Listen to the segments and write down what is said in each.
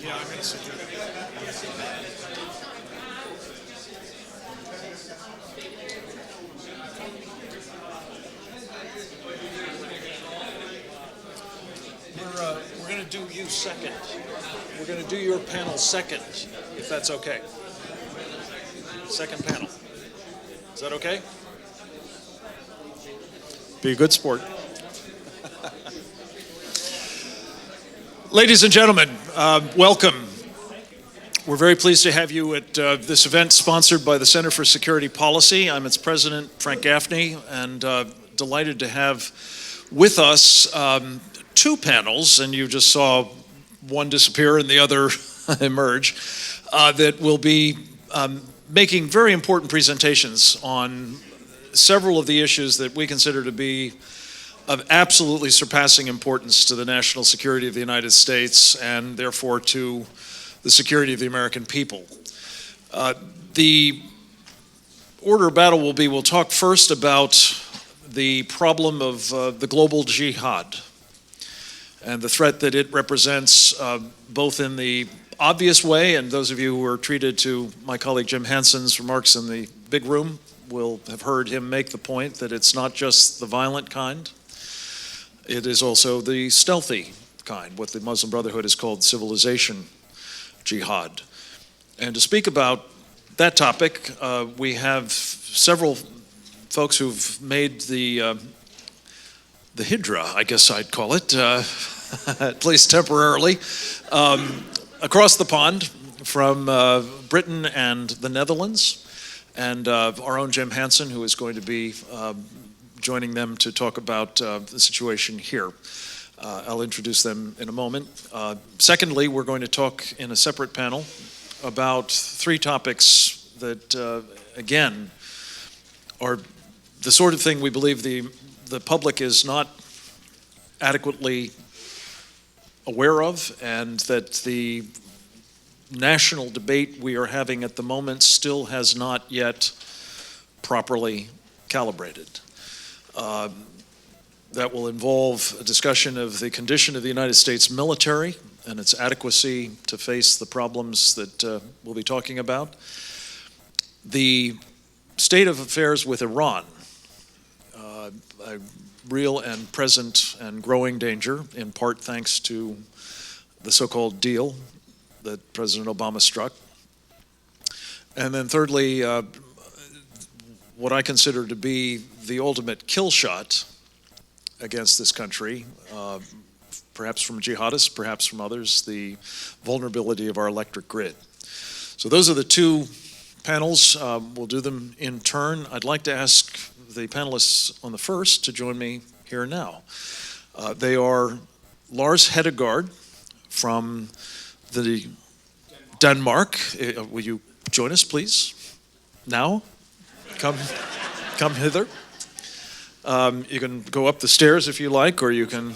Yeah, I'm going to sit here. We're going to do you second. We're going to do your panel second, if that's okay. Second panel. Is that okay? Be a good sport. Ladies and gentlemen, welcome. We're very pleased to have you at this event sponsored by the Center for Security Policy. I'm its president, Frank Gaffney, and delighted to have with us two panels, and you just saw one disappear and the other emerge, that will be making very important presentations on several of the issues that we consider to be of absolutely surpassing importance to the national security of the United States and therefore to the security of the American people. The order of battle will be, we'll talk first about the problem of the global jihad and the threat that it represents both in the obvious way, and those of you who are treated to my colleague Jim Hanson's remarks in the big room will have heard him make the point that it's not just the violent kind, it is also the stealthy kind, what the Muslim Brotherhood has called civilization jihad. And to speak about that topic, we have several folks who've made the hijra, I guess I'd call it, at least temporarily, across the pond from Britain and the Netherlands, and our own Jim Hanson, who is going to be joining them to talk about the situation here. I'll introduce them in a moment. Secondly, we're going to talk in a separate panel about three topics that, again, are the sort of thing we believe the public is not adequately aware of, and that the national debate we are having at the moment still has not yet properly calibrated. That will involve a discussion of the condition of the United States military and its adequacy to face the problems that we'll be talking about. The state of affairs with Iran, a real and present and growing danger, in part thanks to the so-called deal that President Obama struck. And then thirdly, what I consider to be the ultimate kill shot against this country, perhaps from jihadists, perhaps from others, the vulnerability of our electric grid. So those are the two panels. We'll do them in turn. I'd like to ask the panelists on the first to join me here now. They are Lars Hedegaard from the Denmark. Will you join us, please? Now? Come hither. You can go up the stairs if you like, or you can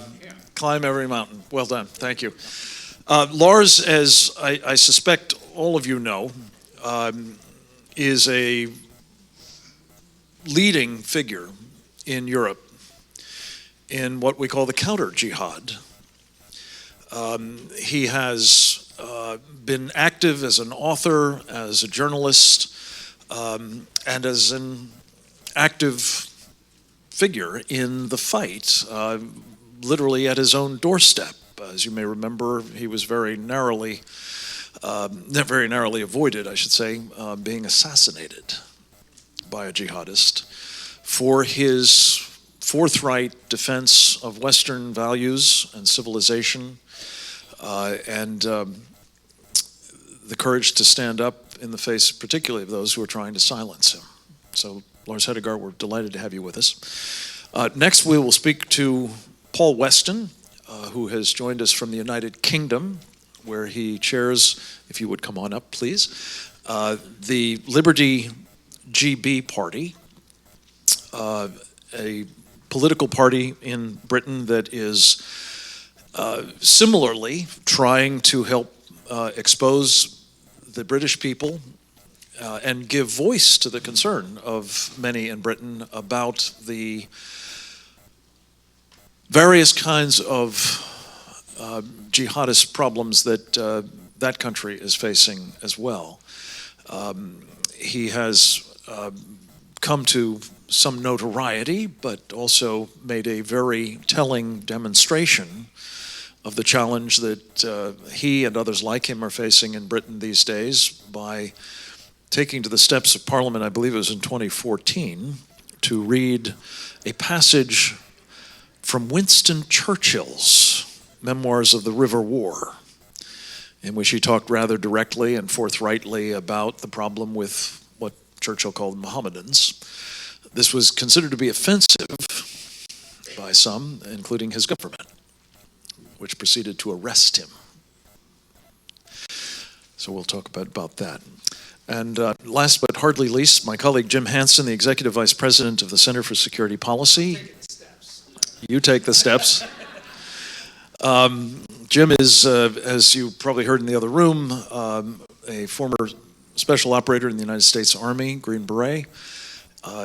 climb every mountain. Well done, thank you. Lars, as I suspect all of you know, is a leading figure in Europe in what we call the Counterjihad. He has been active as an author, as a journalist, and as an active figure in the fight, literally at his own doorstep. As you may remember, he was very narrowly avoided, I should say, being assassinated by a jihadist for his forthright defense of Western values and civilization, and the courage to stand up in the face, particularly of those who are trying to silence him. So, Lars Hedegaard, we're delighted to have you with us. Next, we will speak to Paul Weston, who has joined us from the United Kingdom, where he chairs, if you would come on up, please, the Liberty GB Party, a political party in Britain that is similarly trying to help expose the British people and give voice to the concern of many in Britain about the various kinds of jihadist problems that that country is facing as well. He has come to some notoriety, but also made a very telling demonstration of the challenge that he and others like him are facing in Britain these days by taking to the steps of Parliament, I believe it was in 2014, to read a passage from Winston Churchill's Memoirs of the River War, in which he talked rather directly and forthrightly about the problem with what Churchill called Mohammedans. This was considered to be offensive by some, including his government, which proceeded to arrest him. So we'll talk about that. And last but hardly least, my colleague Jim Hanson, the Executive Vice President of the Center for Security Policy. You take the steps. Jim is, as you probably heard in the other room, a former special operator in the United States Army, Green Beret.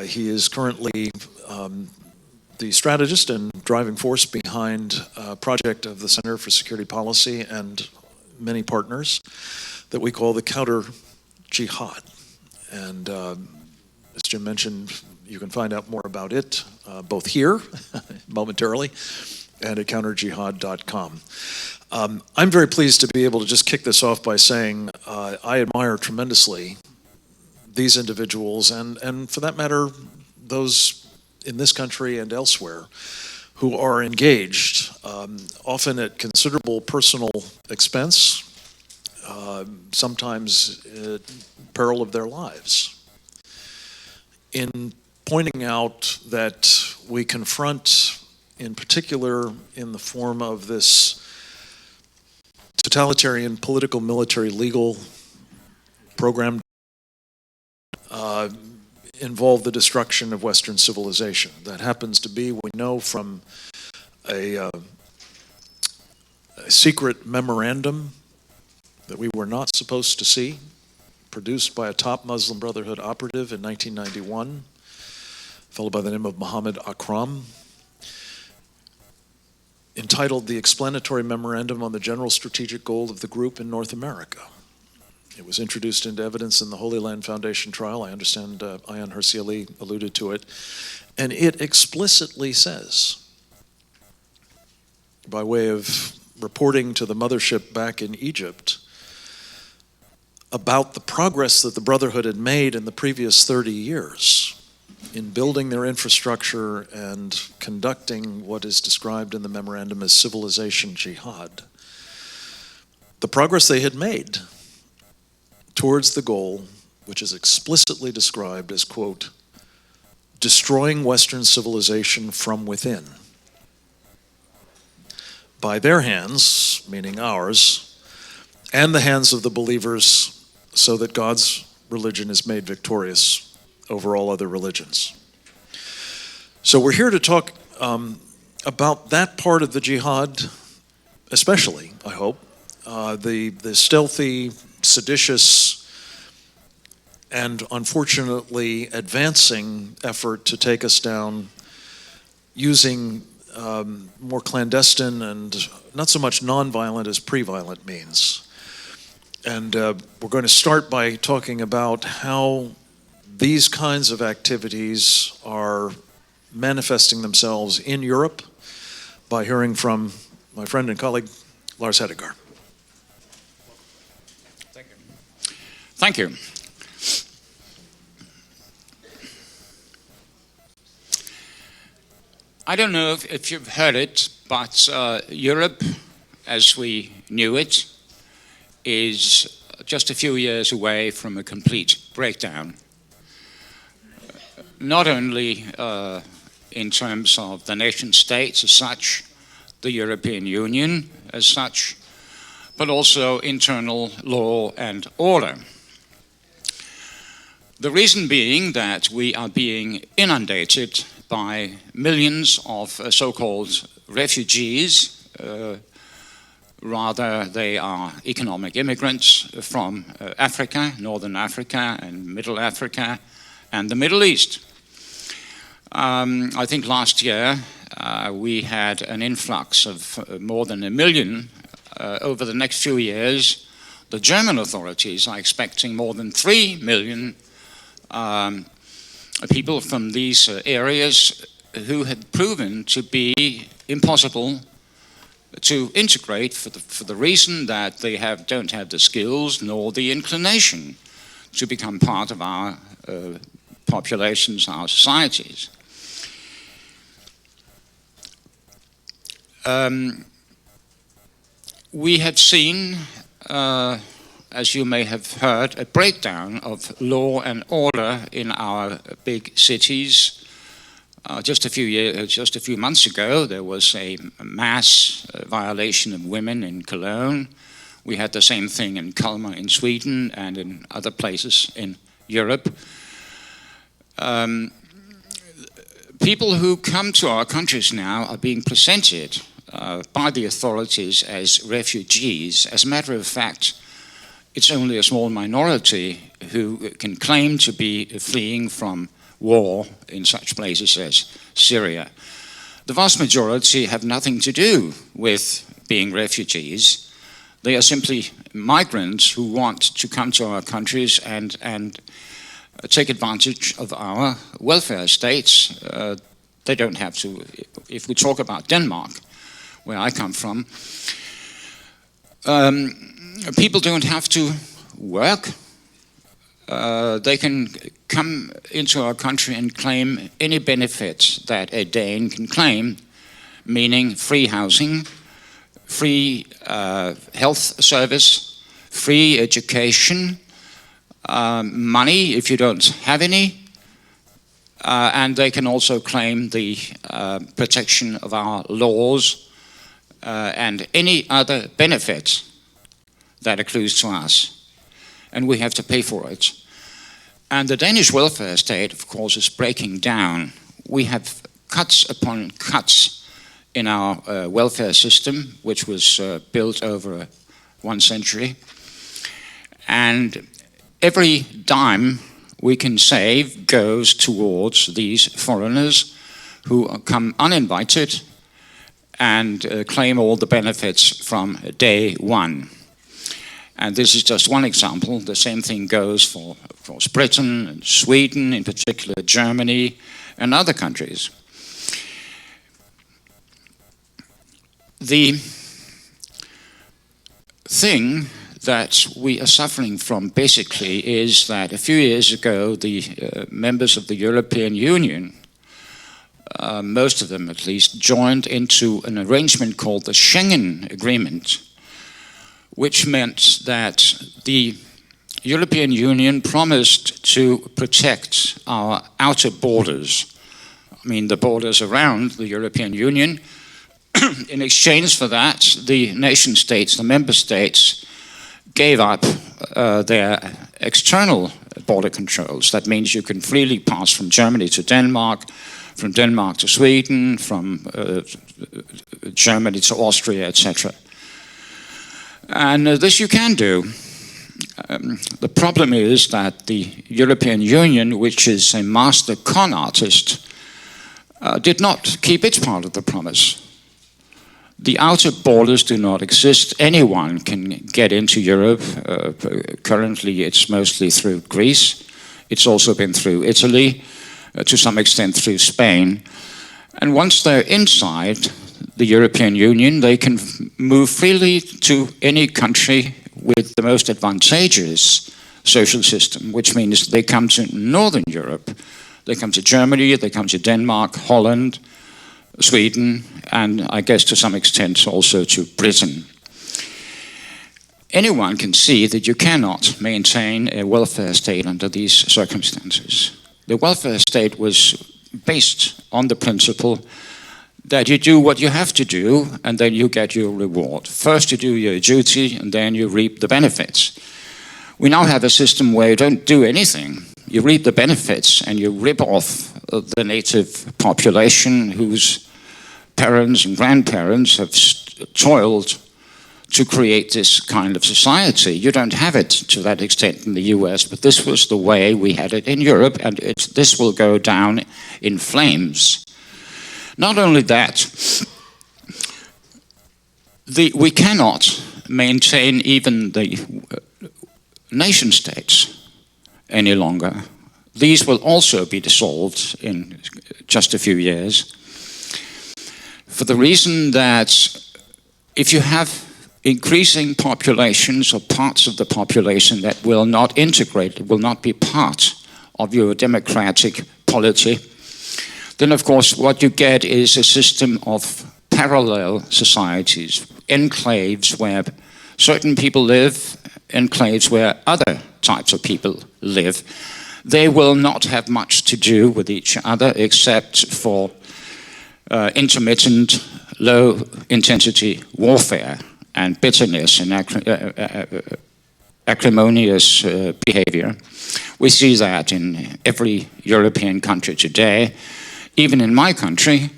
He is currently the strategist and driving force behind a project of the Center for Security Policy and many partners that we call the Counterjihad. And as Jim mentioned, you can find out more about it both here, momentarily, and at counterjihad.com. I'm very pleased to be able to just kick this off by saying I admire tremendously these individuals, and for that matter, those in this country and elsewhere who are engaged, often at considerable personal expense, sometimes at peril of their lives, in pointing out that we confront, in particular in the form of this totalitarian political, military, legal program, involve the destruction of Western civilization. That happens to be, we know from a secret memorandum that we were not supposed to see, produced by a top Muslim Brotherhood operative in 1991, a fellow by the name of Muhammad Akram, entitled The Explanatory Memorandum on the General Strategic Goal of the Group in North America. It was introduced into evidence in the Holy Land Foundation trial. I understand Ayaan Hirsi Ali alluded to it. And it explicitly says, by way of reporting to the mothership back in Egypt, about the progress that the Brotherhood had made in the previous 30 years in building their infrastructure and conducting what is described in the memorandum as civilization jihad. The progress they had made towards the goal, which is explicitly described as, quote, destroying Western civilization from within. By their hands, meaning ours, and the hands of the believers, so that God's religion is made victorious over all other religions. So we're here to talk about that part of the jihad, especially, I hope, the stealthy, seditious, and unfortunately advancing effort to take us down using more clandestine and not so much nonviolent as pre-violent means. And we're going to start by talking about how these kinds of activities are manifesting themselves in Europe by hearing from my friend and colleague, Lars Hedegaard. Thank you. Thank you. I don't know if you've heard it, but Europe, as we knew it, is just a few years away from a complete breakdown. Not only in terms of the nation states as such, the European Union as such, but also internal law and order. The reason being that we are being inundated by millions of so-called refugees. Rather, they are economic immigrants from Africa, Northern Africa and Middle Africa and the Middle East. I think last year we had an influx of more than 1 million. Over the next few years, the German authorities are expecting more than 3 million people from these areas who had proven to be impossible to integrate for the reason that they don't have the skills nor the inclination to become part of our populations, our societies. We have seen, as you may have heard, a breakdown of law and order in our big cities. Just a few months ago, there was a mass violation of women in Cologne. We had the same thing in Kalmar in Sweden and in other places in Europe. People who come to our countries now are being presented by the authorities as refugees. As a matter of fact, it's only a small minority who can claim to be fleeing from war in such places as Syria. The vast majority have nothing to do with being refugees. They are simply migrants who want to come to our countries and take advantage of our welfare states. They don't have to. If we talk about Denmark, where I come from, people don't have to work. They can come into our country and claim any benefits that a Dane can claim, meaning free housing, free health service, free education, money if you don't have any, and they can also claim the protection of our laws and any other benefit that accrues to us. And we have to pay for it. And the Danish welfare state, of course, is breaking down. We have cuts upon cuts in our welfare system, which was built over 1 century. And every dime we can save goes towards these foreigners who come uninvited and claim all the benefits from day one. And this is just one example. The same thing goes for, of course, Britain and Sweden, in particular Germany and other countries. The thing that we are suffering from basically is that a few years ago the members of the European Union, most of them at least, joined into an arrangement called the Schengen Agreement, which meant that the European Union promised to protect our outer borders. I mean, the borders around the European Union. In exchange for that, the nation states, the member states, gave up their external border controls. That means you can freely pass from Germany to Denmark, from Denmark to Sweden, from Germany to Austria, etc. And this you can do. The problem is that the European Union, which is a master con artist, did not keep its part of the promise. The outer borders do not exist. Anyone can get into Europe. Currently it's mostly through Greece. It's also been through Italy. to some extent through Spain. And once they're inside the European Union, they can move freely to any country with the most advantageous social system, which means they come to Northern Europe, they come to Germany, they come to Denmark, Holland, Sweden, and I guess to some extent also to Britain. Anyone can see that you cannot maintain a welfare state under these circumstances. The welfare state was based on the principle that you do what you have to do and then you get your reward. First you do your duty and then you reap the benefits. We now have a system where you don't do anything. You reap the benefits and you rip off the native population whose parents and grandparents have toiled to create this kind of society. You don't have it to that extent in the US, but this was the way we had it in Europe, and this will go down in flames. Not only that, we cannot maintain even the nation states any longer. These will also be dissolved in just a few years, for the reason that if you have increasing populations or parts of the population that will not integrate, will not be part of your democratic polity, then of course what you get is a system of parallel societies, enclaves where certain people live, enclaves where other types of people live. They will not have much to do with each other except for intermittent, low-intensity warfare and bitterness and acrimonious behavior. We see that in every European country today. Even in my country,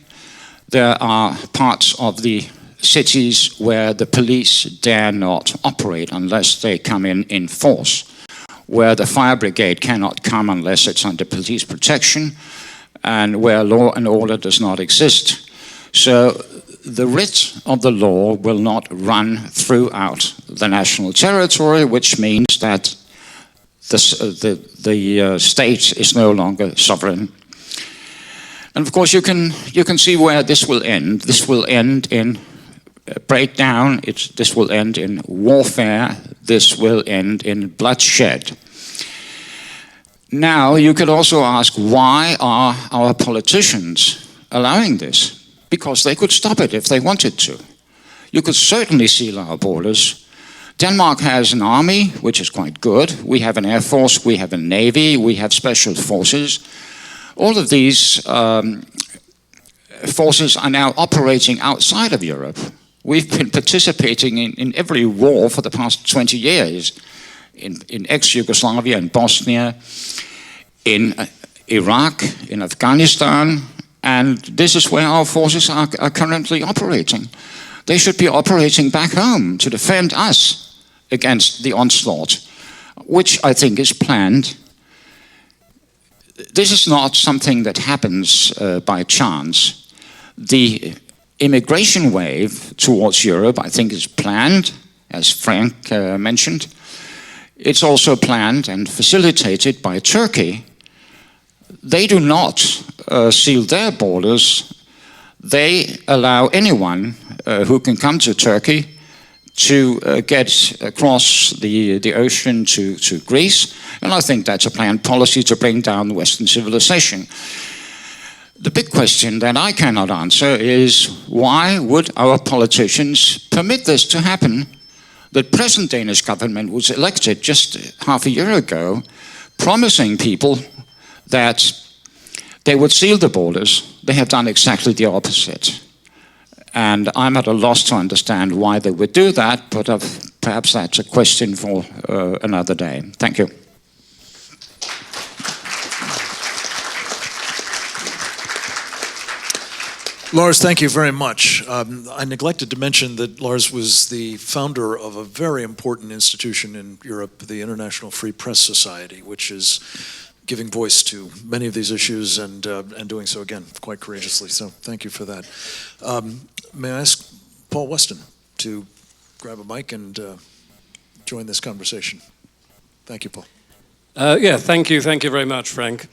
there are parts of the cities where the police dare not operate unless they come in force, where the fire brigade cannot come unless it's under police protection, and where law and order does not exist. So the writ of the law will not run throughout the national territory, which means that the state is no longer sovereign. And of course you can see where this will end. This will end in breakdown, this will end in warfare, this will end in bloodshed. Now you could also ask, why are our politicians allowing this? Because they could stop it if they wanted to. You could certainly seal our borders. Denmark has an army, which is quite good. We have an air force, we have a navy, we have special forces. All of these forces are now operating outside of Europe. We've been participating in every war for the past 20 years, in ex-Yugoslavia, in Bosnia, in Iraq, in Afghanistan, and this is where our forces are currently operating. They should be operating back home to defend us against the onslaught, which I think is planned. This is not something that happens by chance. The immigration wave towards Europe, I think, is planned, as Frank mentioned. It's also planned and facilitated by Turkey. They do not seal their borders. They allow anyone who can come to Turkey to get across the ocean to Greece. And I think that's a planned policy to bring down Western civilization. The big question that I cannot answer is, why would our politicians permit this to happen? The present Danish government was elected just half a year ago, promising people that they would seal the borders. They have done exactly the opposite. And I'm at a loss to understand why they would do that, but perhaps that's a question for another day. Thank you. Lars, thank you very much. I neglected to mention that Lars was the founder of a very important institution in Europe, the International Free Press Society, which is giving voice to many of these issues and doing so, again, quite courageously. So thank you for that. May I ask Paul Weston to grab a mic and join this conversation? Thank you, Paul. Yeah, thank you very much, Frank.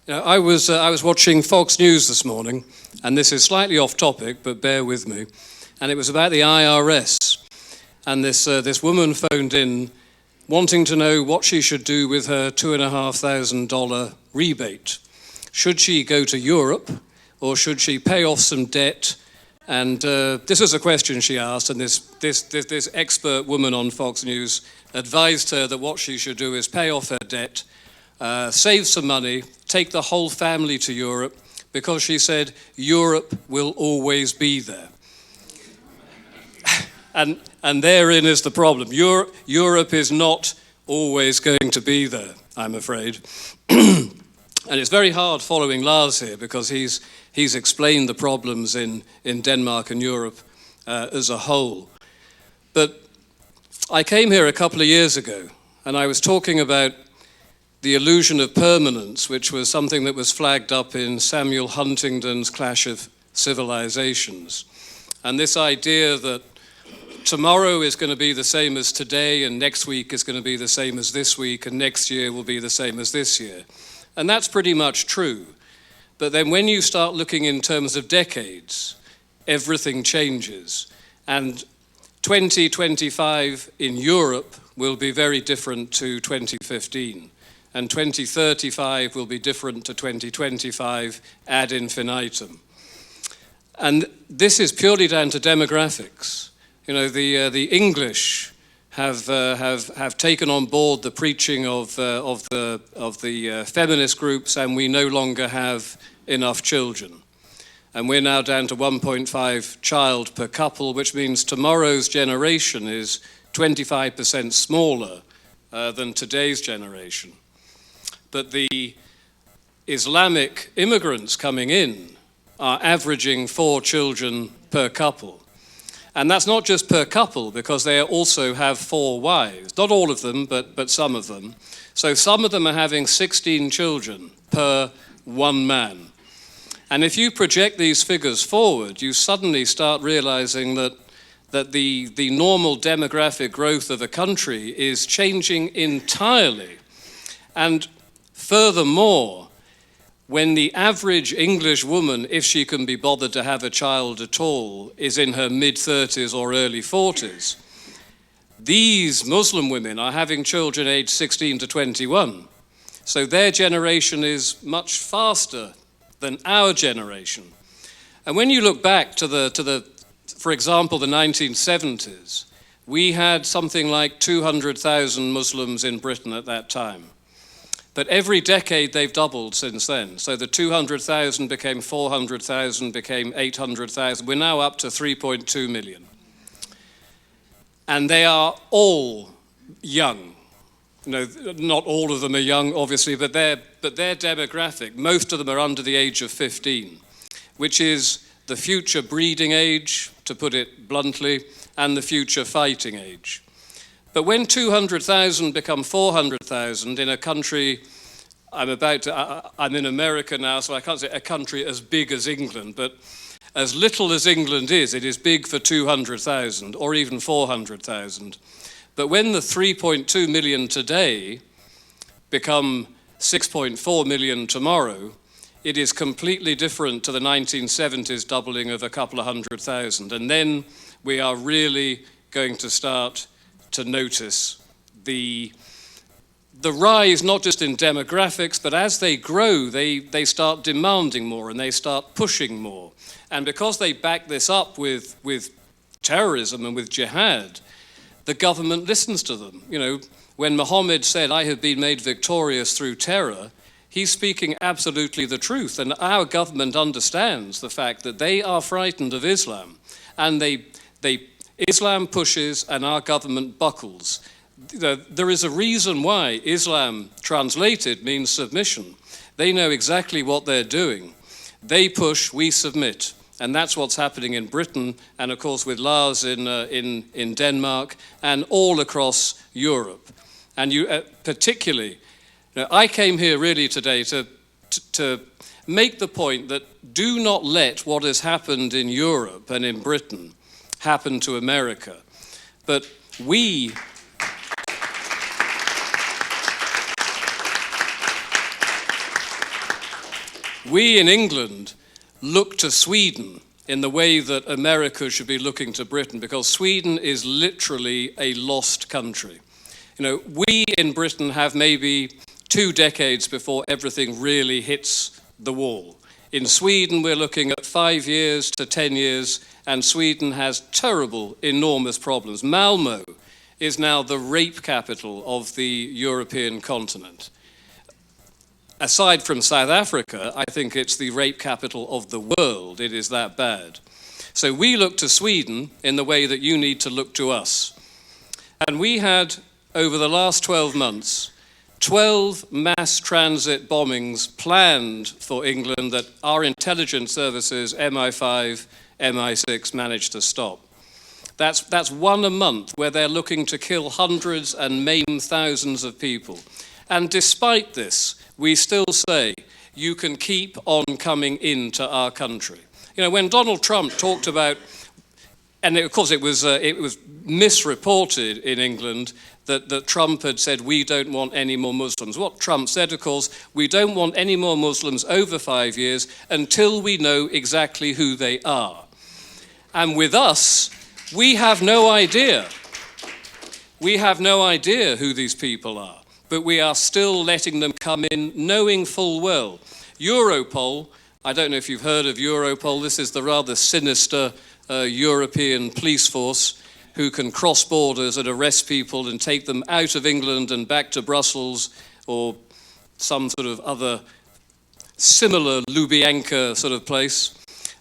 I was watching Fox News this morning, and this is slightly off topic, but bear with me. And it was about the IRS. And this woman phoned in wanting to know what she should do with her $2,500 rebate. Should she go to Europe, or should she pay off some debt? And this was a question she asked, and this expert woman on Fox News advised her that what she should do is pay off her debt, save some money, take the whole family to Europe, because she said Europe will always be there. And therein is the problem. Europe is not always going to be there, I'm afraid. And it's very hard following Lars here, because he's explained the problems in Denmark and Europe as a whole. But I came here a couple of years ago, and I was talking about the illusion of permanence, which was something that was flagged up in Samuel Huntington's Clash of Civilizations. And this idea that tomorrow is going to be the same as today, and next week is going to be the same as this week, and next year will be the same as this year. And that's pretty much true. But then when you start looking in terms of decades, everything changes. And 2025 in Europe will be very different to 2015. And 2035 will be different to 2025 ad infinitum. And this is purely down to demographics. You know, the English have taken on board the preaching of the feminist groups, and we no longer have enough children. And we're now down to 1.5 child per couple, which means tomorrow's generation is 25% smaller than today's generation. But the Islamic immigrants coming in are averaging 4 children per couple. And that's not just per couple, because they also have 4 wives. Not all of them, but some of them. So some of them are having 16 children per one man. And if you project these figures forward, you suddenly start realizing that the normal demographic growth of a country is changing entirely. And furthermore, when the average English woman, if she can be bothered to have a child at all, is in her mid-30s or early 40s, these Muslim women are having children aged 16 to 21. So their generation is much faster than our generation. And when you look back to for example, the 1970s, we had something like 200,000 Muslims in Britain at that time. But every decade they've doubled since then. So the 200,000 became 400,000, became 800,000. We're now up to 3.2 million. And they are all young. You know, not all of them are young, obviously, but their demographic, most of them are under the age of 15, which is the future breeding age, to put it bluntly, and the future fighting age. But when 200,000 become 400,000 in a country, I'm in America now, so I can't say a country as big as England, but as little as England is, it is big for 200,000 or even 400,000. But when the 3.2 million today become 6.4 million tomorrow, it is completely different to the 1970s doubling of a couple of 100,000. And then we are really going to start to notice the rise, not just in demographics, but as they grow, they start demanding more and they start pushing more. And because they back this up with terrorism and with jihad, the government listens to them. You know, when Muhammad said, "I have been made victorious through terror," he's speaking absolutely the truth. And our government understands the fact that they are frightened of Islam. And Islam pushes and our government buckles. There is a reason why Islam translated means submission. They know exactly what they're doing. They push, we submit. And that's what's happening in Britain, and of course with Lars in Denmark, and all across Europe. And you particularly, I came here really today to make the point that do not let what has happened in Europe and in Britain happen to America. But we We in England look to Sweden in the way that America should be looking to Britain, because Sweden is literally a lost country. You know, we in Britain have maybe 2 decades before everything really hits the wall. In Sweden, we're looking at 5 years to 10 years, and Sweden has terrible, enormous problems. Malmö is now the rape capital of the European continent. Aside from South Africa, I think it's the rape capital of the world. It is that bad. So we look to Sweden in the way that you need to look to us. And we had, over the last 12 months, 12 mass transit bombings planned for England that our intelligence services, MI5, MI6, managed to stop. That's one a month where they're looking to kill hundreds and maim thousands of people. And despite this, we still say, you can keep on coming into our country. You know, when Donald Trump talked about, and of course it was misreported in England that Trump had said, we don't want any more Muslims. What Trump said, of course, we don't want any more Muslims over 5 years until we know exactly who they are. And with us, we have no idea. We have no idea who these people are, but we are still letting them come in, knowing full well. Europol, I don't know if you've heard of Europol, this is the rather sinister European police force who can cross borders and arrest people and take them out of England and back to Brussels or some sort of other similar Lubyanka sort of place.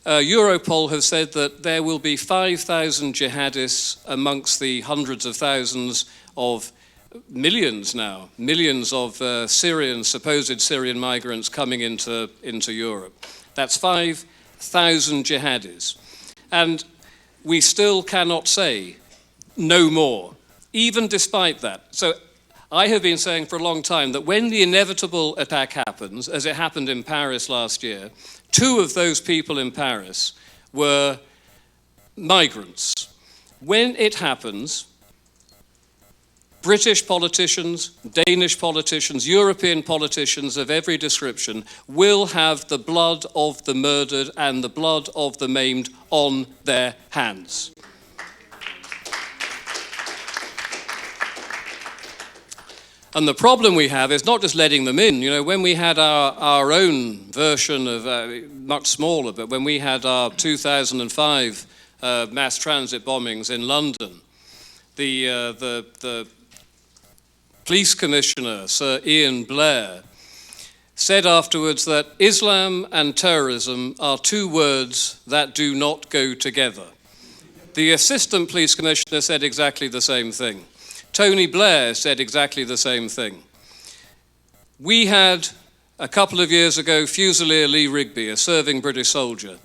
Europol have said that there will be 5,000 jihadists amongst the hundreds of thousands of millions now, millions of supposed Syrian migrants coming into Europe. That's 5,000 jihadis. And we still cannot say no more, even despite that. So I have been saying for a long time that when the inevitable attack happens, as it happened in Paris last year, 2 of those people in Paris were migrants. When it happens, British politicians, Danish politicians, European politicians of every description will have the blood of the murdered and the blood of the maimed on their hands. And the problem we have is not just letting them in. You know, when we had our own version of, much smaller, but when we had our 2005 mass transit bombings in London, the police commissioner, Sir Ian Blair, said afterwards that Islam and terrorism are 2 words that do not go together. The assistant police commissioner said exactly the same thing. Tony Blair said exactly the same thing. We had, a couple of years ago, Fusilier Lee Rigby, a serving British soldier,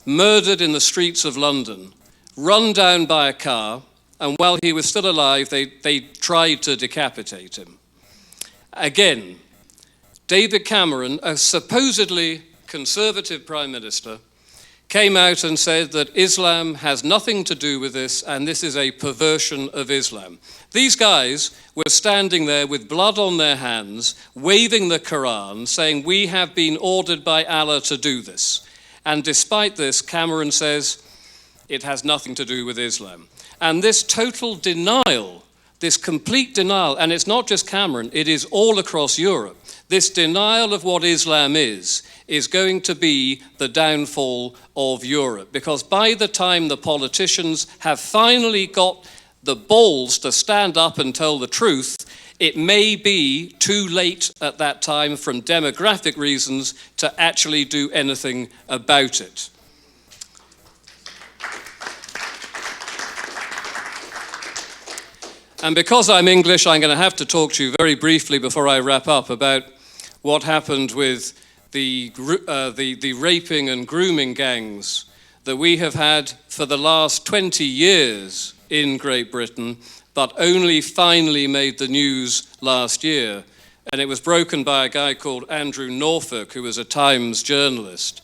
murdered in the streets of London, run down by a car, and while he was still alive, they tried to decapitate him. Again, David Cameron, a supposedly conservative prime minister, came out and said that Islam has nothing to do with this, and this is a perversion of Islam. These guys were standing there with blood on their hands, waving the Quran, saying, we have been ordered by Allah to do this. And despite this, Cameron says, it has nothing to do with Islam. And this total denial, this complete denial, and it's not just Cameron, it is all across Europe, this denial of what Islam is going to be the downfall of Europe. Because by the time the politicians have finally got the balls to stand up and tell the truth, it may be too late at that time from demographic reasons to actually do anything about it. And because I'm English, I'm going to have to talk to you very briefly before I wrap up about what happened with the raping and grooming gangs that we have had for the last 20 years in Great Britain, but only finally made the news last year. And it was broken by a guy called Andrew Norfolk, who was a Times journalist.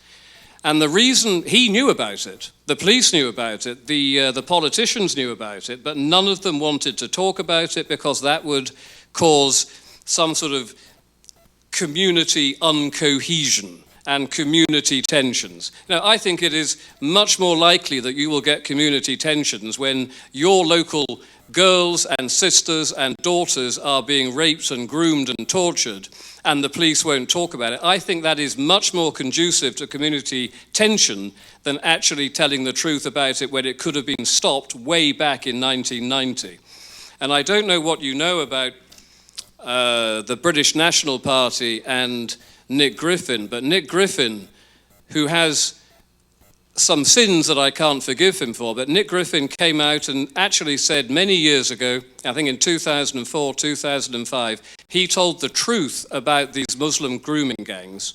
And the reason he knew about it, the police knew about it, the politicians knew about it, but none of them wanted to talk about it because that would cause some sort of community uncohesion. and community tensions. Now, I think it is much more likely that you will get community tensions when your local girls and sisters and daughters are being raped and groomed and tortured, and the police won't talk about it. I think that is much more conducive to community tension than actually telling the truth about it when it could have been stopped way back in 1990. And I don't know what you know about the British National Party and Nick Griffin, but Nick Griffin, who has some sins that I can't forgive him for, but Nick Griffin came out and actually said many years ago, I think in 2004, 2005, he told the truth about these Muslim grooming gangs.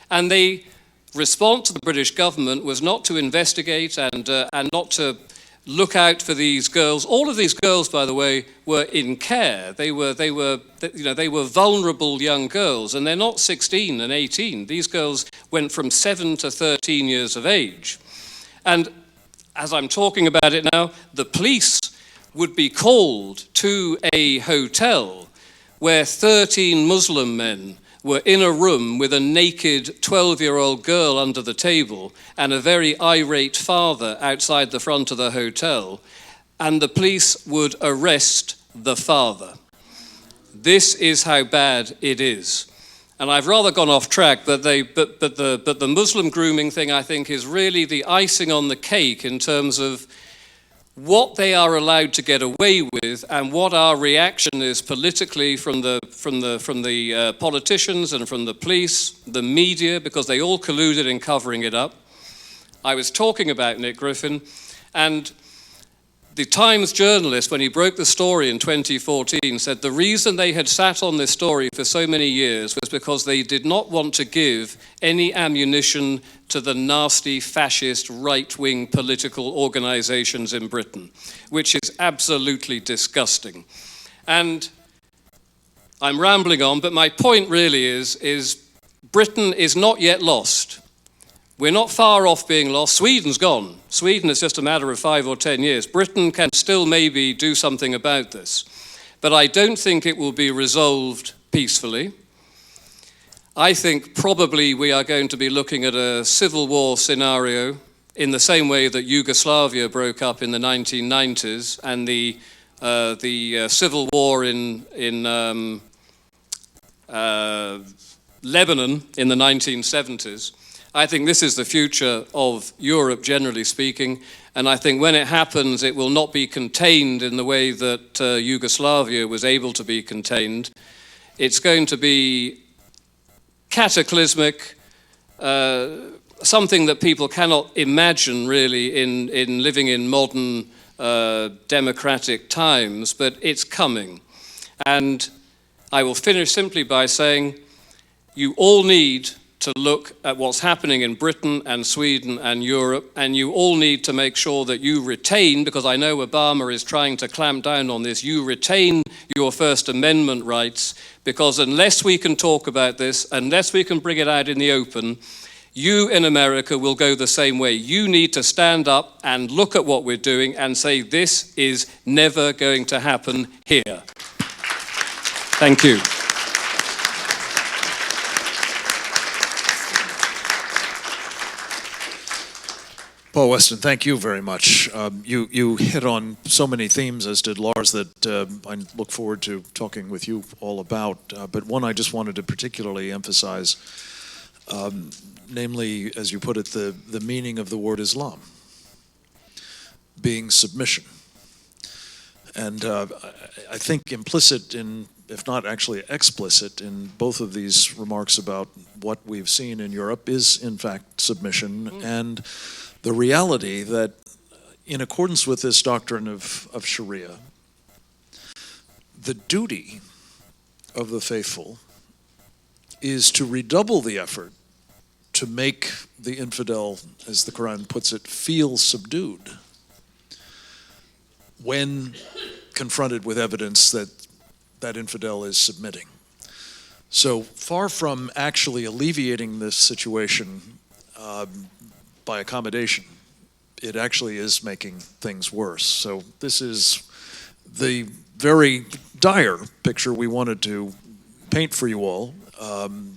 And the response to the British government was not to investigate and not to look out for these girls. All of these girls, by the way, were in care. They were vulnerable young girls, and they're not 16 and 18. These girls went from 7 to 13 years of age. And as I'm talking about it now, the police would be called to a hotel where 13 Muslim men were in a room with a naked 12-year-old girl under the table and a very irate father outside the front of the hotel, and the police would arrest the father. This is how bad it is. And I've rather gone off track, but the Muslim grooming thing, I think, is really the icing on the cake in terms of what they are allowed to get away with and what our reaction is politically from the politicians and from the police, the media, because they all colluded in covering it up. I was talking about Nick Griffin, and the Times journalist, when he broke the story in 2014, said the reason they had sat on this story for so many years was because they did not want to give any ammunition to the nasty fascist right-wing political organizations in Britain, which is absolutely disgusting. And I'm rambling on, but my point really is Britain is not yet lost. We're not far off being lost. Sweden's gone. Sweden is just a matter of 5 or 10 years. Britain can still maybe do something about this. But I don't think it will be resolved peacefully. I think probably we are going to be looking at a civil war scenario in the same way that Yugoslavia broke up in the 1990s and the civil war in Lebanon in the 1970s. I think this is the future of Europe, generally speaking, and I think when it happens, it will not be contained in the way that Yugoslavia was able to be contained. It's going to be cataclysmic, something that people cannot imagine really in living in modern democratic times, but it's coming. And I will finish simply by saying you all need to look at what's happening in Britain and Sweden and Europe, and you all need to make sure that you retain, because I know Obama is trying to clamp down on this, you retain your First Amendment rights, because unless we can talk about this, unless we can bring it out in the open, you in America will go the same way. You need to stand up and look at what we're doing and say this is never going to happen here. Thank you. Paul Weston, thank you very much. You hit on so many themes, as did Lars, that I look forward to talking with you all about. But one I just wanted to particularly emphasize, namely, as you put it, the meaning of the word Islam, being submission. And I think implicit in, if not actually explicit, in both of these remarks about what we've seen in Europe is, in fact, submission and the reality that, in accordance with this doctrine of Sharia, the duty of the faithful is to redouble the effort to make the infidel, as the Quran puts it, feel subdued when confronted with evidence that that infidel is submitting. So far from actually alleviating this situation by accommodation, it actually is making things worse. So this is the very dire picture we wanted to paint for you all,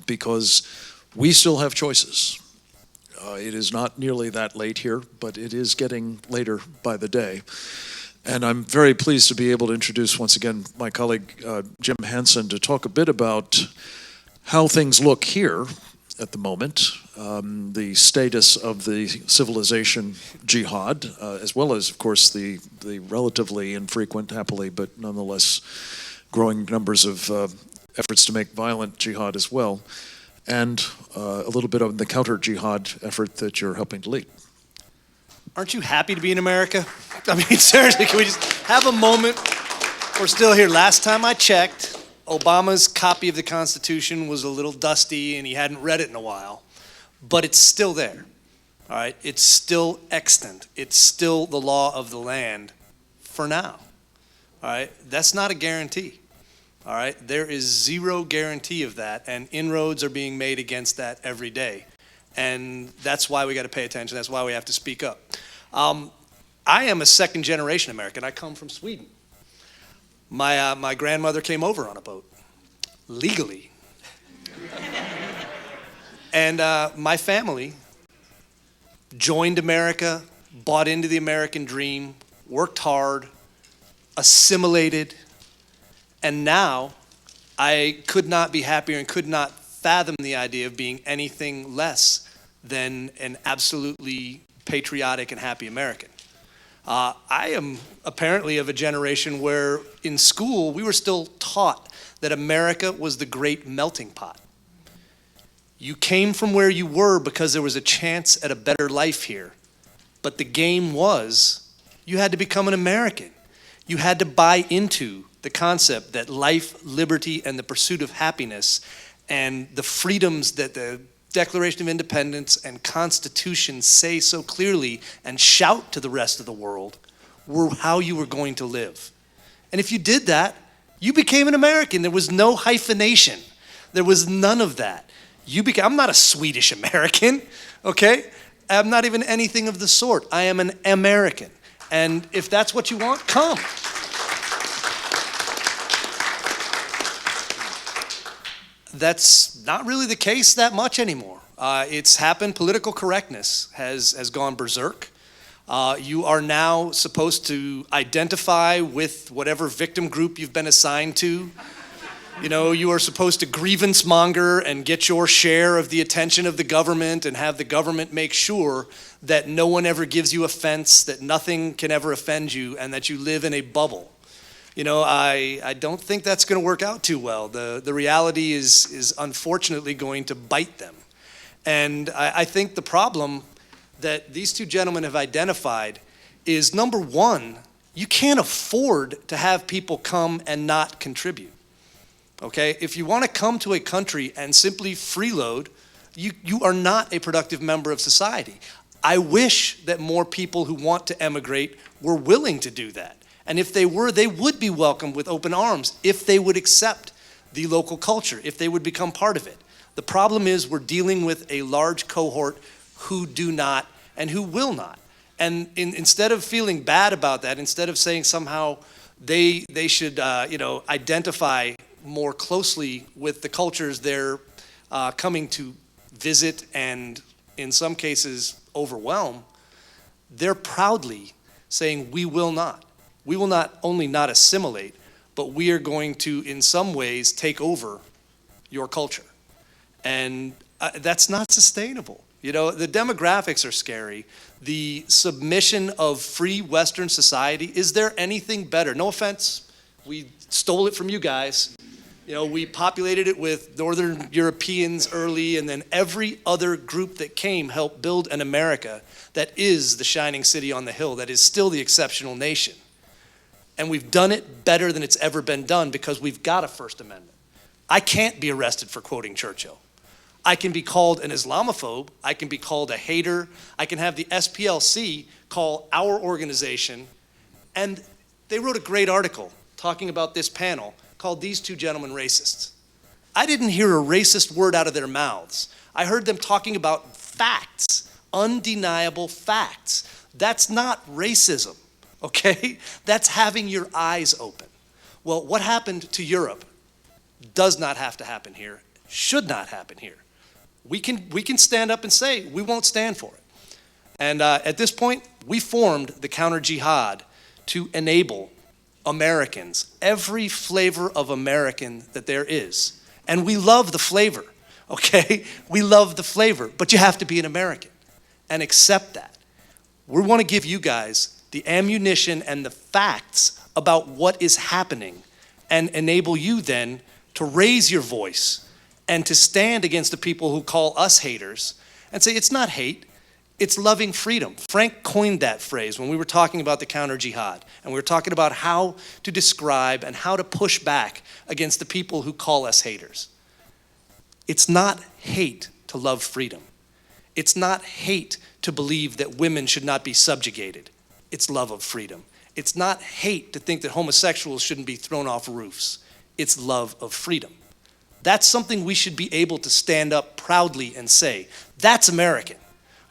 because we still have choices. It is not nearly that late here, but it is getting later by the day. And I'm very pleased to be able to introduce once again my colleague Jim Hanson to talk a bit about how things look here at the moment, the status of the civilization jihad, as well as, of course, the relatively infrequent, happily, but nonetheless growing numbers of efforts to make violent jihad as well, and a little bit of the counter-jihad effort that you're helping to lead. Aren't you happy to be in America? I mean, seriously, can we just have a moment? We're still here. Last time I checked, Obama's copy of the Constitution was a little dusty and he hadn't read it in a while, but it's still there, all right? It's still extant. It's still the law of the land for now, all right? That's not a guarantee, all right? There is zero guarantee of that, and inroads are being made against that every day, and that's why we got to pay attention. That's why we have to speak up. I am a second-generation American. I come from Sweden. My grandmother came over on a boat, legally. And my family joined America, bought into the American dream, worked hard, assimilated, and now I could not be happier and could not fathom the idea of being anything less than an absolutely patriotic and happy American. I am apparently of a generation where in school we were still taught that America was the great melting pot. You came from where you were because there was a chance at a better life here. But the game was you had to become an American. You had to buy into the concept that life, liberty, and the pursuit of happiness and the freedoms that the Declaration of Independence and Constitution say so clearly and shout to the rest of the world were how you were going to live. And if you did that, you became an American. There was no hyphenation. There was none of that. I'm not a Swedish American, okay? I'm not even anything of the sort. I am an American. And if that's what you want, come. That's not really the case that much anymore. It's happened. Political correctness has gone berserk. You are now supposed to identify with whatever victim group you've been assigned to. You know, you are supposed to grievance monger and get your share of the attention of the government and have the government make sure that no one ever gives you offense, that nothing can ever offend you, and that you live in a bubble. You know, I don't think that's going to work out too well. The reality is unfortunately going to bite them. And I think the problem that these two gentlemen have identified is, number one, you can't afford to have people come and not contribute. Okay? If you want to come to a country and simply freeload, you are not a productive member of society. I wish that more people who want to emigrate were willing to do that. And if they were, they would be welcomed with open arms if they would accept the local culture, if they would become part of it. The problem is we're dealing with a large cohort who do not and who will not. And instead of feeling bad about that, instead of saying somehow they should identify more closely with the cultures they're coming to visit and in some cases overwhelm, they're proudly saying we will not. We will not only not assimilate, but we are going to, in some ways, take over your culture. And that's not sustainable. You know, the demographics are scary. The submission of free Western society, is there anything better? No offense, we stole it from you guys. You know, we populated it with Northern Europeans early, and then every other group that came helped build an America that is the shining city on the hill, that is still the exceptional nation. And we've done it better than it's ever been done because we've got a First Amendment. I can't be arrested for quoting Churchill. I can be called an Islamophobe. I can be called a hater. I can have the SPLC call our organization. And they wrote a great article talking about this panel called These Two Gentlemen Racists. I didn't hear a racist word out of their mouths. I heard them talking about facts, undeniable facts. That's not racism. Okay? That's having your eyes open. Well, what happened to Europe does not have to happen here, should not happen here. we can stand up and say we won't stand for it. And at this point, we formed the Counterjihad to enable Americans, every flavor of American that there is. And we love the flavor, okay? We love the flavor, but you have to be an American and accept that. We want to give you guys the ammunition and the facts about what is happening and enable you then to raise your voice and to stand against the people who call us haters and say it's not hate, it's loving freedom. Frank coined that phrase when we were talking about the counter-jihad, and we were talking about how to describe and how to push back against the people who call us haters. It's not hate to love freedom. It's not hate to believe that women should not be subjugated. It's love of freedom. It's not hate to think that homosexuals shouldn't be thrown off roofs. It's love of freedom. That's something we should be able to stand up proudly and say, that's American,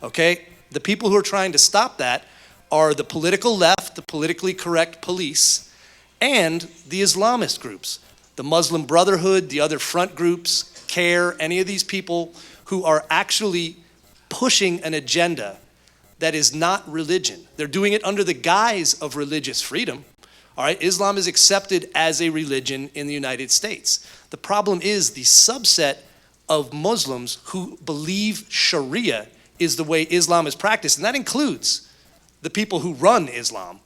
okay? The people who are trying to stop that are the political left, the politically correct police, and the Islamist groups, the Muslim Brotherhood, the other front groups, CARE, any of these people who are actually pushing an agenda that is not religion. They're doing it under the guise of religious freedom. All right, Islam is accepted as a religion in the United States. The problem is the subset of Muslims who believe Sharia is the way Islam is practiced, and that includes the people who run Islam.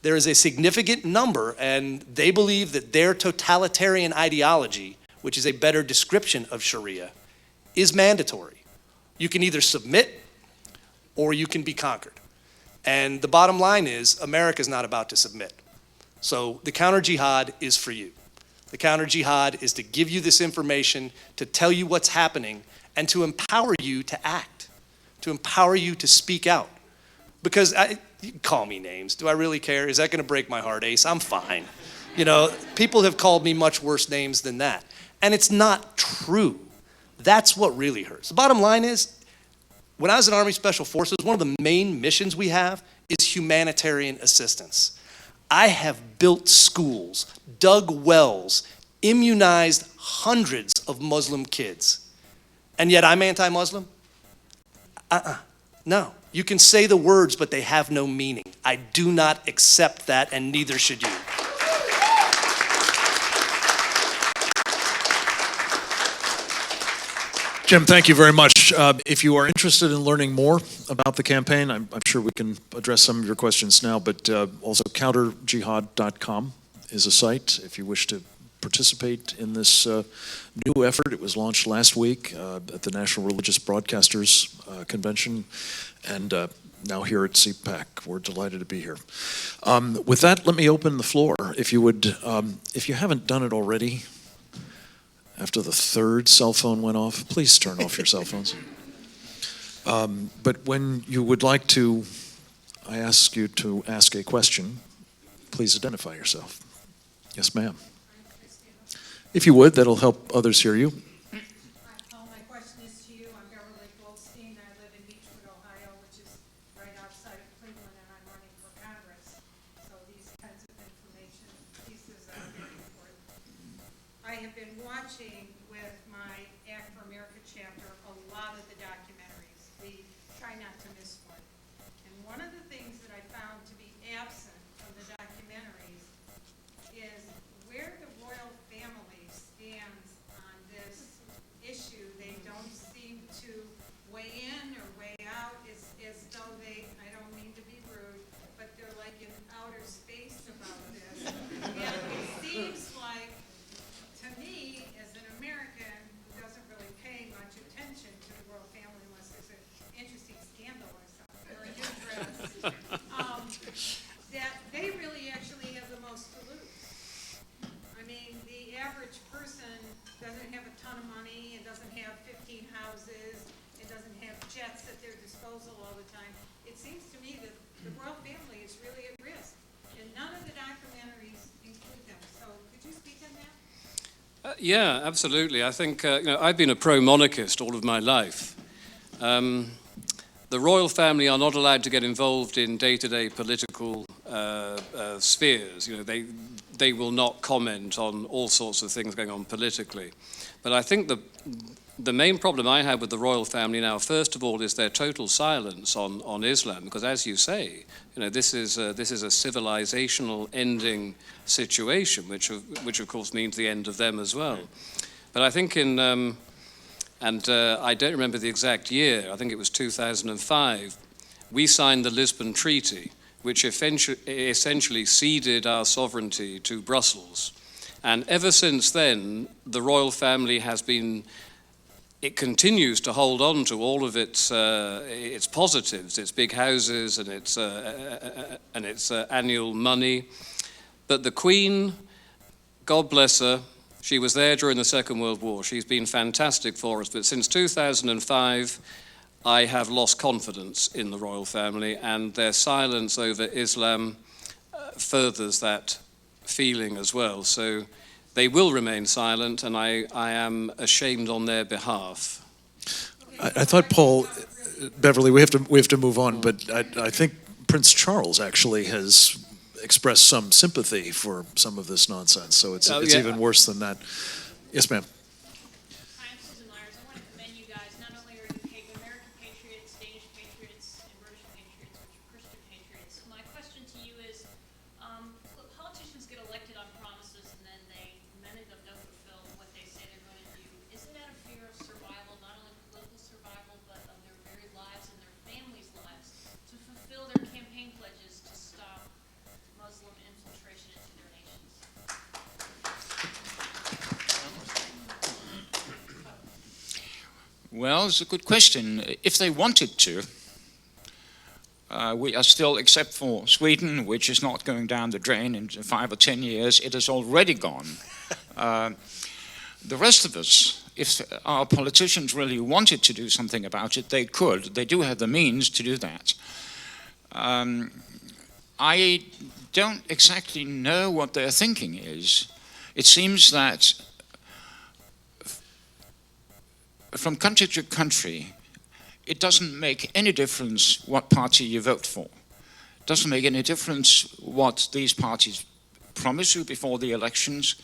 There is a significant number, and they believe that their totalitarian ideology, which is a better description of Sharia, is mandatory. You can either submit or you can be conquered. And the bottom line is, America's not about to submit. So the counter-jihad is for you. The counter-jihad is to give you this information, to tell you what's happening, and to empower you to act, to empower you to speak out. Because you can call me names. Do I really care? Is that going to break my heart, Ace? I'm fine. You know, people have called me much worse names than that. And it's not true. That's what really hurts. The bottom line is, when I was in Army Special Forces, one of the main missions we have is humanitarian assistance. I have built schools, dug wells, immunized hundreds of Muslim kids. And yet I'm anti-Muslim? No. You can say the words, but they have no meaning. I do not accept that, and neither should you. Jim, thank you very much. If you are interested in learning more about the campaign, I'm sure we can address some of your questions now, but also counterjihad.com is a site if you wish to participate in this new effort. It was launched last week at the National Religious Broadcasters Convention, and now here at CPAC. We're delighted to be here. With that, let me open the floor. If you would, if you haven't done it already, after the third cell phone went off, please turn off your cell phones. But when you would like to, I ask you to ask a question, please identify yourself. Yes, ma'am. If you would, that'll help others hear you. My question is to you. I'm Beverly Goldstein. I live in Beechwood, Ohio, which is right outside of Cleveland, and I'm running for Congress. So these kinds of information pieces are very important. I have been watching with my Act for America chapter a lot of the documentaries. We try not to miss one. And one of the things that I found to be absent from the documentaries is where the royal family stands on this issue. They don't seem to weigh in or weigh out as though they, I don't mean to be rude, but they're like in outer space about this. And it seems like, to me, as an American who doesn't really pay much attention to the royal family unless there's an interesting scandal or something, or a new dress, that they really actually have the most to lose. I mean, the average person doesn't have a ton of money, and doesn't have 15 houses, and doesn't have jets at their disposal all the time. It seems to me that the royal family is really at risk, and none of the documentaries include them. So could you speak on that? Yeah, absolutely. I think, I've been a pro-monarchist all of my life. The royal family are not allowed to get involved in day-to-day political spheres. You know, they will not comment on all sorts of things going on politically. But I think the main problem I have with the royal family now, first of all, is their total silence on Islam, because as you say, this is a civilizational ending situation, which of course means the end of them as well. But I think I don't remember the exact year, I think it was 2005, we signed the Lisbon Treaty, which essentially ceded our sovereignty to Brussels. And ever since then, the royal family it continues to hold on to all of its positives, its big houses and its annual money. But the Queen, God bless her, she was there during the Second World War. She's been fantastic for us. But since 2005, I have lost confidence in the royal family, and their silence over Islam furthers that feeling as well. So they will remain silent, and I am ashamed on their behalf. I thought, Paul, Beverly, we have to move on, but I think Prince Charles actually has expressed some sympathy for some of this nonsense, so it's even worse than that. Yes, ma'am. Hi, I'm Susan Myers. I want to commend you guys. Not only are you American patriots, Danish patriots, and British patriots, which are Christian patriots. My question to you is, politicians get elected on promises, and then many of them don't fulfill what they say they're going to do. Is it out of fear of survival, not only political survival, but of their very lives and their families' lives, to fulfill their campaign pledges to stop Muslim infiltration into their nations? Well, it's a good question. If they wanted to, we are still, except for Sweden, which is not going down the drain in 5 or 10 years, it has already gone. The rest of us, if our politicians really wanted to do something about it, they could. They do have the means to do that. I don't exactly know what their thinking is. It seems that from country to country, it doesn't make any difference what party you vote for. It doesn't make any difference what these parties promise you before the elections.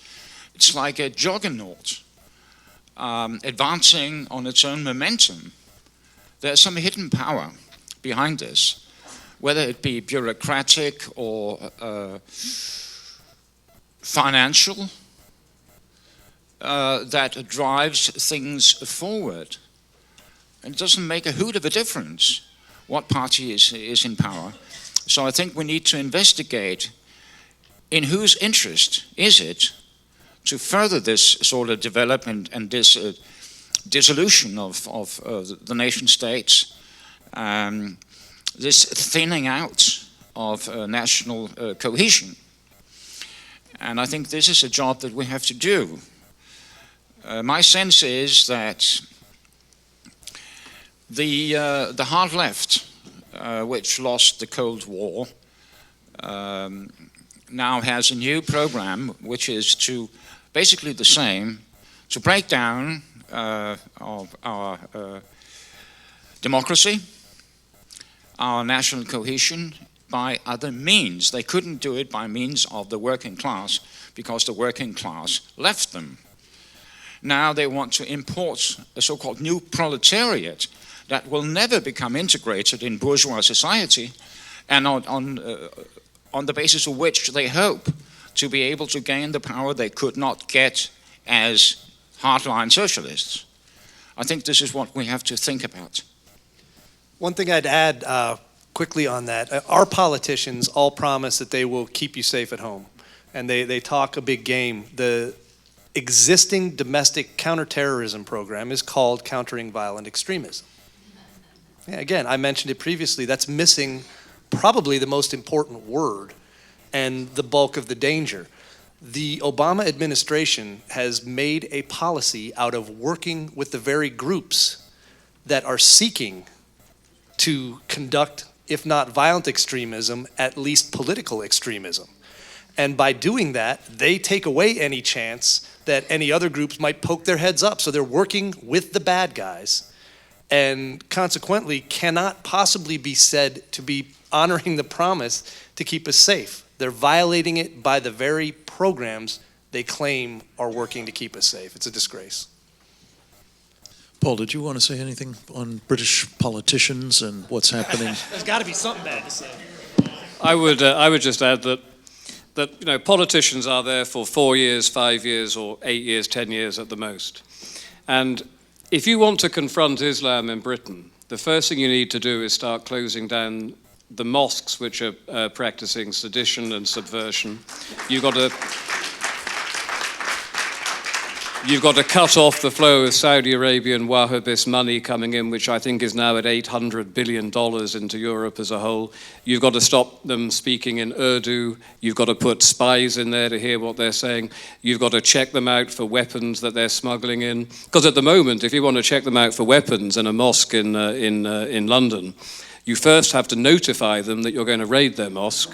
It's like a juggernaut advancing on its own momentum. There's some hidden power behind this, whether it be bureaucratic or financial, that drives things forward. It doesn't make a hoot of a difference what party is in power. So I think we need to investigate in whose interest is it to further this sort of development and this dissolution of the nation states, this thinning out of national cohesion. And I think this is a job that we have to do. My sense is that the hard left, which lost the Cold War, now has a new program which is to basically the same, to break down our democracy, our national cohesion by other means. They couldn't do it by means of the working class because the working class left them. Now they want to import a so-called new proletariat that will never become integrated in bourgeois society, and on the basis of which they hope to be able to gain the power they could not get as hardline socialists. I think this is what we have to think about. One thing I'd add quickly on that, our politicians all promise that they will keep you safe at home, and they talk a big game. The existing domestic counterterrorism program is called Countering Violent Extremism. Yeah, again, I mentioned it previously, that's missing probably the most important word and the bulk of the danger. The Obama administration has made a policy out of working with the very groups that are seeking to conduct, if not violent extremism, at least political extremism. And by doing that, they take away any chance that any other groups might poke their heads up. So they're working with the bad guys, and consequently cannot possibly be said to be honoring the promise to keep us safe. They're violating it by the very programs they claim are working to keep us safe. It's a disgrace. Paul, did you want to say anything on British politicians and what's happening? There's got to be something bad to say. I would just add that politicians are there for 4 years, 5 years, or 8 years, 10 years at the most. And if you want to confront Islam in Britain, the first thing you need to do is start closing down the mosques which are practicing sedition and subversion. You've got to cut off the flow of Saudi Arabian Wahhabist money coming in, which I think is now at $800 billion into Europe as a whole. You've got to stop them speaking in Urdu. You've got to put spies in there to hear what they're saying. You've got to check them out for weapons that they're smuggling in. Because at the moment, if you want to check them out for weapons in a mosque in London, you first have to notify them that you're going to raid their mosque.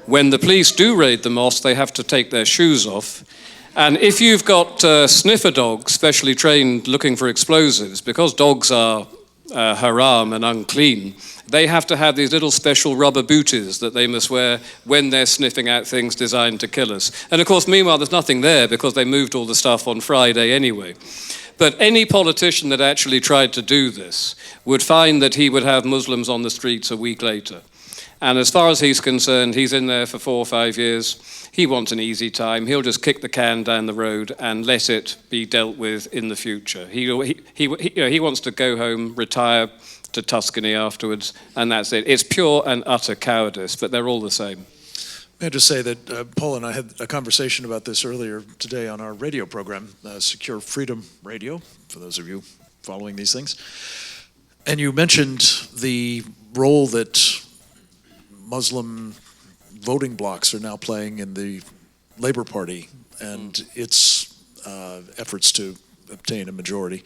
When the police do raid the mosque, they have to take their shoes off. And if you've got sniffer dogs specially trained looking for explosives, because dogs are haram and unclean, they have to have these little special rubber booties that they must wear when they're sniffing out things designed to kill us. And of course, meanwhile, there's nothing there because they moved all the stuff on Friday anyway. But any politician that actually tried to do this would find that he would have Muslims on the streets a week later. And as far as he's concerned, he's in there for 4 or 5 years. He wants an easy time. He'll just kick the can down the road and let it be dealt with in the future. He wants to go home, retire to Tuscany afterwards, and that's it. It's pure and utter cowardice, but they're all the same. May I just say that Paul and I had a conversation about this earlier today on our radio program, Secure Freedom Radio, for those of you following these things. And you mentioned the role that Muslim voting blocs are now playing in the Labour Party and its efforts to obtain a majority.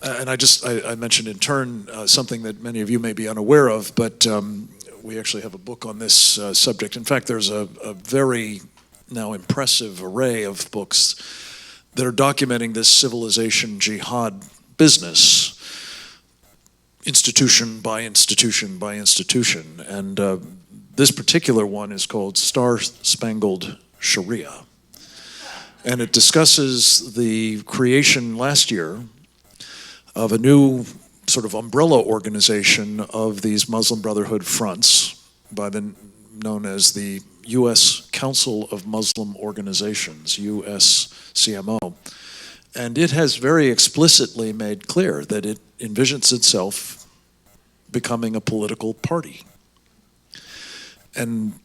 And I mentioned in turn something that many of you may be unaware of, but we actually have a book on this subject. In fact, there's a very now impressive array of books that are documenting this civilization jihad business, institution by institution by institution. And this particular one is called Star-Spangled Sharia. And it discusses the creation last year of a new sort of umbrella organization of these Muslim Brotherhood fronts known as the U.S. Council of Muslim Organizations, USCMO. And it has very explicitly made clear that it envisions itself becoming a political party. And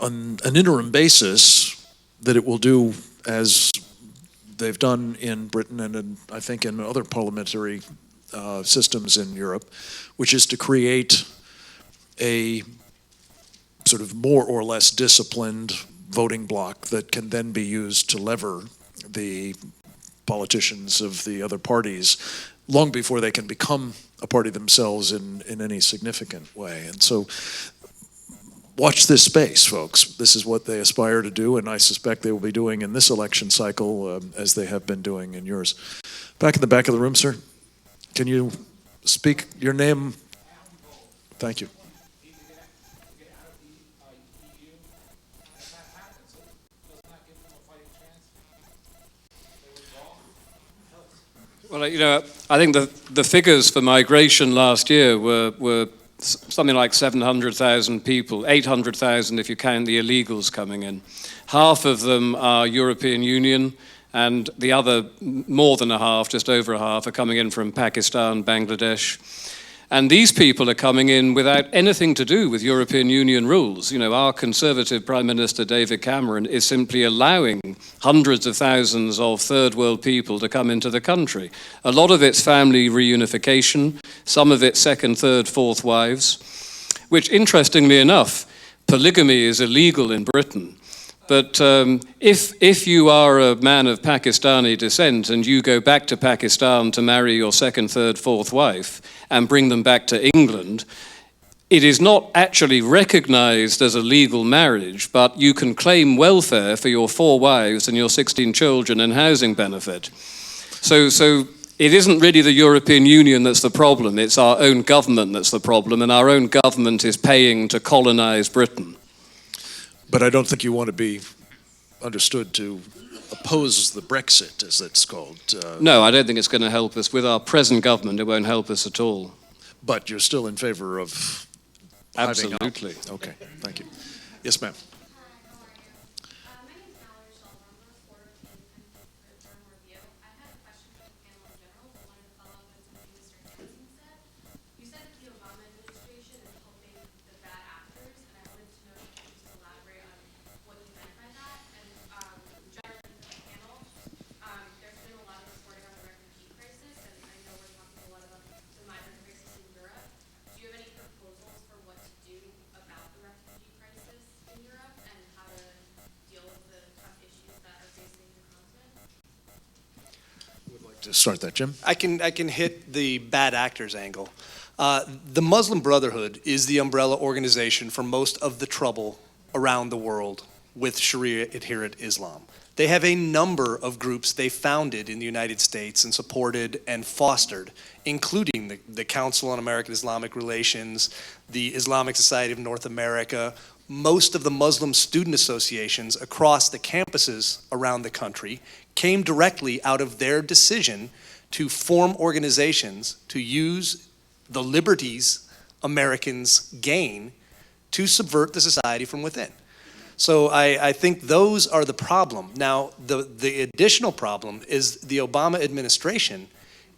on an interim basis, that it will do as they've done in Britain and I think in other parliamentary systems in Europe, which is to create a sort of more or less disciplined voting bloc that can then be used to lever the politicians of the other parties long before they can become a party themselves in any significant way. And so watch this space, folks. This is what they aspire to do, and I suspect they will be doing in this election cycle as they have been doing in yours. Back in the back of the room, sir. Can you speak your name? Thank you. Well, I think the figures for migration last year were something like 700,000 people, 800,000 if you count the illegals coming in. Half of them are European Union, and the other, more than a half, just over a half, are coming in from Pakistan, Bangladesh. And these people are coming in without anything to do with European Union rules. Our Conservative Prime Minister, David Cameron, is simply allowing hundreds of thousands of third world people to come into the country. A lot of it's family reunification, some of it second, third, fourth wives, which, interestingly enough, polygamy is illegal in Britain. But if you are a man of Pakistani descent and you go back to Pakistan to marry your second, third, fourth wife and bring them back to England, it is not actually recognized as a legal marriage, but you can claim welfare for your 4 wives and your 16 children and housing benefit. So it isn't really the European Union that's the problem, it's our own government that's the problem, and our own government is paying to colonize Britain. But I don't think you want to be understood to oppose the Brexit, as it's called. No, I don't think it's going to help us. With our present government, it won't help us at all. But you're still in favor of having out? Absolutely. Okay, thank you. Yes, ma'am. To start that, Jim? I can hit the bad actors angle. The Muslim Brotherhood is the umbrella organization for most of the trouble around the world with Sharia adherent Islam. They have a number of groups they founded in the United States and supported and fostered, including the Council on American Islamic Relations, the Islamic Society of North America, most of the Muslim student associations across the campuses around the country came directly out of their decision to form organizations to use the liberties Americans gain to subvert the society from within. So I think those are the problem. Now, the additional problem is the Obama administration,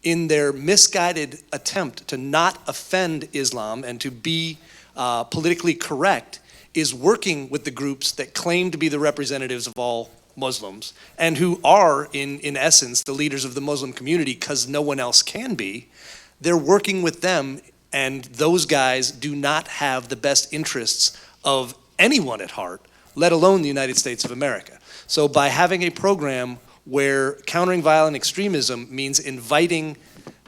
in their misguided attempt to not offend Islam and to be politically correct, is working with the groups that claim to be the representatives of all Muslims and who are, in essence, the leaders of the Muslim community because no one else can be. They're working with them, and those guys do not have the best interests of anyone at heart, let alone the United States of America. So by having a program where countering violent extremism means inviting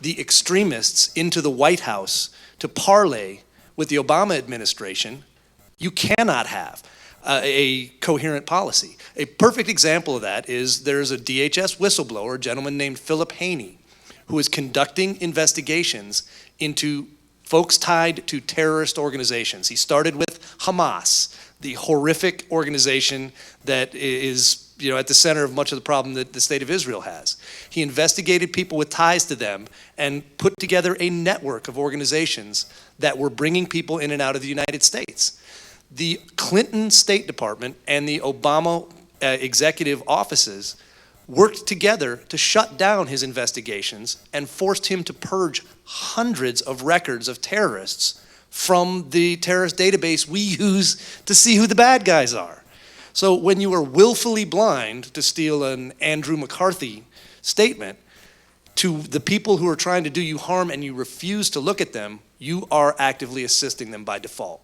the extremists into the White House to parley with the Obama administration, you cannot have a coherent policy. A perfect example of that is there's a DHS whistleblower, a gentleman named Philip Haney, who is conducting investigations into folks tied to terrorist organizations. He started with Hamas, the horrific organization that is at the center of much of the problem that the state of Israel has. He investigated people with ties to them and put together a network of organizations that were bringing people in and out of the United States. The Clinton State Department and the Obama executive offices worked together to shut down his investigations and forced him to purge hundreds of records of terrorists from the terrorist database we use to see who the bad guys are. So when you are willfully blind, to steal an Andrew McCarthy statement, to the people who are trying to do you harm and you refuse to look at them, you are actively assisting them by default.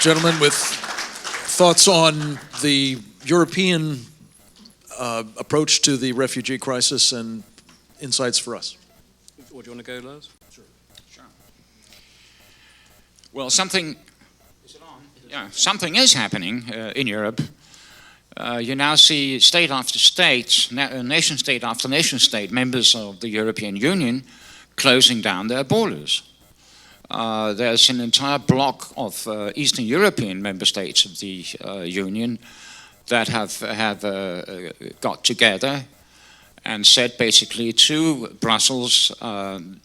Gentlemen, with thoughts on the European approach to the refugee crisis and insights for us. Or do you want to go, Lars? Sure. Well, something is happening in Europe. You now see state after state, nation state after nation state, members of the European Union closing down their borders. There's an entire block of Eastern European member states of the Union that have got together and said basically to Brussels,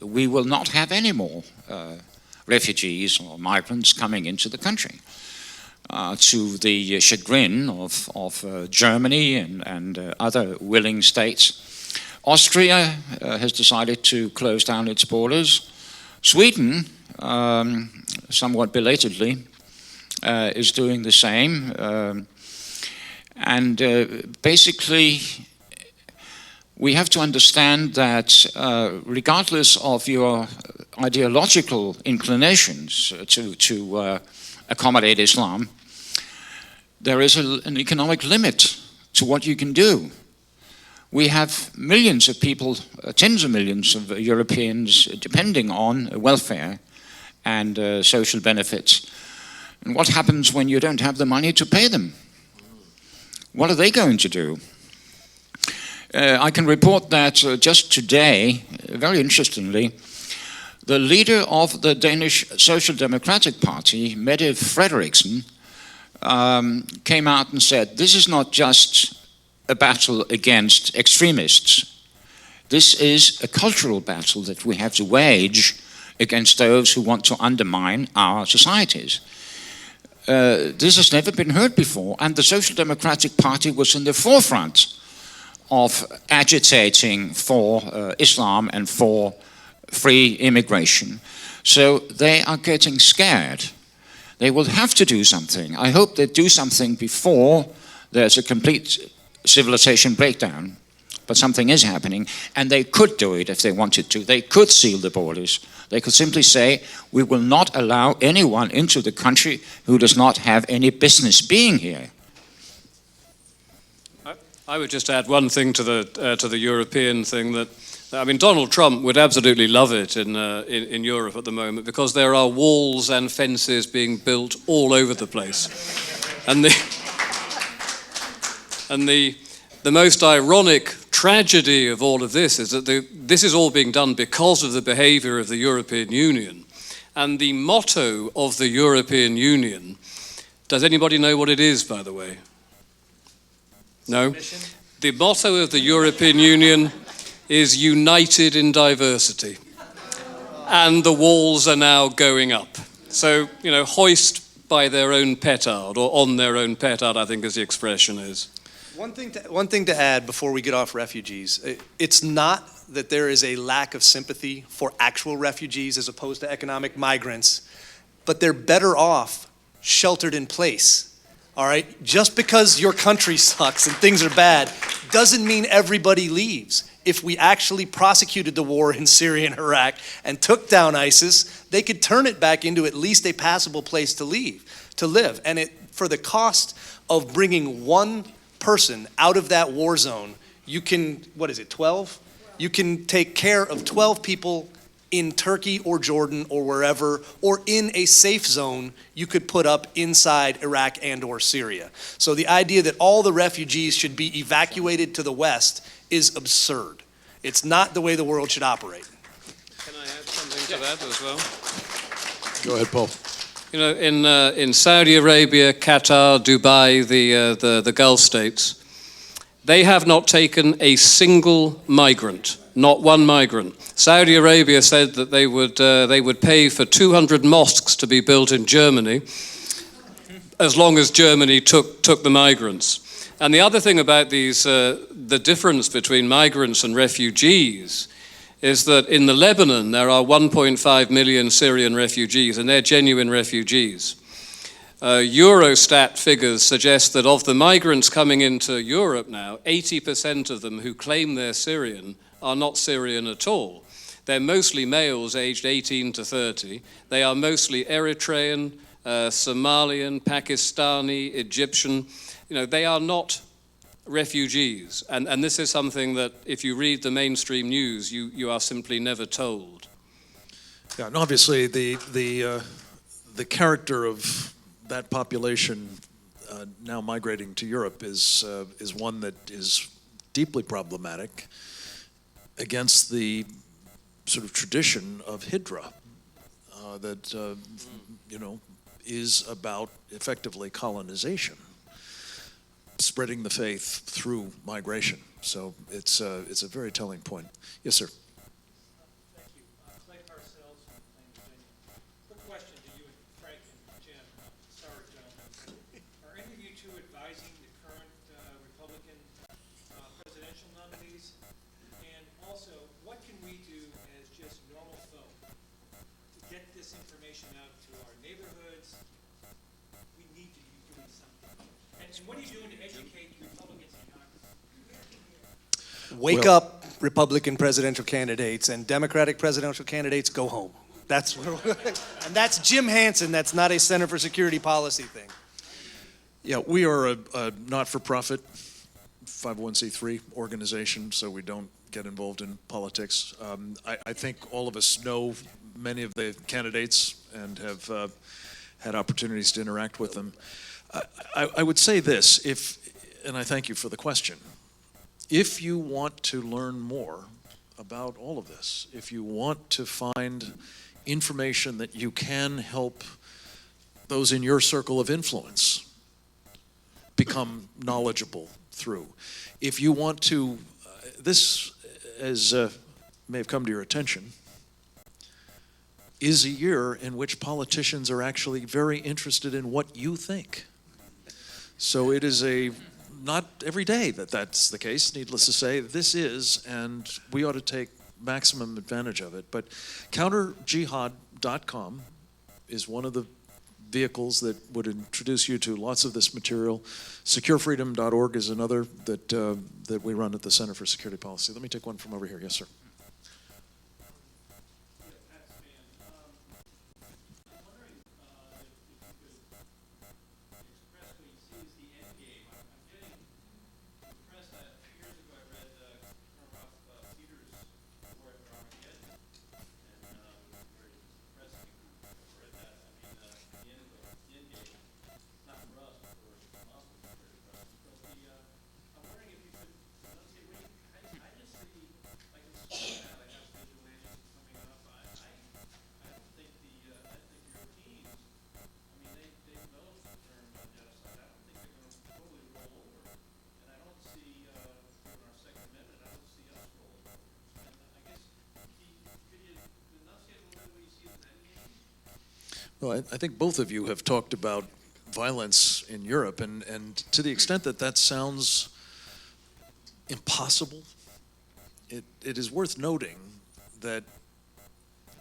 we will not have any more refugees or migrants coming into the country. To the chagrin of Germany and other willing states. Austria has decided to close down its borders. Sweden, somewhat belatedly, is doing the same. And basically, we have to understand that regardless of your ideological inclinations to accommodate Islam, there is an economic limit to what you can do. We have millions of people, tens of millions of Europeans depending on welfare and social benefits. And what happens when you don't have the money to pay them? What are they going to do? I can report that just today, very interestingly, the leader of the Danish Social Democratic Party, Mette Frederiksen, came out and said, this is not just a battle against extremists. This is a cultural battle that we have to wage against those who want to undermine our societies. This has never been heard before, and the Social Democratic Party was in the forefront of agitating for Islam and for free immigration. So they are getting scared. They will have to do something. I hope they do something before there's a complete civilization breakdown. But something is happening, and they could do it if they wanted to. They could seal the borders. They could simply say, we will not allow anyone into the country who does not have any business being here. I would just add one thing to the European thing that, I mean, Donald Trump would absolutely love it in Europe at the moment, because there are walls and fences being built all over the place. And the most ironic tragedy of all of this is that this is all being done because of the behavior of the European Union. And the motto of the European Union, does anybody know what it is, by the way? No? The motto of the European Union is united in diversity. And the walls are now going up. So, you know, hoist by their own petard, or on their own petard, I think as the expression is. One thing to add before we get off refugees, it's not that there is a lack of sympathy for actual refugees as opposed to economic migrants, but they're better off sheltered in place, all right? Just because your country sucks and things are bad doesn't mean everybody leaves. If we actually prosecuted the war in Syria and Iraq and took down ISIS, they could turn it back into at least a passable place to live. And for the cost of bringing one person out of that war zone, you can, 12? You can take care of 12 people in Turkey or Jordan or wherever, or in a safe zone you could put up inside Iraq and or Syria. So the idea that all the refugees should be evacuated to the West is absurd. It's not the way the world should operate. Can I add something to that as well? Go ahead, Paul. You know, in Saudi Arabia, Qatar, Dubai, the Gulf states, they have not taken a single migrant, not one migrant. Saudi Arabia said that they would pay for 200 mosques to be built in Germany, as long as Germany took the migrants. And the other thing about the difference between migrants and refugees is that in the Lebanon there are 1.5 million Syrian refugees, and they're genuine refugees. Eurostat figures suggest that of the migrants coming into Europe now, 80% of them who claim they're Syrian are not Syrian at all. They're mostly males aged 18 to 30. They are mostly Eritrean, Somalian, Pakistani, Egyptian. You know, they are not refugees, and this is something that if you read the mainstream news, you are simply never told. Yeah, and obviously the character of that population now migrating to Europe is one that is deeply problematic against the sort of tradition of Hijra that you know, is about effectively colonization, spreading the faith through migration. So it's a very telling point. Yes, sir. Thank you. Clay Parcells from Plain Virginia. Quick question to you and Frank and Jim. Sorry, gentlemen. Are any of you two advising the current Republican presidential nominees? And also, what can we do as just normal folk to get this information out to our neighborhoods? We need to be doing something. And what are you doing to educate Republicans in Congress? Wake up, Republican presidential candidates, and Democratic presidential candidates, go home. That's and that's Jim Hanson. That's not a Center for Security Policy thing. Yeah, we are a not-for-profit 501c3 organization, so we don't get involved in politics. I think all of us know many of the candidates and have had opportunities to interact with them. I would say this, and I thank you for the question, if you want to learn more about all of this, if you want to find information that you can help those in your circle of influence become knowledgeable through. If you want to, this, as may have come to your attention, is a year in which politicians are actually very interested in what you think. So it is not every day that that's the case, needless to say. This is, and we ought to take maximum advantage of it. But Counterjihad.com is one of the vehicles that would introduce you to lots of this material. SecureFreedom.org is another that we run at the Center for Security Policy. Let me take one from over here. Yes, sir. Well, I think both of you have talked about violence in Europe, and to the extent that that sounds impossible, it is worth noting that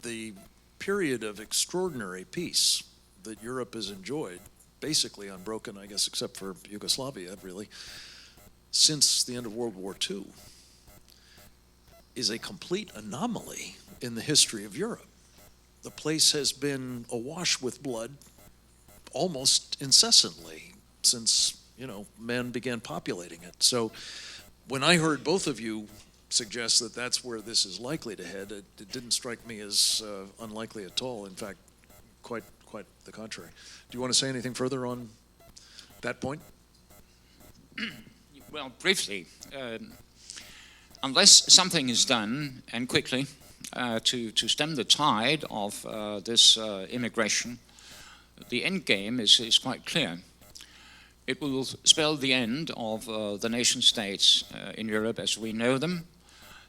the period of extraordinary peace that Europe has enjoyed, basically unbroken, I guess, except for Yugoslavia, really, since the end of World War II, is a complete anomaly in the history of Europe. The place has been awash with blood almost incessantly since, man began populating it. So when I heard both of you suggest that that's where this is likely to head, it didn't strike me as unlikely at all. In fact, quite the contrary. Do you want to say anything further on that point? Well, briefly, unless something is done, and quickly, to stem the tide of this immigration, the end game is quite clear. It will spell the end of the nation states in Europe as we know them.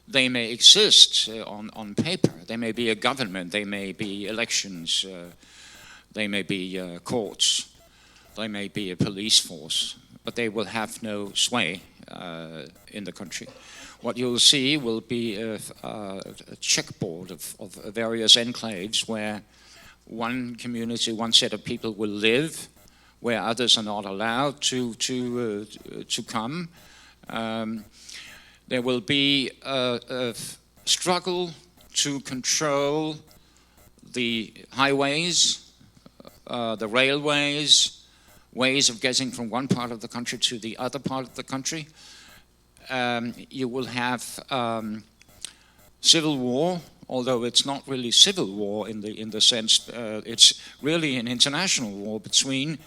They may exist on paper. They may be a government. They may be elections. They may be courts. They may be a police force. But they will have no sway in the country. What you'll see will be a checkerboard of various enclaves where one community, one set of people will live, where others are not allowed to come. There will be a struggle to control the highways, the railways, ways of getting from one part of the country to the other part of the country. You will have civil war, although it's not really civil war in the sense it's really an international war between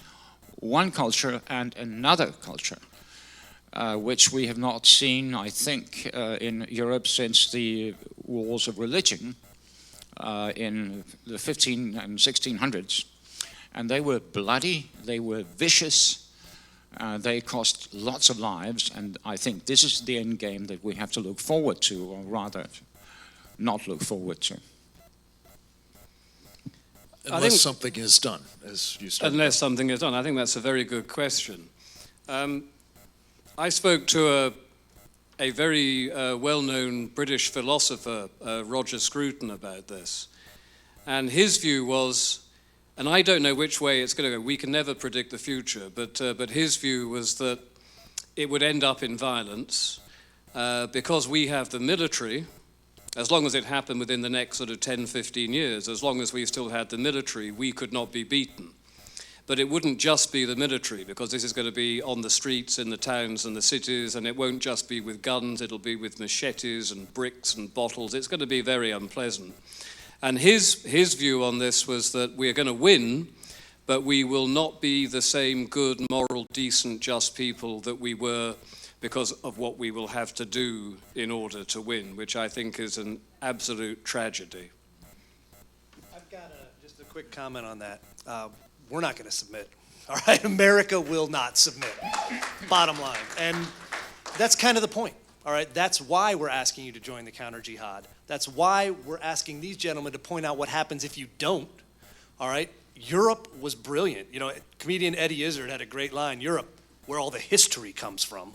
one culture and another culture, which we have not seen, I think, in Europe since the wars of religion in the 15 and 1600s. And they were bloody, they were vicious, they cost lots of lives, and I think this is the end game that we have to look forward to, or rather, not look forward to. Unless something is done, as you started. Unless something is done. I think that's a very good question. I spoke to a very well-known British philosopher, Roger Scruton, about this. And his view was, and I don't know which way it's going to go, we can never predict the future, but his view was that it would end up in violence because we have the military. As long as it happened within the next sort of 10, 15 years, as long as we still had the military, we could not be beaten. But it wouldn't just be the military, because this is going to be on the streets, in the towns and the cities, and it won't just be with guns, it'll be with machetes and bricks and bottles. It's going to be very unpleasant. And his view on this was that we are going to win, but we will not be the same good, moral, decent, just people that we were because of what we will have to do in order to win, which I think is an absolute tragedy. I've got just a quick comment on that. We're not going to submit. All right, America will not submit. Bottom line. And that's kind of the point. All right, that's why we're asking you to join the counter-jihad. That's why we're asking these gentlemen to point out what happens if you don't. All right, Europe was brilliant. You know, comedian Eddie Izzard had a great line, Europe, where all the history comes from.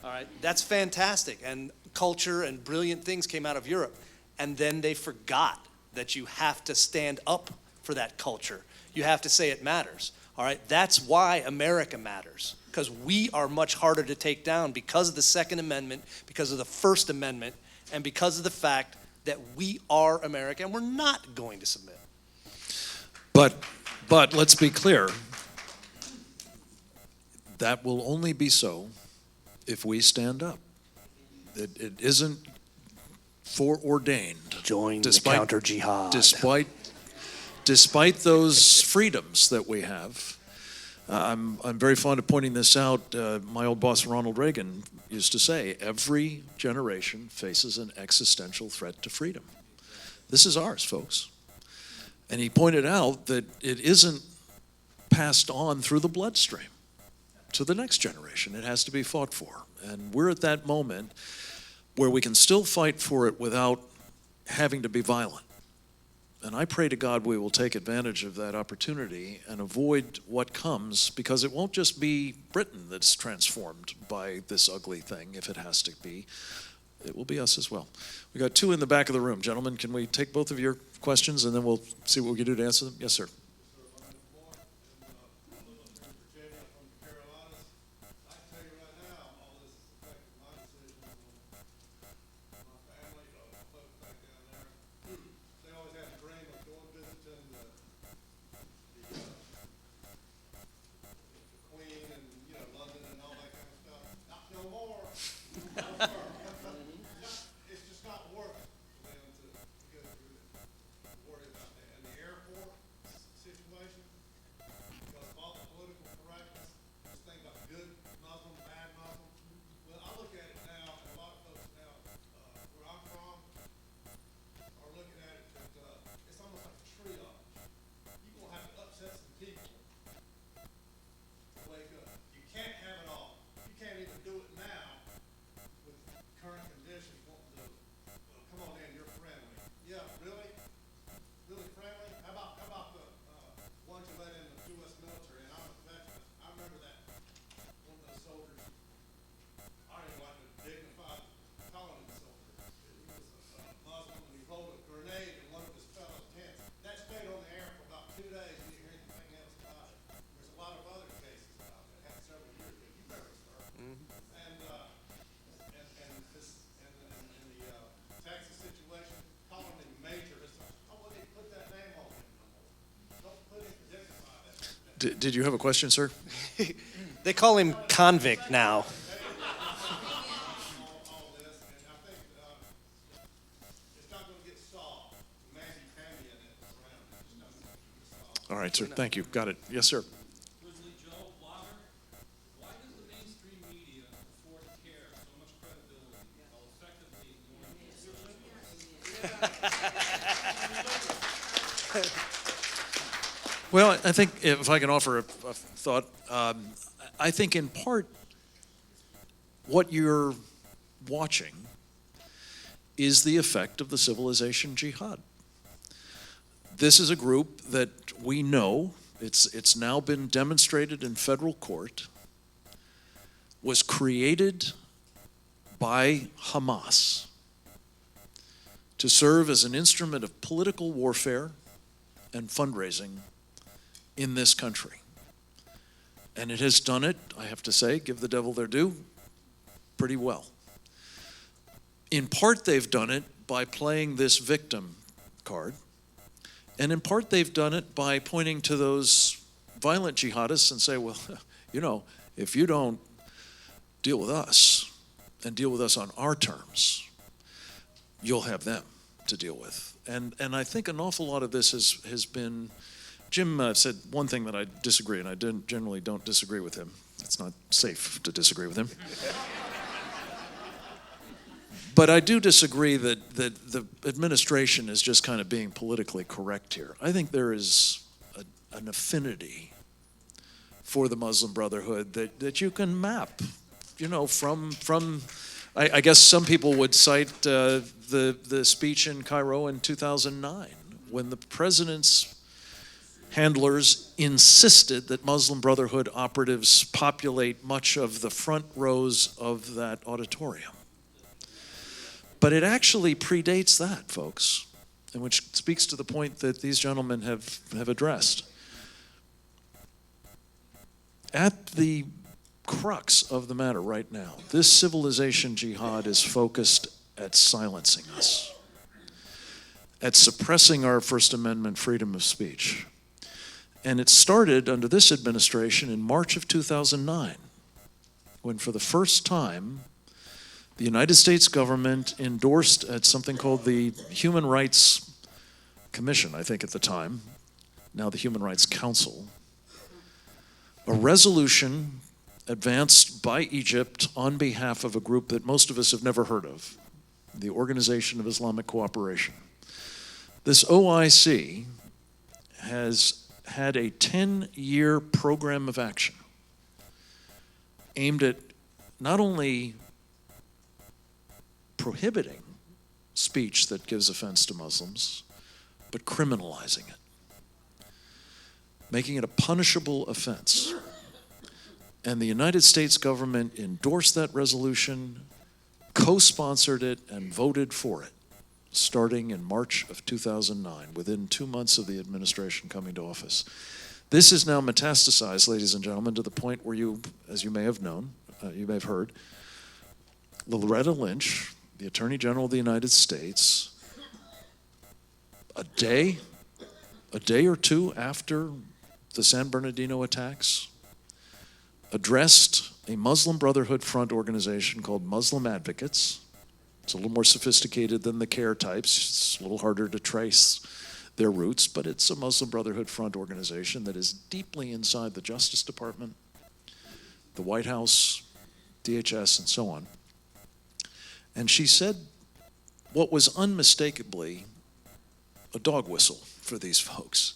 All right, that's fantastic. And culture and brilliant things came out of Europe. And then they forgot that you have to stand up for that culture. You have to say it matters. All right, that's why America matters, because we are much harder to take down because of the Second Amendment, because of the First Amendment, and because of the fact that we are America and we're not going to submit. But let's be clear, that will only be so if we stand up. It isn't foreordained. Join the counter-jihad. Despite those freedoms that we have, I'm very fond of pointing this out. My old boss Ronald Reagan used to say, every generation faces an existential threat to freedom. This is ours, folks. And he pointed out that it isn't passed on through the bloodstream to the next generation. It has to be fought for. And we're at that moment where we can still fight for it without having to be violent. And I pray to God we will take advantage of that opportunity and avoid what comes, because it won't just be Britain that's transformed by this ugly thing, if it has to be. It will be us as well. We got two in the back of the room. Gentlemen, can we take both of your questions and then we'll see what we can do to answer them? Yes, sir. Did you have a question, sir? They call him convict now. All right, sir. Thank you. Got it. Yes, sir. Grizzly Joe, blogger, why does the mainstream media afford to care so much credibility while effectively ignoring the Well, I think if I can offer a thought, I think in part what you're watching is the effect of the civilization jihad. This is a group that we know, it's now been demonstrated in federal court, was created by Hamas to serve as an instrument of political warfare and fundraising in this country. And it has done it, I have to say, give the devil their due, pretty well. In part, they've done it by playing this victim card. And in part, they've done it by pointing to those violent jihadists and say, well, you know, if you don't deal with us and deal with us on our terms, you'll have them to deal with. And I think an awful lot of this has been, Jim said one thing that I disagree, and I generally don't disagree with him. It's not safe to disagree with him. But I do disagree that the administration is just kind of being politically correct here. I think there is an affinity for the Muslim Brotherhood that you can map, from I guess some people would cite the speech in Cairo in 2009 when the president's handlers insisted that Muslim Brotherhood operatives populate much of the front rows of that auditorium. But it actually predates that, folks, and which speaks to the point that these gentlemen have addressed. At the crux of the matter right now, this civilization jihad is focused at silencing us, at suppressing our First Amendment freedom of speech. And it started under this administration in March of 2009, when for the first time, the United States government endorsed at something called the Human Rights Commission, I think at the time, now the Human Rights Council, a resolution advanced by Egypt on behalf of a group that most of us have never heard of, the Organization of Islamic Cooperation. This OIC has had a 10-year program of action aimed at not only prohibiting speech that gives offense to Muslims, but criminalizing it, making it a punishable offense. And the United States government endorsed that resolution, co-sponsored it, and voted for it, starting in March of 2009, within 2 months of the administration coming to office. This is now metastasized, ladies and gentlemen, to the point where you, as you may have known, you may have heard, Loretta Lynch, the Attorney General of the United States, a day or two after the San Bernardino attacks, addressed a Muslim Brotherhood front organization called Muslim Advocates. It's a little more sophisticated than the CARE types. It's a little harder to trace their roots, but it's a Muslim Brotherhood front organization that is deeply inside the Justice Department, the White House, DHS, and so on. And she said what was unmistakably a dog whistle for these folks.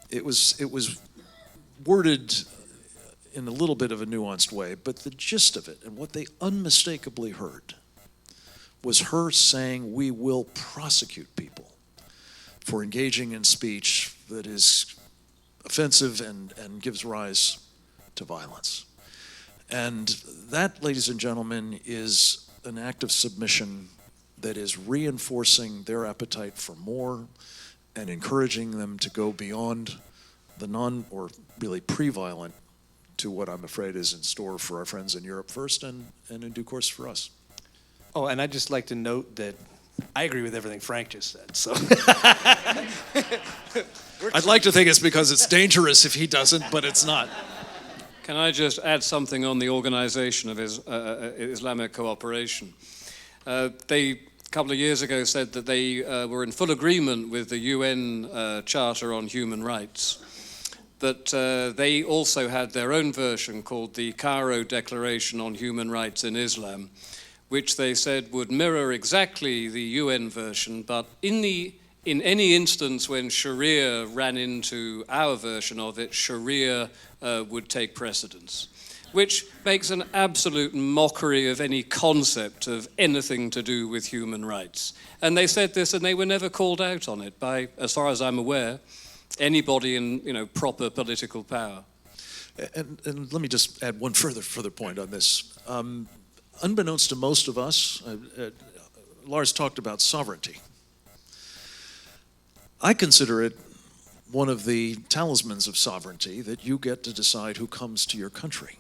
It was worded in a little bit of a nuanced way, but the gist of it and what they unmistakably heard was her saying, we will prosecute people for engaging in speech that is offensive and gives rise to violence. And that, ladies and gentlemen, is an act of submission that is reinforcing their appetite for more and encouraging them to go beyond the or really pre-violent to what I'm afraid is in store for our friends in Europe first and in due course for us. Oh, and I'd just like to note that I agree with everything Frank just said. So I'd like to think it's because it's dangerous if he doesn't, but it's not. Can I just add something on the Organization of Islamic Cooperation? They, a couple of years ago, said that they were in full agreement with the UN Charter on Human Rights, but they also had their own version called the Cairo Declaration on Human Rights in Islam, which they said would mirror exactly the UN version, but in any instance when Sharia ran into our version of it, Sharia would take precedence, which makes an absolute mockery of any concept of anything to do with human rights. And they said this, and they were never called out on it by, as far as I'm aware, anybody in proper political power. And let me just add one further point on this. Unbeknownst to most of us, Lars talked about sovereignty. I consider it one of the talismans of sovereignty that you get to decide who comes to your country.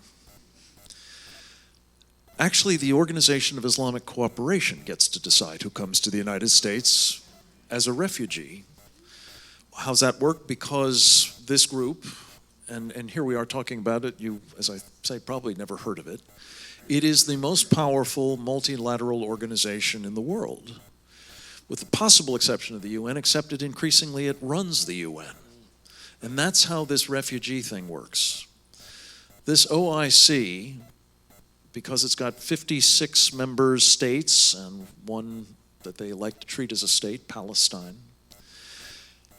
Actually, the Organization of Islamic Cooperation gets to decide who comes to the United States as a refugee. How's that work? Because this group, and here we are talking about it, you, as I say, probably never heard of it. It is the most powerful multilateral organization in the world. With the possible exception of the UN, except that increasingly it runs the UN. And that's how this refugee thing works. This OIC, because it's got 56 member states and one that they like to treat as a state, Palestine,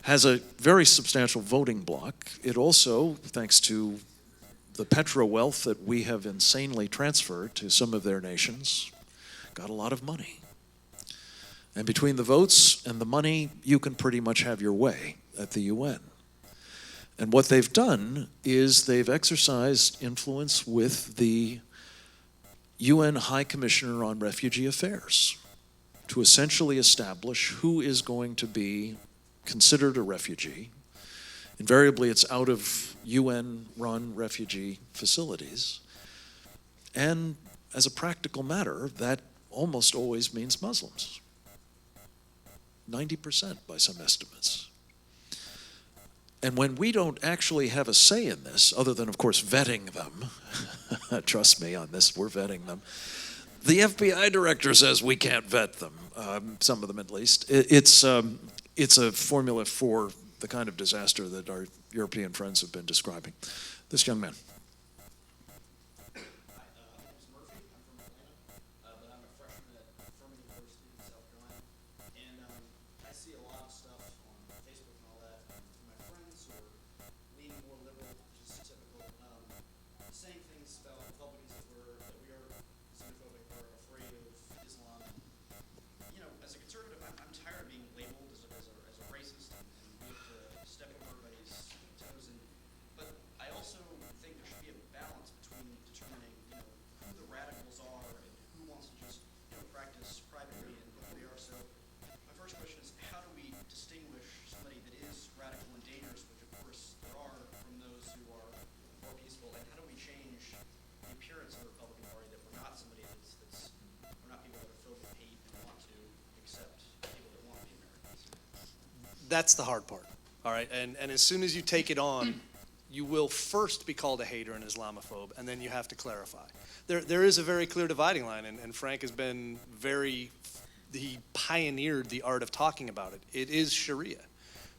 has a very substantial voting bloc. It also, thanks to the petro wealth that we have insanely transferred to some of their nations got a lot of money. And between the votes and the money, you can pretty much have your way at the UN. And what they've done is they've exercised influence with the UN High Commissioner on Refugee Affairs to essentially establish who is going to be considered a refugee. Invariably, it's out of UN-run refugee facilities. And as a practical matter, that almost always means Muslims. 90% by some estimates. And when we don't actually have a say in this, other than, of course, vetting them, trust me on this, we're vetting them, the FBI director says we can't vet them, some of them at least. It's a formula for the kind of disaster that our European friends have been describing. This young man. That's the hard part, all right? And as soon as you take it on, you will first be called a hater and Islamophobe, and then you have to clarify. There is a very clear dividing line, and Frank has been he pioneered the art of talking about it. It is Sharia.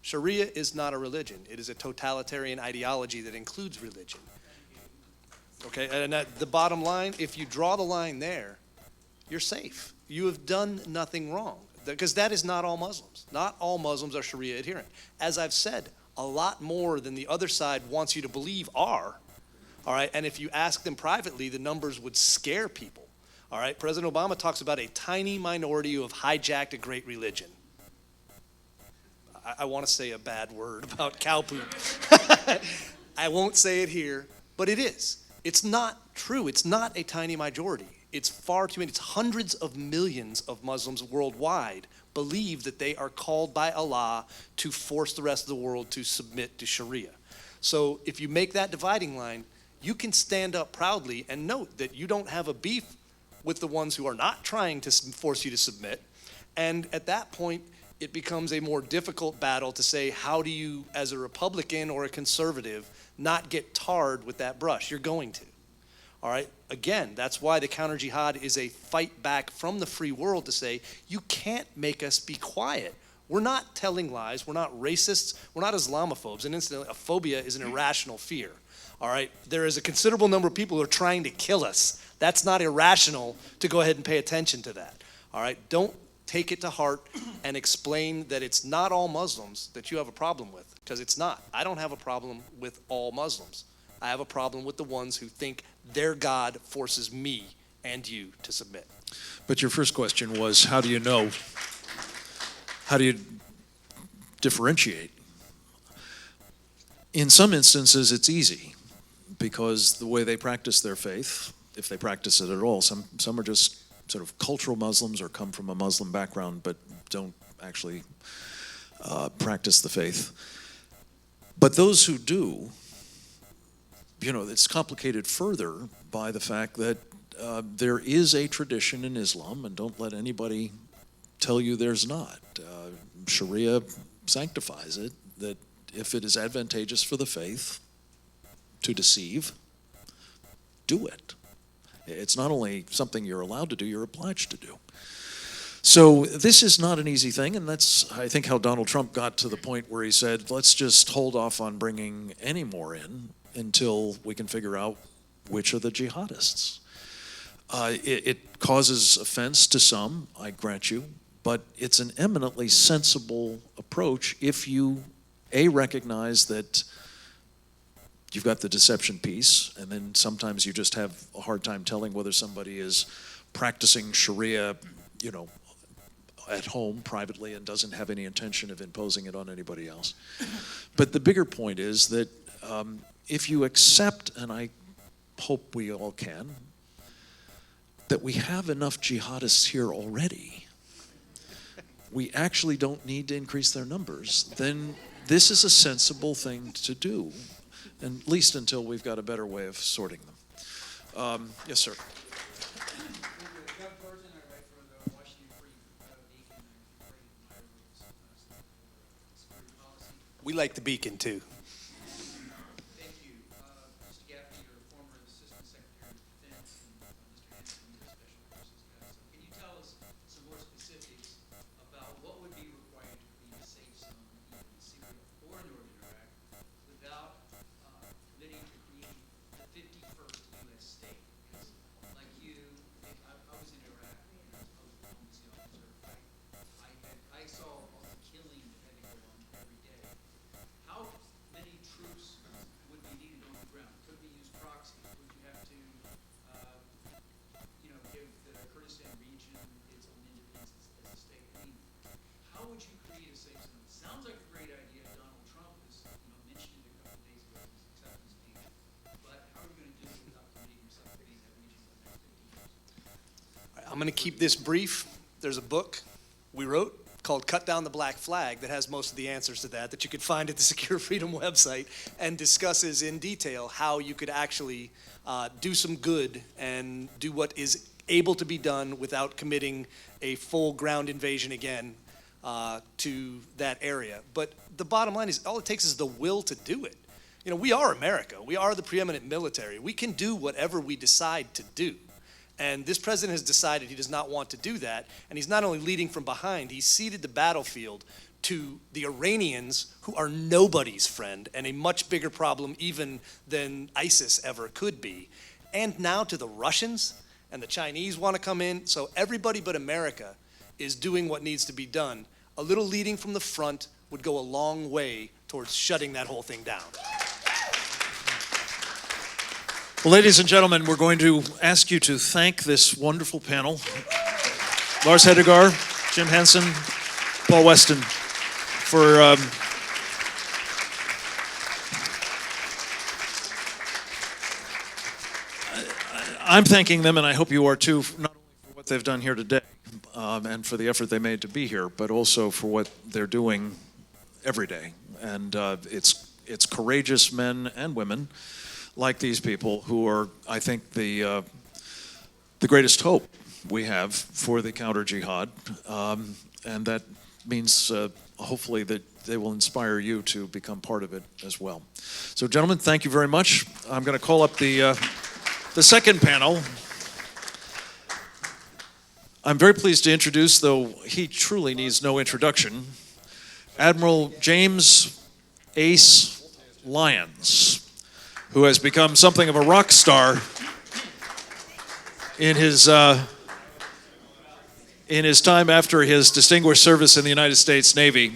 Sharia is not a religion. It is a totalitarian ideology that includes religion. Okay, and the bottom line, if you draw the line there, you're safe. You have done nothing wrong. Because that is not all Muslims. Not all Muslims are Sharia adherent. As I've said, a lot more than the other side wants you to believe are. All right, and if you ask them privately, the numbers would scare people. All right, President Obama talks about a tiny minority who have hijacked a great religion. I want to say a bad word about cow poop. I won't say it here, but it is. It's not true. It's not a tiny majority. It's far too many. It's hundreds of millions of Muslims worldwide believe that they are called by Allah to force the rest of the world to submit to Sharia. So if you make that dividing line, you can stand up proudly and note that you don't have a beef with the ones who are not trying to force you to submit. And at that point, it becomes a more difficult battle to say, how do you, as a Republican or a conservative, not get tarred with that brush? You're going to. All right, again, that's why the counter-jihad is a fight back from the free world to say, you can't make us be quiet. We're not telling lies. We're not racists. We're not Islamophobes. And incidentally, a phobia is an irrational fear. All right, there is a considerable number of people who are trying to kill us. That's not irrational to go ahead and pay attention to that. All right, don't take it to heart and explain that it's not all Muslims that you have a problem with, because it's not. I don't have a problem with all Muslims. I have a problem with the ones who think their God forces me and you to submit. But your first question was, how do you know? How do you differentiate? In some instances, it's easy, because the way they practice their faith, if they practice it at all, some are just sort of cultural Muslims or come from a Muslim background but don't actually practice the faith. But those who do, it's complicated further by the fact that there is a tradition in Islam, and don't let anybody tell you there's not. Sharia sanctifies it, that if it is advantageous for the faith to deceive, do it. It's not only something you're allowed to do, you're obliged to do. So this is not an easy thing, and that's, I think, how Donald Trump got to the point where he said, let's just hold off on bringing any more in until we can figure out which are the jihadists. It causes offense to some, I grant you, but it's an eminently sensible approach if you, A, recognize that you've got the deception piece, and then sometimes you just have a hard time telling whether somebody is practicing Sharia, at home privately and doesn't have any intention of imposing it on anybody else. But the bigger point is that if you accept, and I hope we all can, that we have enough jihadists here already, we actually don't need to increase their numbers, then this is a sensible thing to do, at least until we've got a better way of sorting them. Yes, sir. We like the beacon too. Thank you. Mr. Gaffney, you're a former Assistant Secretary of Defense, and Mr. Hanson, you're a Special Forces guy. So can you tell us some more specifics about what would be required to create a safe zone either in Syria or Northern Iraq without committing to create the 51st U.S. state? Because like you, I was in Iraq and I was a diplomacy officer. I saw all the killing that had to go on every day. How many troops would be needed on the ground? Could we use proxies? Would you have to, give the Kurdistan region its own independence as a state? I mean, how would you create a safe zone? It sounds like a great idea. Donald Trump was, mentioned it a couple of days ago in his acceptance speech. But how are you going to do it without committing yourself to creating that region for the next 50 years? I'm going to keep this brief. There's a book we wrote called Cut Down the Black Flag that has most of the answers to that you could find at the Secure Freedom website, and discusses in detail how you could actually do some good and do what is able to be done without committing a full ground invasion again to that area. But the bottom line is all it takes is the will to do it. We are America. We are the preeminent military. We can do whatever we decide to do. And this president has decided he does not want to do that. And he's not only leading from behind, he's ceded the battlefield to the Iranians, who are nobody's friend and a much bigger problem even than ISIS ever could be. And now to the Russians, and the Chinese want to come in. So everybody but America is doing what needs to be done. A little leading from the front would go a long way towards shutting that whole thing down. Well, ladies and gentlemen, we're going to ask you to thank this wonderful panel. Lars Hedegaard, Jim Hanson, Paul Weston, for I'm thanking them, and I hope you are too, not only for what they've done here today and for the effort they made to be here, but also for what they're doing every day. And it's courageous men and women like these people who are, I think, the greatest hope we have for the counter-jihad, and that means hopefully that they will inspire you to become part of it as well. So, gentlemen, thank you very much. I'm going to call up the second panel. I'm very pleased to introduce, though he truly needs no introduction, Admiral James Ace Lyons, who has become something of a rock star in his time after his distinguished service in the United States Navy.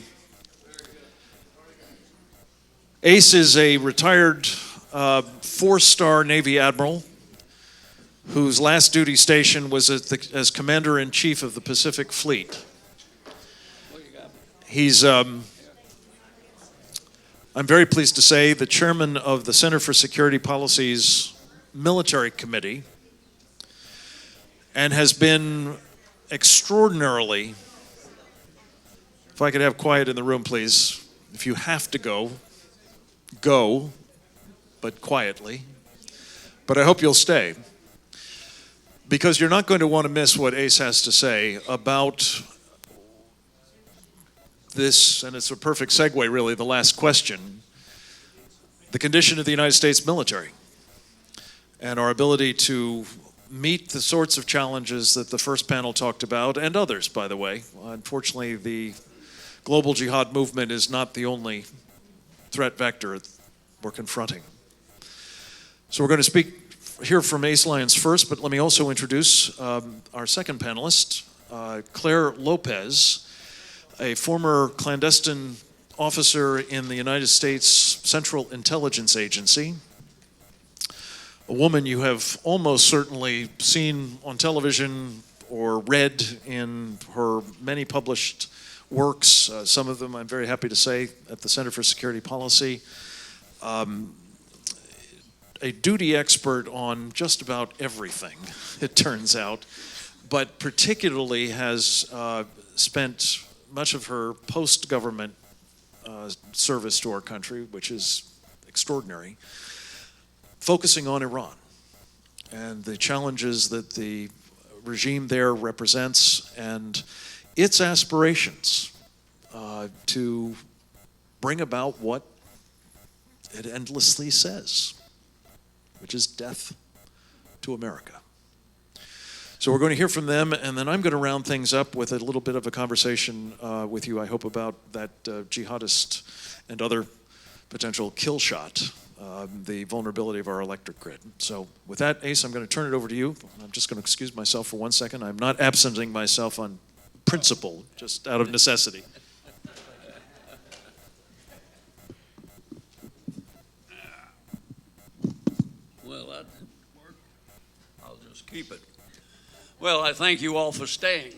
Ace is a retired four-star Navy admiral whose last duty station was as Commander-in-Chief of the Pacific Fleet. He's I'm very pleased to say, the chairman of the Center for Security Policy's Military Committee, and has been extraordinarily, if I could have quiet in the room, please. If you have to go, go, but quietly. But I hope you'll stay, because you're not going to want to miss what Ace has to say about this, and it's a perfect segue, really, the last question, the condition of the United States military and our ability to meet the sorts of challenges that the first panel talked about, and others, by the way. Unfortunately, the global jihad movement is not the only threat vector we're confronting. So we're going to hear from Ace Lyons first, but let me also introduce our second panelist, Clare Lopez, a former clandestine officer in the United States Central Intelligence Agency, a woman you have almost certainly seen on television or read in her many published works, some of them I'm very happy to say at the Center for Security Policy, a duty expert on just about everything, it turns out, but particularly has spent much of her post-government service to our country, which is extraordinary, focusing on Iran and the challenges that the regime there represents and its aspirations to bring about what it endlessly says, which is death to America. So we're going to hear from them, and then I'm going to round things up with a little bit of a conversation with you, I hope, about that jihadist and other potential kill shot, the vulnerability of our electric grid. So with that, Ace, I'm going to turn it over to you. I'm just going to excuse myself for 1 second. I'm not absenting myself on principle, just out of necessity. Well, that didn't work. I'll just keep it. Well, I thank you all for staying.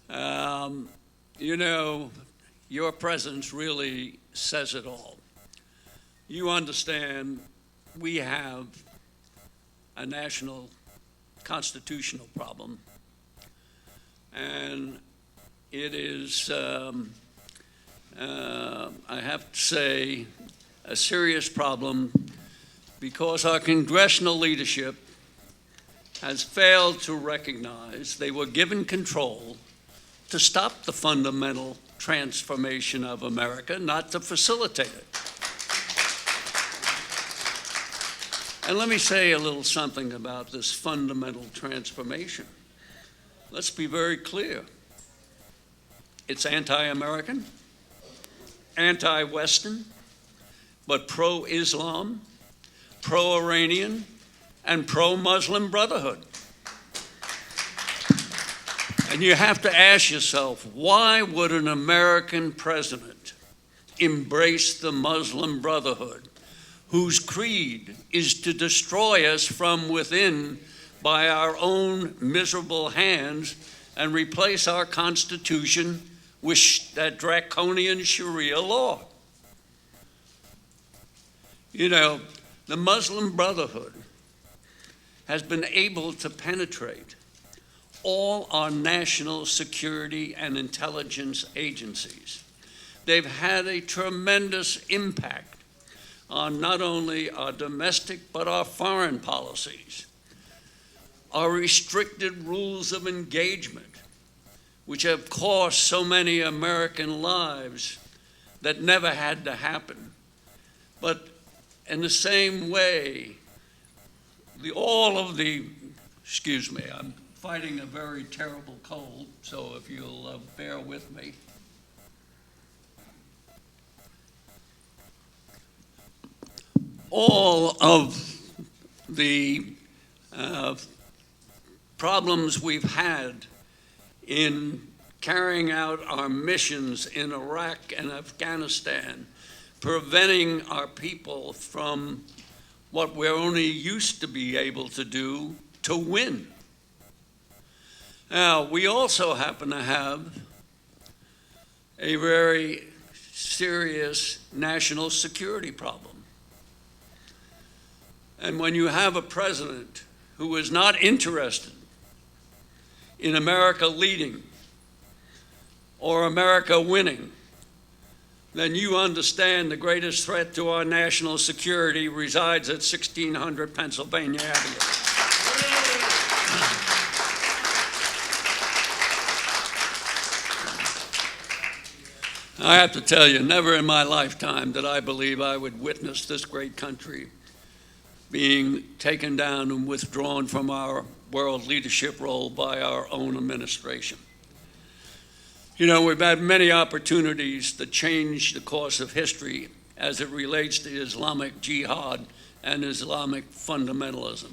You know, your presence really says it all. You understand we have a national constitutional problem, and it is, I have to say, a serious problem because our congressional leadership has failed to recognize they were given control to stop the fundamental transformation of America, not to facilitate it. And let me say a little something about this fundamental transformation. Let's be very clear. It's anti-American, anti-Western, but pro-Islam, pro-Iranian, and pro-Muslim Brotherhood. And you have to ask yourself, why would an American president embrace the Muslim Brotherhood, whose creed is to destroy us from within by our own miserable hands and replace our Constitution with that draconian Sharia law? You know, the Muslim Brotherhood has been able to penetrate all our national security and intelligence agencies. They've had a tremendous impact on not only our domestic but our foreign policies. Our restricted rules of engagement, which have cost so many American lives that never had to happen. But in the same way, excuse me, I'm fighting a very terrible cold, so if you'll bear with me. All of the problems we've had in carrying out our missions in Iraq and Afghanistan, preventing our people from what we're only used to be able to do, to win. Now, we also happen to have a very serious national security problem. And when you have a president who is not interested in America leading or America winning, then you understand the greatest threat to our national security resides at 1600 Pennsylvania Avenue. I have to tell you, never in my lifetime did I believe I would witness this great country being taken down and withdrawn from our world leadership role by our own administration. You know, we've had many opportunities to change the course of history as it relates to Islamic Jihad and Islamic fundamentalism.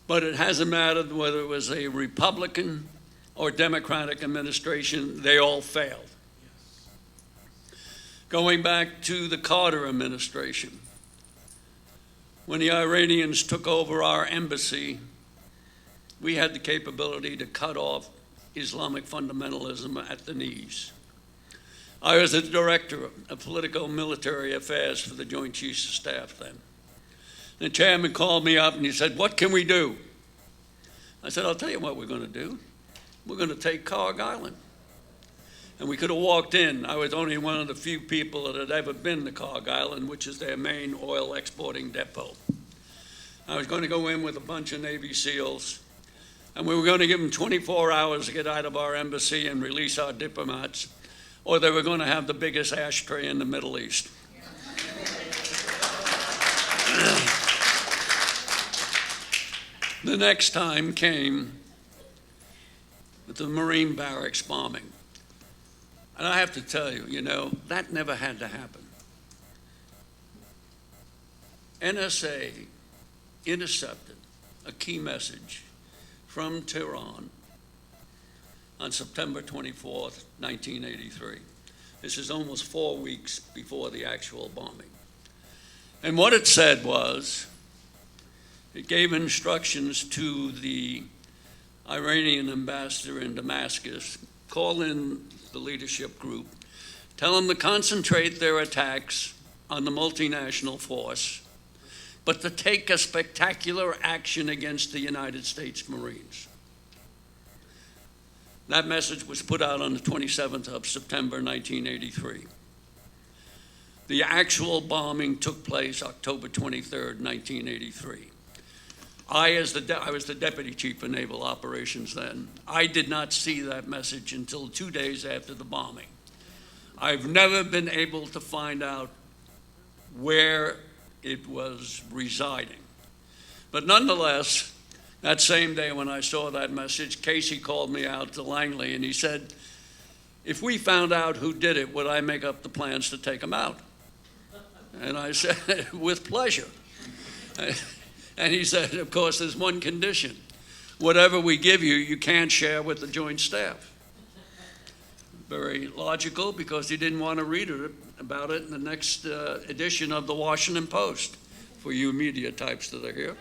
But it hasn't mattered whether it was a Republican or Democratic administration, they all failed. going back to the Carter administration, when the Iranians took over our embassy, we had the capability to cut off Islamic fundamentalism at the knees. I was the director of political military affairs for the Joint Chiefs of Staff then. The chairman called me up and he said, "What can we do?" I said, "I'll tell you what we're going to do. We're going to take Carg Island." And we could have walked in. I was only one of the few people that had ever been to Carg Island, which is their main oil exporting depot. I was going to go in with a bunch of Navy SEALs, and we were going to give them 24 hours to get out of our embassy and release our diplomats, or they were going to have the biggest ashtray in the Middle East. The next time came with the Marine barracks bombing. And I have to tell you, that never had to happen. NSA intercepted a key message from Tehran on September 24th, 1983. This is almost 4 weeks before the actual bombing. And what it said was, it gave instructions to the Iranian ambassador in Damascus, call in the leadership group, tell them to concentrate their attacks on the multinational force, but to take a spectacular action against the United States Marines. That message was put out on the 27th of September, 1983. The actual bombing took place October 23rd, 1983. I was the deputy chief of naval operations then. I did not see that message until 2 days after the bombing. I've never been able to find out where it was residing. But nonetheless, that same day when I saw that message, Casey called me out to Langley and he said, "If we found out who did it, would I make up the plans to take them out?" And I said, "With pleasure." And he said, "Of course, there's one condition. Whatever we give you, you can't share with the Joint Staff." Very logical, because he didn't want to read about it in the next edition of the Washington Post, for you media types that are here.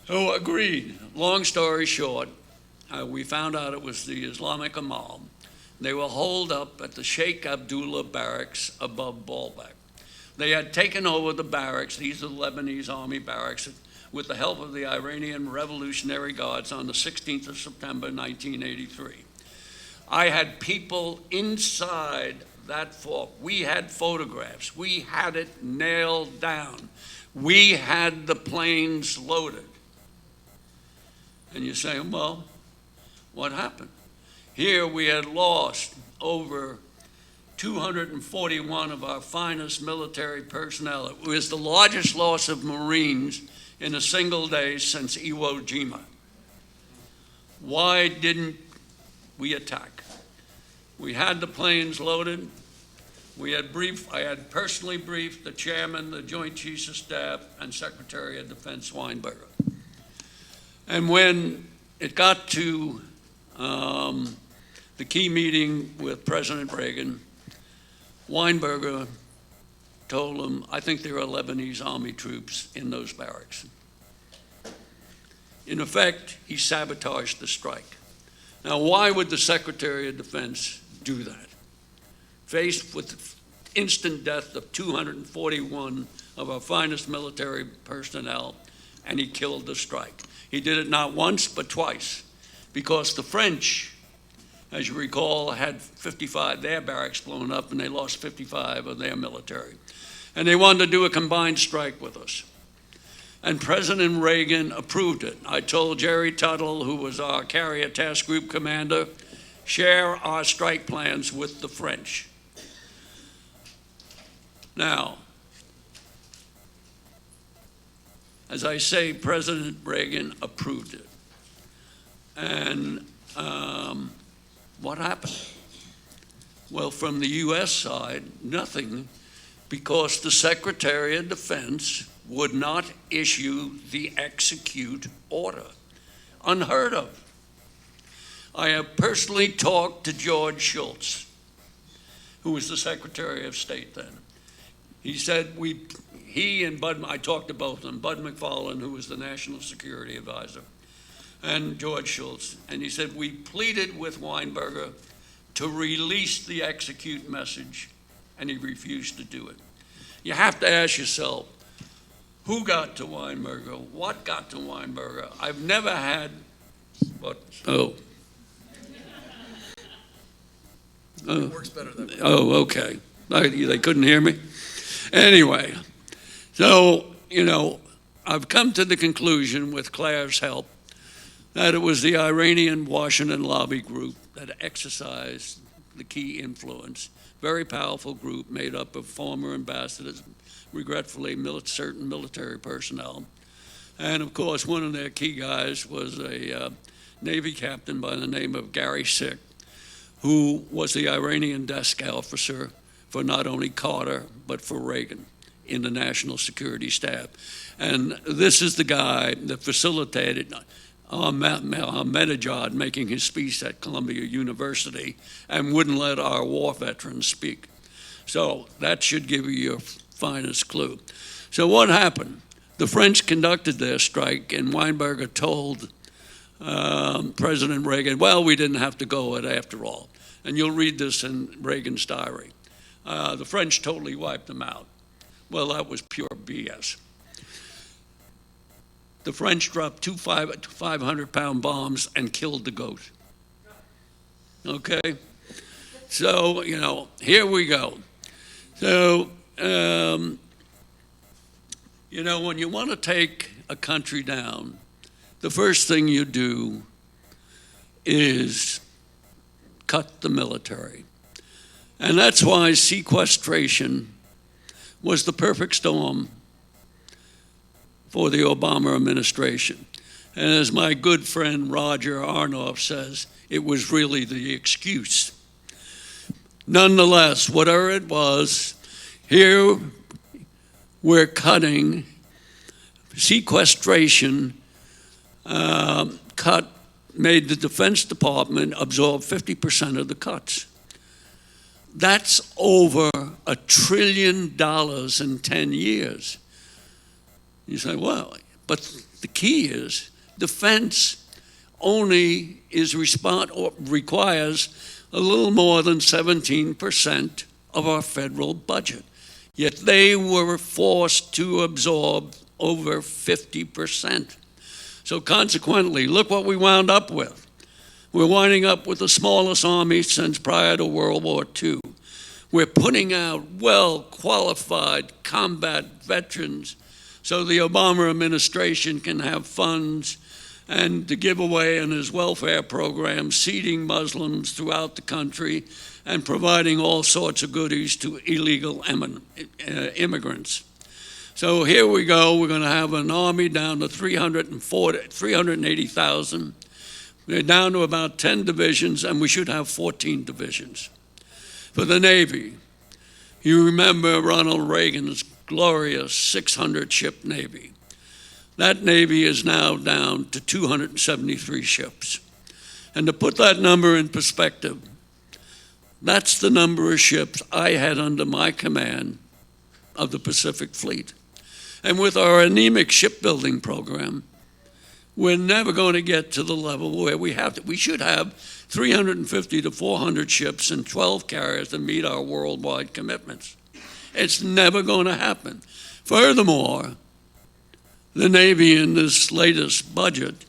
So agreed. Long story short, we found out it was the Islamic Imam. They were holed up at the Sheikh Abdullah barracks above Baalbek. They had taken over the barracks, these are the Lebanese army barracks, with the help of the Iranian Revolutionary Guards on the 16th of September, 1983. I had people inside that fort. We had photographs. We had it nailed down. We had the planes loaded. And you're saying, well, what happened? Here we had lost over 241 of our finest military personnel. It was the largest loss of Marines in a single day since Iwo Jima. Why didn't we attack? We had the planes loaded. I had personally briefed the chairman, the Joint Chiefs of Staff, and Secretary of Defense Weinberger. And when it got to the key meeting with President Reagan, Weinberger told him, "I think there are Lebanese army troops in those barracks." In effect, he sabotaged the strike. Now, why would the Secretary of Defense do that? Faced with the instant death of 241 of our finest military personnel, and he killed the strike. He did it not once, but twice, because the French, as you recall, had 55, their barracks blown up, and they lost 55 of their military. And they wanted to do a combined strike with us. And President Reagan approved it. I told Jerry Tuttle, who was our carrier task group commander, share our strike plans with the French. Now, as I say, President Reagan approved it. And what happened? Well, from the U.S. side, nothing, because the Secretary of Defense would not issue the execute order. Unheard of. I have personally talked to George Shultz, who was the Secretary of State then. He said he and Bud, I talked to both of them, Bud McFarlane, who was the National Security Advisor, and George Shultz, and he said, we pleaded with Weinberger to release the execute message, and he refused to do it. You have to ask yourself, who got to Weinberger? What got to Weinberger? I've never had, It works better that way. Oh, okay. They couldn't hear me? Anyway, so, I've come to the conclusion with Clare's help that it was the Iranian Washington lobby group that exercised the key influence. Very powerful group made up of former ambassadors, regretfully certain military personnel. And of course, one of their key guys was a Navy captain by the name of Gary Sick, who was the Iranian desk officer for not only Carter, but for Reagan in the National Security Staff. And this is the guy that facilitated Ahmadinejad making his speech at Columbia University and wouldn't let our war veterans speak. So that should give you your finest clue. So what happened? The French conducted their strike, and Weinberger told President Reagan, well, we didn't have to go it after all. And you'll read this in Reagan's diary. The French totally wiped them out. Well, that was pure BS. The French dropped two 500-pound bombs and killed the goat. Okay? So, here we go. So, when you want to take a country down, the first thing you do is cut the military. And that's why sequestration was the perfect storm for the Obama administration. And as my good friend Roger Arnoff says, it was really the excuse. Nonetheless, whatever it was, here we're cutting sequestration, made the Defense Department absorb 50% of the cuts. That's over $1 trillion in 10 years. You say, well, but the key is defense only requires a little more than 17% of our federal budget. Yet they were forced to absorb over 50%. So consequently, look what we wound up with. We're winding up with the smallest army since prior to World War II. We're putting out well-qualified combat veterans so the Obama administration can have funds and to give away in his welfare program, seeding Muslims throughout the country and providing all sorts of goodies to illegal immigrants. So here we go. We're going to have an army down to 380,000. We're down to about 10 divisions, and we should have 14 divisions. For the Navy, you remember Ronald Reagan's glorious 600-ship Navy. That Navy is now down to 273 ships. And to put that number in perspective, that's the number of ships I had under my command of the Pacific Fleet. And with our anemic shipbuilding program, we're never going to get to the level where we should have 350 to 400 ships and 12 carriers to meet our worldwide commitments. It's never going to happen. Furthermore, the Navy in this latest budget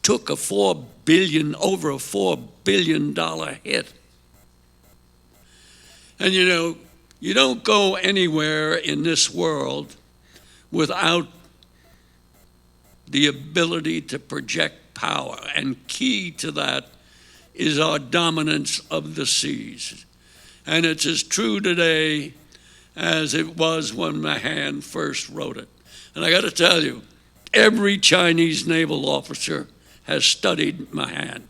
took over a $4 billion hit. And you don't go anywhere in this world without the ability to project power. And key to that is our dominance of the seas. And it's as true today as it was when Mahan first wrote it. And I got to tell you, every Chinese naval officer has studied Mahan.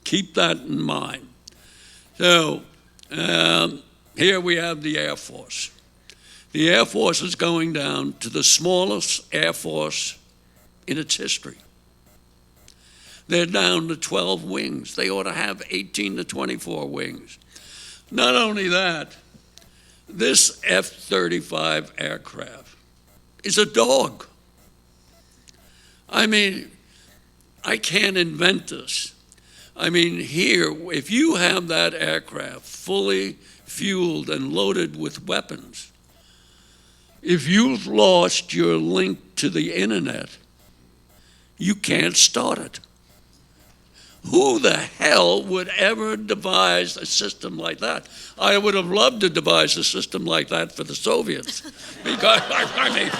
Keep that in mind. So here we have the Air Force. The Air Force is going down to the smallest Air Force in its history. They're down to 12 wings. They ought to have 18 to 24 wings. Not only that, this F-35 aircraft is a dog. I mean, I can't invent this. I mean, here, if you have that aircraft fully fueled and loaded with weapons, if you've lost your link to the internet, you can't start it. Who the hell would ever devise a system like that? I would have loved to devise a system like that for the Soviets. Because, I mean,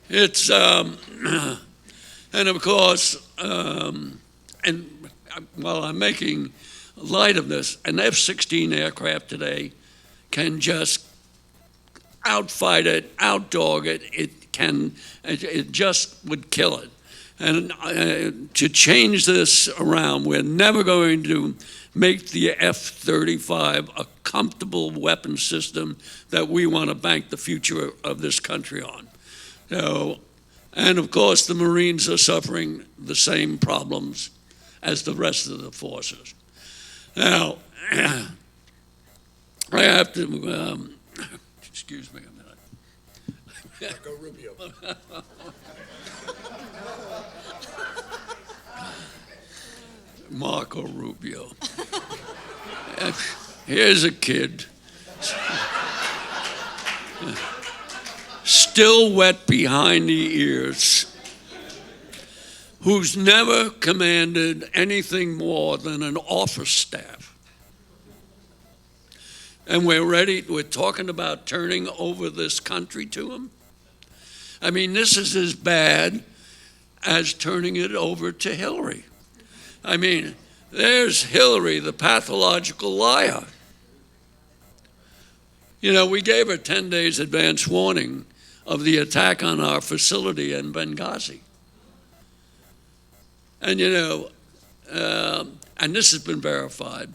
it's, and of course, and while I'm making light of this, an F-16 aircraft today can just outfight it, outdog it. It just would kill it. And to change this around, we're never going to make the F-35 a comfortable weapon system that we want to bank the future of this country on. So, and of course, the Marines are suffering the same problems as the rest of the forces. Now, I have to, excuse me a minute. Marco Rubio. Marco Rubio. Here's a kid, still wet behind the ears, who's never commanded anything more than an office staff. And we're talking about turning over this country to him. I mean, this is as bad as turning it over to Hillary. I mean, there's Hillary, the pathological liar. You know, we gave her 10 days advance warning of the attack on our facility in Benghazi. And, you know, and this has been verified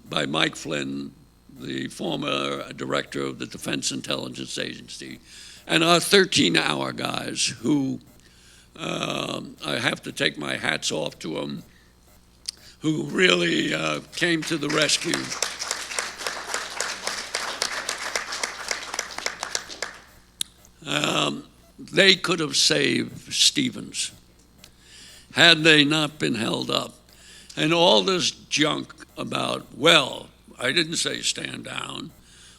by Mike Flynn, the former director of the Defense Intelligence Agency, and our 13-hour guys who, I have to take my hats off to them, who really came to the rescue. They could have saved Stevens had they not been held up. And all this junk about, well, I didn't say stand down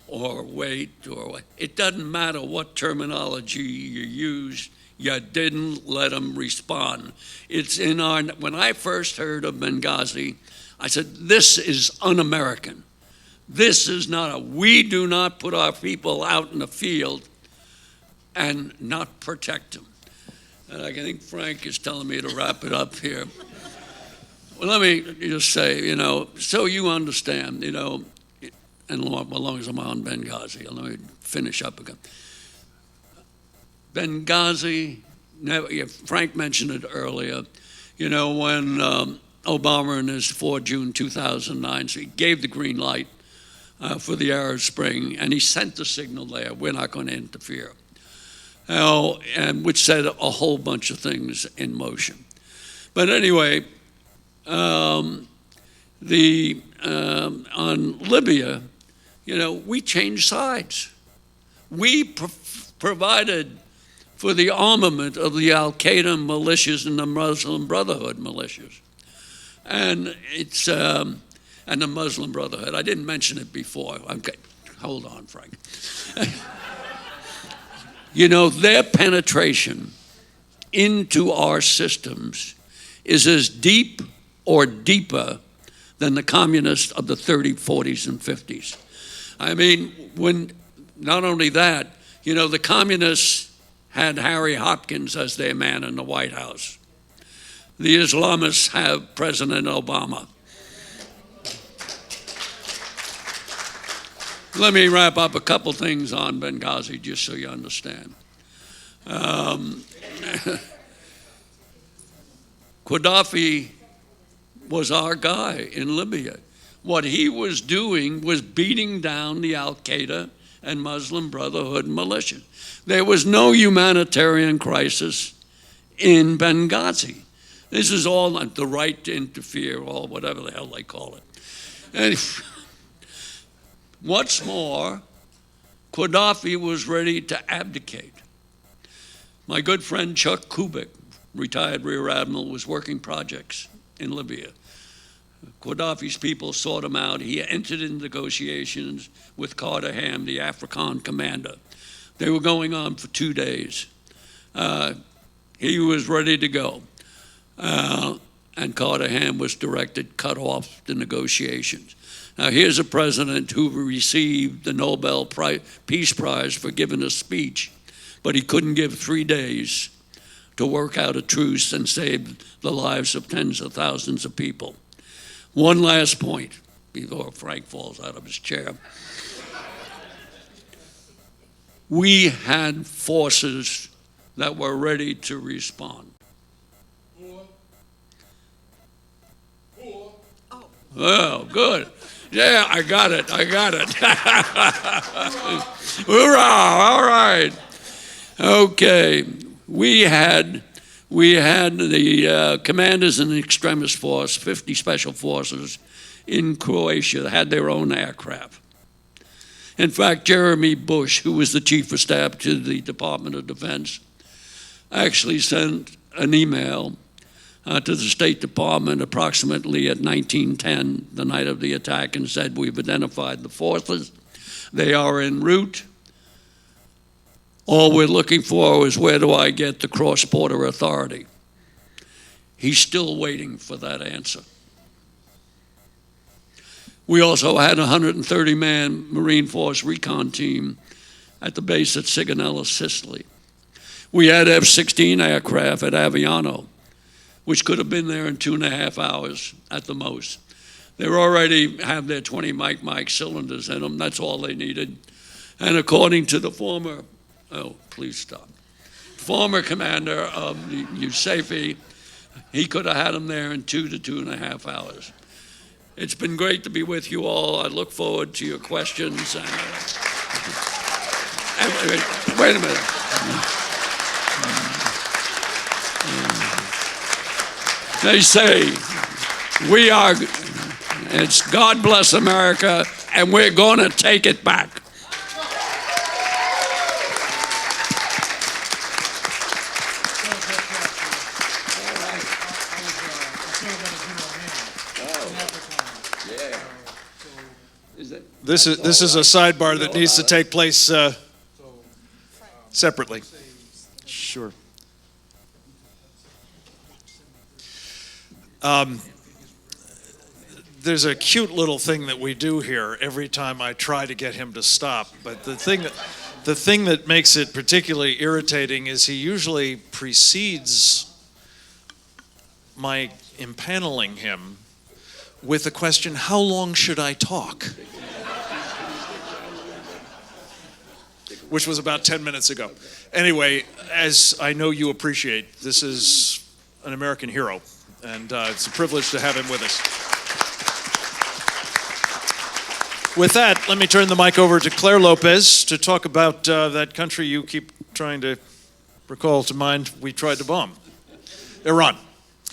or wait, or it doesn't matter what terminology you use, you didn't let them respond. It's in our, when I first heard of Benghazi, I said, this is un-American. This is not we do not put our people out in the field and not protect them. And I think Frank is telling me to wrap it up here. Well, let me just say, you know, so you understand, you know, and as long as I'm on Benghazi, let me finish up again. Benghazi, Frank mentioned it earlier, you know, when Obama in his 4 June 2009, so he gave the green light for the Arab Spring, and he sent the signal there, we're not going to interfere. And which set a whole bunch of things in motion. But anyway, on Libya, you know, we changed sides. We provided for the armament of the Al-Qaeda militias and the Muslim Brotherhood militias. And it's, and the Muslim Brotherhood. I didn't mention it before. Okay, hold on, Frank. You know, their penetration into our systems is as deep or deeper than the communists of the 30s, 40s, and 50s. I mean, when, not only that, you know, the communists had Harry Hopkins as their man in the White House. The Islamists have President Obama. Let me wrap up a couple things on Benghazi, just so you understand. Gaddafi was our guy in Libya. What he was doing was beating down the Al-Qaeda and Muslim Brotherhood militia. There was no humanitarian crisis in Benghazi. This is all not the right to interfere, or whatever the hell they call it. And what's more, Gaddafi was ready to abdicate. My good friend Chuck Kubik, retired Rear Admiral, was working projects in Libya. Gaddafi's people sought him out. He entered into negotiations with Carter Ham, the African commander. They were going on for 2 days. He was ready to go. And Carter Ham was directed, cut off the negotiations. Now here's a president who received the Nobel Peace Prize for giving a speech, but he couldn't give 3 days to work out a truce and save the lives of tens of thousands of people. One last point before Frank falls out of his chair. We had forces that were ready to respond. Oh, good. Yeah, I got it. Hoorah! All right. Okay. We had the commanders in the extremist force, 50 special forces in Croatia, had their own aircraft. In fact, Jeremy Bush, who was the chief of staff to the Department of Defense, actually sent an email to the State Department approximately at 1910, the night of the attack, and said, we've identified the forces. They are en route. All we're looking for is where do I get the cross-border authority? He's still waiting for that answer. We also had a 130-man Marine Force recon team at the base at Sigonella, Sicily. We had F-16 aircraft at Aviano, which could have been there in 2.5 hours at the most. They already have their 20 Mike cylinders in them. That's all they needed. And according to the former commander of the USAFE, he could have had them there in 2 to 2.5 hours. It's been great to be with you all. I look forward to your questions. And wait a minute. They say it's God bless America, and we're going to take it back. This is a sidebar that needs to take place separately. Sure. There's a cute little thing that we do here every time I try to get him to stop, but the thing that makes it particularly irritating is he usually precedes my impaneling him with the question, how long should I talk? Which was about 10 minutes ago. Anyway, as I know you appreciate, this is an American hero, and it's a privilege to have him with us. With that, let me turn the mic over to Clare Lopez to talk about that country you keep trying to recall to mind we tried to bomb, Iran.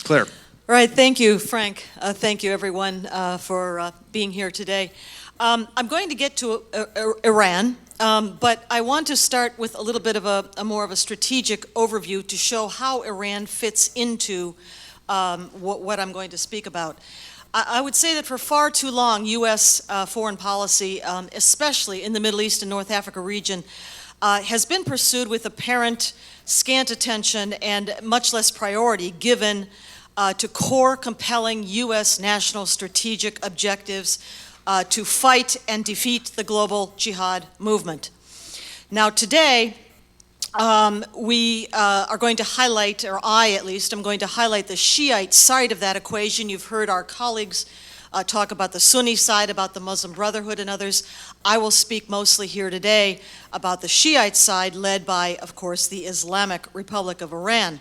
Clare. All right, thank you, Frank. Thank you, everyone, for being here today. I'm going to get to Iran, but I want to start with a little bit of a more of a strategic overview to show how Iran fits into what I'm going to speak about. I would say that for far too long, U.S. Foreign policy, especially in the Middle East and North Africa region, has been pursued with apparent scant attention and much less priority given to core, compelling U.S. national strategic objectives to fight and defeat the global jihad movement. Now today, we are going to highlight, or I at least, am going to highlight the Shiite side of that equation. You've heard our colleagues talk about the Sunni side, about the Muslim Brotherhood and others. I will speak mostly here today about the Shiite side, led by, of course, the Islamic Republic of Iran.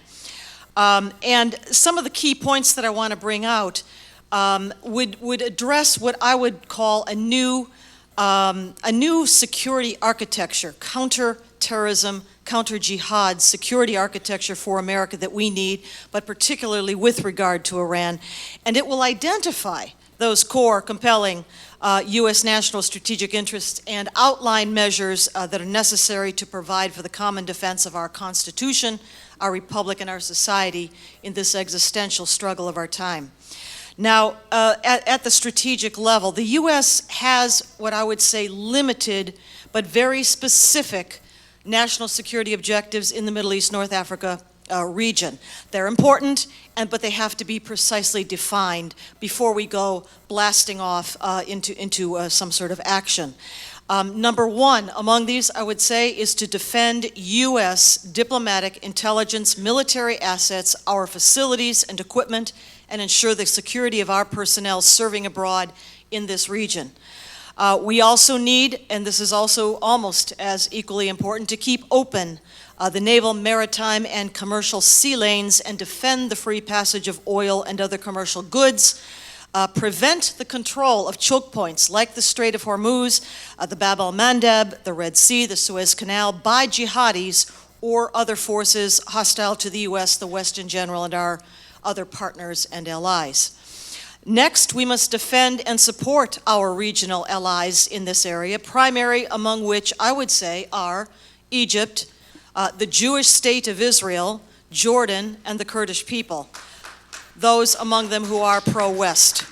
And some of the key points that I want to bring out would address what I would call a new security architecture, counterterrorism counter-jihad security architecture for America that we need, but particularly with regard to Iran. And it will identify those core, compelling U.S. national strategic interests and outline measures that are necessary to provide for the common defense of our Constitution, our republic, and our society in this existential struggle of our time. Now, at the strategic level, the U.S. has what I would say limited but very specific national security objectives in the Middle East, North Africa region. They're important, but they have to be precisely defined before we go blasting off into some sort of action. Number one among these, I would say, is to defend U.S. diplomatic, intelligence, military assets, our facilities and equipment, and ensure the security of our personnel serving abroad in this region. We also need, and this is also almost as equally important, to keep open the naval, maritime, and commercial sea lanes and defend the free passage of oil and other commercial goods, prevent the control of choke points like the Strait of Hormuz, the Bab el-Mandeb, the Red Sea, the Suez Canal by jihadis or other forces hostile to the U.S., the West in general, and our other partners and allies. Next, we must defend and support our regional allies in this area, primary among which I would say are Egypt, the Jewish state of Israel, Jordan, and the Kurdish people, those among them who are pro-West.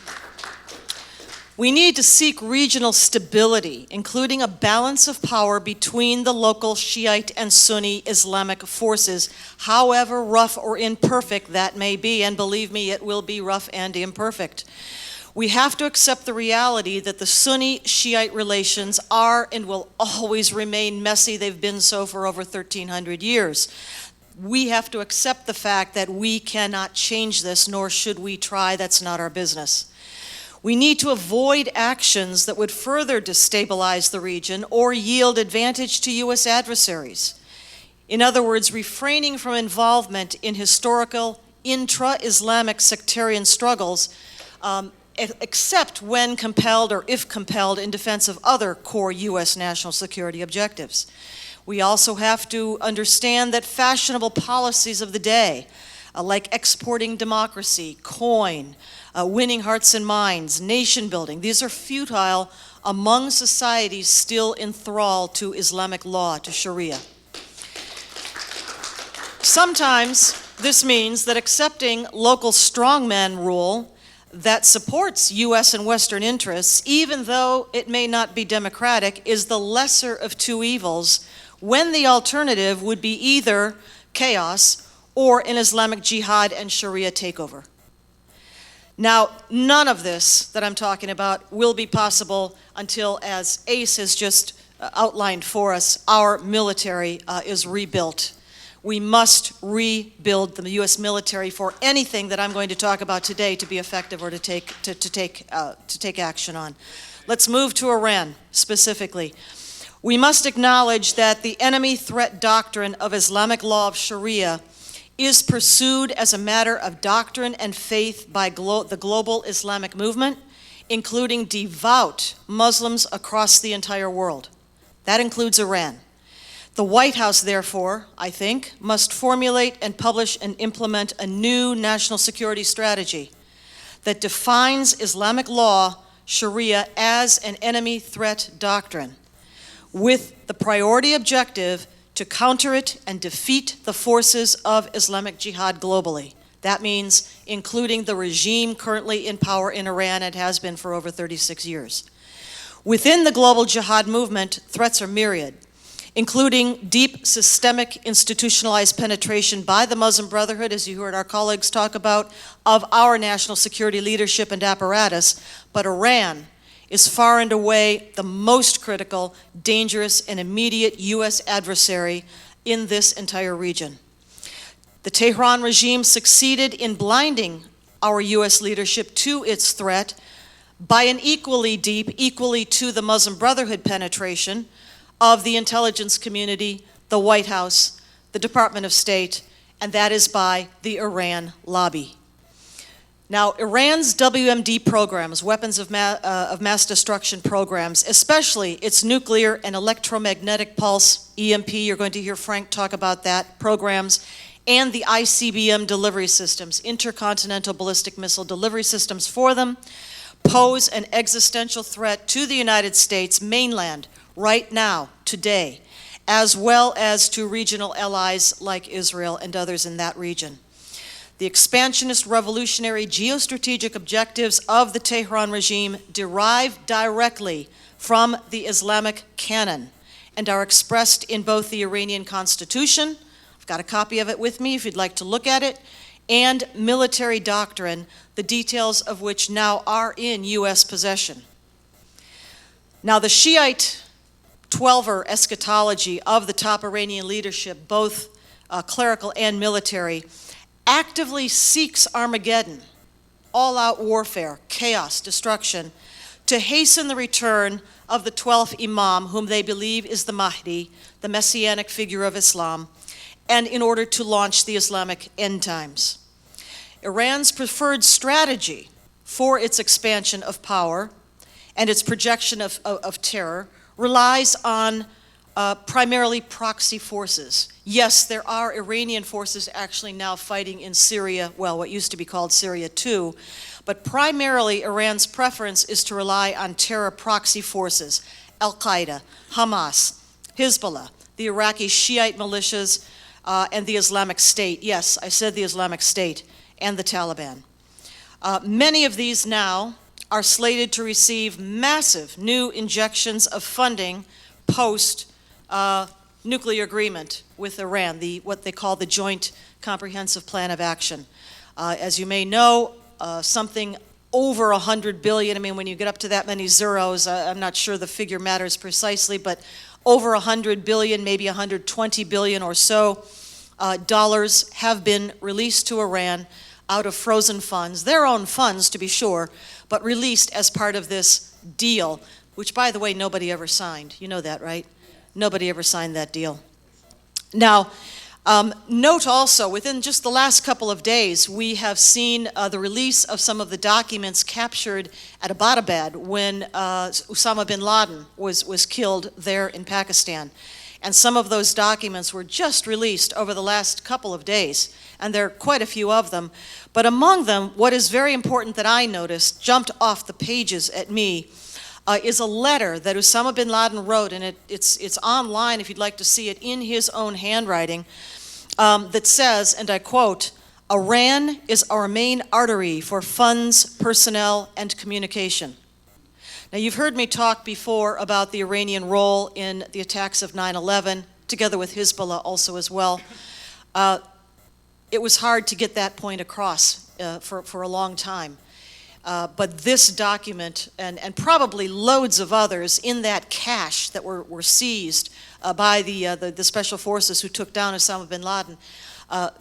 We need to seek regional stability, including a balance of power between the local Shiite and Sunni Islamic forces, however rough or imperfect that may be, and believe me, it will be rough and imperfect. We have to accept the reality that the Sunni-Shiite relations are and will always remain messy. They've been so for over 1,300 years. We have to accept the fact that we cannot change this, nor should we try. That's not our business. We need to avoid actions that would further destabilize the region or yield advantage to U.S. adversaries. In other words, refraining from involvement in historical intra-Islamic sectarian struggles, except when compelled or if compelled in defense of other core U.S. national security objectives. We also have to understand that fashionable policies of the day, like exporting democracy, coin, winning hearts and minds, nation building, these are futile among societies still enthralled to Islamic law, to Sharia. Sometimes this means that accepting local strongman rule that supports U.S. and Western interests, even though it may not be democratic, is the lesser of two evils, when the alternative would be either chaos or an Islamic jihad and Sharia takeover. Now, none of this that I'm talking about will be possible until, as Ace has just outlined for us, our military is rebuilt. We must rebuild the U.S. military for anything that I'm going to talk about today to be effective or to take action on. Let's move to Iran specifically. We must acknowledge that the enemy threat doctrine of Islamic law of Sharia is pursued as a matter of doctrine and faith by the global Islamic movement, including devout Muslims across the entire world. That includes Iran. The White House, therefore, I think, must formulate and publish and implement a new national security strategy that defines Islamic law, Sharia, as an enemy threat doctrine, with the priority objective to counter it and defeat the forces of Islamic Jihad globally. That means including the regime currently in power in Iran and has been for over 36 years. Within the global jihad movement, threats are myriad, including deep systemic institutionalized penetration by the Muslim Brotherhood, as you heard our colleagues talk about, of our national security leadership and apparatus. But Iran is far and away the most critical, dangerous, and immediate U.S. adversary in this entire region. The Tehran regime succeeded in blinding our U.S. leadership to its threat by an equally deep, equally to the Muslim Brotherhood penetration of the intelligence community, the White House, the Department of State, and that is by the Iran lobby. Now, Iran's WMD programs, weapons of mass destruction programs, especially its nuclear and electromagnetic pulse, EMP, you're going to hear Frank talk about that, programs, and the ICBM delivery systems, intercontinental ballistic missile delivery systems for them, pose an existential threat to the United States mainland right now, today, as well as to regional allies like Israel and others in that region. The expansionist revolutionary geostrategic objectives of the Tehran regime derive directly from the Islamic canon and are expressed in both the Iranian constitution, I've got a copy of it with me if you'd like to look at it, and military doctrine, the details of which now are in U.S. possession. Now, the Shiite 12er eschatology of the top Iranian leadership, both clerical and military, actively seeks Armageddon, all-out warfare, chaos, destruction, to hasten the return of the 12th Imam, whom they believe is the Mahdi, the messianic figure of Islam, and in order to launch the Islamic end times. Iran's preferred strategy for its expansion of power and its projection of terror relies on primarily proxy forces. Yes, there are Iranian forces actually now fighting in Syria, well, what used to be called Syria too, but primarily Iran's preference is to rely on terror proxy forces, Al-Qaeda, Hamas, Hezbollah, the Iraqi Shiite militias, and the Islamic State. Yes, I said the Islamic State, and the Taliban. Many of these now are slated to receive massive new injections of funding post nuclear agreement with Iran, what they call the Joint Comprehensive Plan of Action. As you may know, something over 100 billion, I mean, when you get up to that many zeros, I'm not sure the figure matters precisely, but over 100 billion, maybe 120 billion or so dollars have been released to Iran out of frozen funds, their own funds to be sure, but released as part of this deal, which, by the way, nobody ever signed. You know that, right? Nobody ever signed that deal. Now, note also, within just the last couple of days, we have seen the release of some of the documents captured at Abbottabad when Osama bin Laden was killed there in Pakistan. And some of those documents were just released over the last couple of days, and there are quite a few of them. But among them, what is very important that I noticed, jumped off the pages at me, is a letter that Osama bin Laden wrote, and it's online if you'd like to see it, in his own handwriting, that says, and I quote, "Iran is our main artery for funds, personnel, and communication." Now, you've heard me talk before about the Iranian role in the attacks of 9/11, together with Hezbollah also as well. It was hard to get that point across for a long time. But this document, and probably loads of others in that cache that were seized by the special forces who took down Osama bin Laden,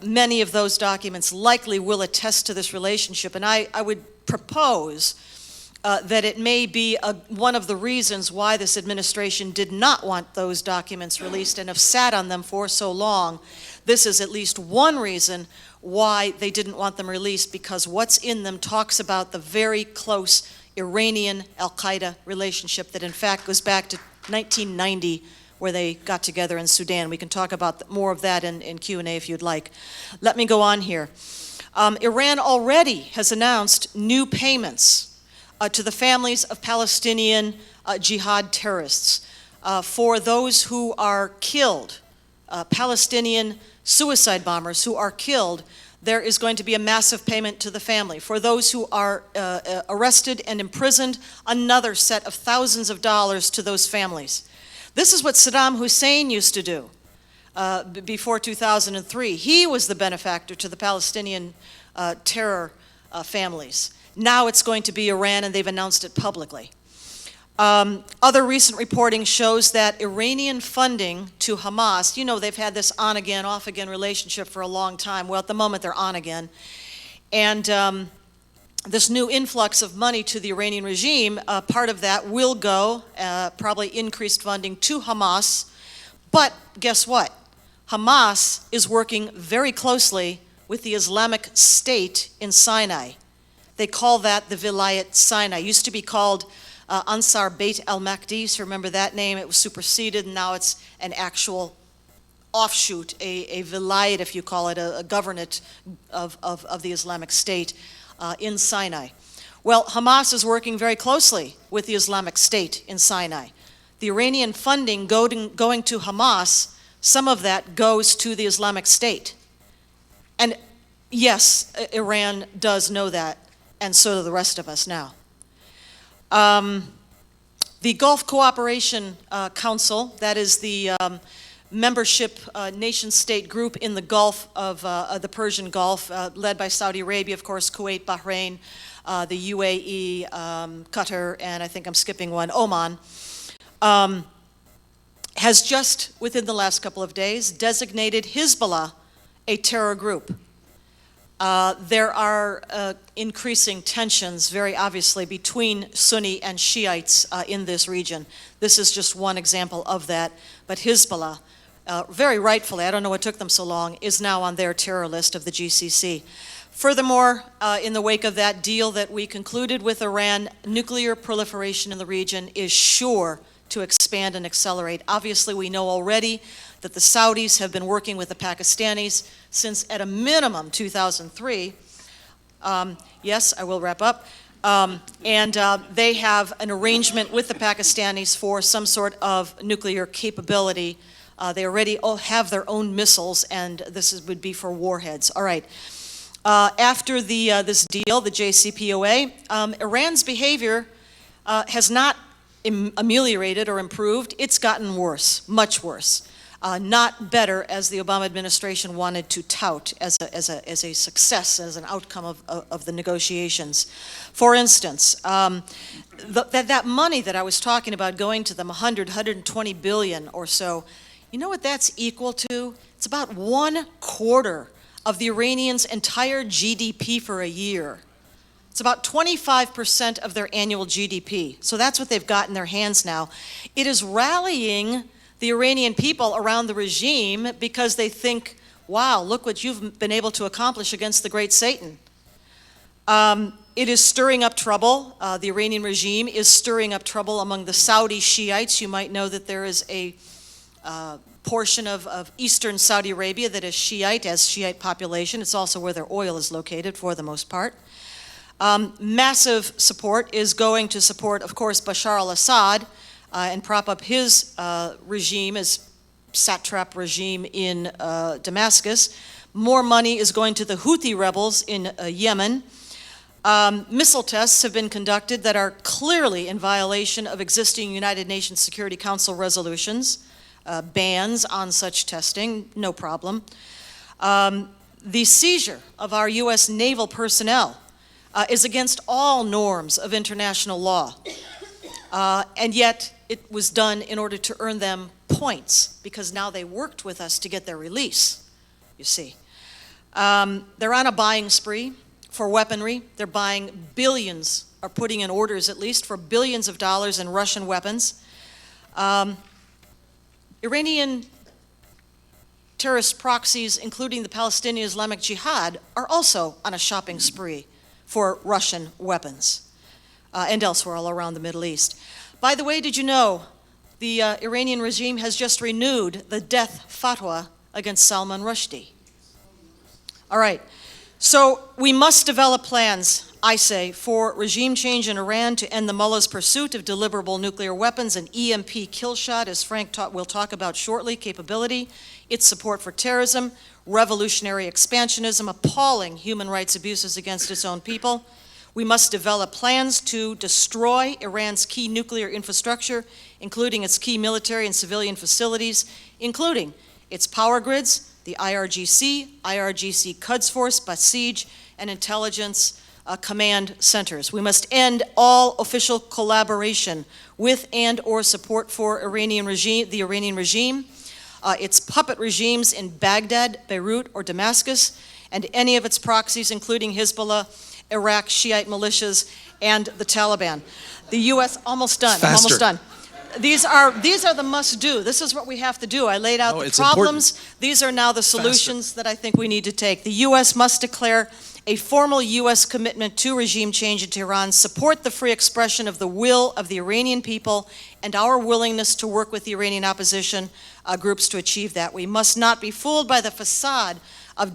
many of those documents likely will attest to this relationship. And I would propose that it may be one of the reasons why this administration did not want those documents released and have sat on them for so long. This is at least one reason why they didn't want them released, because what's in them talks about the very close Iranian-Al-Qaeda relationship that in fact goes back to 1990, where they got together in Sudan. We can talk about more of that in Q&A if you'd like. Let me go on here. Iran already has announced new payments to the families of Palestinian jihad terrorists for those who are killed, Palestinian suicide bombers who are killed. There is going to be a massive payment to the family. For those who are arrested and imprisoned, another set of thousands of dollars to those families. This is what Saddam Hussein used to do before 2003. He was the benefactor to the Palestinian terror families. Now it's going to be Iran, and they've announced it publicly. Other recent reporting shows that Iranian funding to Hamas, you know, they've had this on-again, off-again relationship for a long time. Well, at the moment, they're on again. And this new influx of money to the Iranian regime, part of that will go, probably increased funding to Hamas. But guess what? Hamas is working very closely with the Islamic State in Sinai. They call that the Vilayat Sinai. It used to be called Ansar Beit al-Makdi, so remember that name. It was superseded, and now it's an actual offshoot, a vilayat, if you call it, a governorate of the Islamic State in Sinai. Well, Hamas is working very closely with the Islamic State in Sinai. The Iranian funding going to Hamas, some of that goes to the Islamic State. And yes, Iran does know that, and so do the rest of us now. The Gulf Cooperation Council, that is the membership nation-state group in the Gulf of the Persian Gulf, led by Saudi Arabia, of course, Kuwait, Bahrain, the UAE, Qatar, and I think I'm skipping one, Oman, has just, within the last couple of days, designated Hezbollah a terror group. There are increasing tensions, very obviously, between Sunni and Shiites in this region. This is just one example of that. But Hezbollah, very rightfully, I don't know what took them so long, is now on their terror list of the GCC. Furthermore, in the wake of that deal that we concluded with Iran, nuclear proliferation in the region is sure to expand and accelerate. Obviously, we know already that the Saudis have been working with the Pakistanis since, at a minimum, 2003. Yes, I will wrap up. They have an arrangement with the Pakistanis for some sort of nuclear capability. They already have their own missiles, and would be for warheads. All right. After this deal, the JCPOA, Iran's behavior has not ameliorated or improved. It's gotten worse, much worse. Not better, as the Obama administration wanted to tout as a success, as an outcome of the negotiations. For instance, that money that I was talking about going to them, 120 billion or so, you know what that's equal to? It's about 1/4 of the Iranians' entire GDP for a year. It's about 25% of their annual GDP. So that's what they've got in their hands now. It is rallying the Iranian people around the regime because they think, wow, look what you've been able to accomplish against the great Satan. It is stirring up trouble. The Iranian regime is stirring up trouble among the Saudi Shiites. You might know that there is a portion of eastern Saudi Arabia that is Shiite population. It's also where their oil is located for the most part. Massive support is going to support, of course, Bashar al-Assad and prop up his regime, his satrap regime in Damascus. More money is going to the Houthi rebels in Yemen. Missile tests have been conducted that are clearly in violation of existing United Nations Security Council resolutions. Bans on such testing, no problem. The seizure of our U.S. naval personnel is against all norms of international law. And yet it was done in order to earn them points, because now they worked with us to get their release, you see. They're on a buying spree for weaponry. They're buying billions, or putting in orders at least, for billions of dollars in Russian weapons. Iranian terrorist proxies, including the Palestinian Islamic Jihad, are also on a shopping spree for Russian weapons and elsewhere all around the Middle East. By the way, did you know the Iranian regime has just renewed the death fatwa against Salman Rushdie? All right, so we must develop plans, I say, for regime change in Iran to end the mullah's pursuit of deliverable nuclear weapons and EMP kill shot, as Frank will talk about shortly, capability, its support for terrorism, revolutionary expansionism, appalling human rights abuses against its own people. We must develop plans to destroy Iran's key nuclear infrastructure, including its key military and civilian facilities, including its power grids, the IRGC Quds Force, Basij, and intelligence command centers. We must end all official collaboration with and or support for the Iranian regime, its puppet regimes in Baghdad, Beirut, or Damascus, and any of its proxies, including Hezbollah, Iraq, Shiite militias, and the Taliban. The U.S. almost done. I'm almost done. These are the must-do. This is what we have to do. I laid out the problems. These are now the solutions that I think we need to take. The U.S. must declare a formal U.S. commitment to regime change in Tehran, support the free expression of the will of the Iranian people, and our willingness to work with the Iranian opposition groups to achieve that. We must not be fooled by the facade of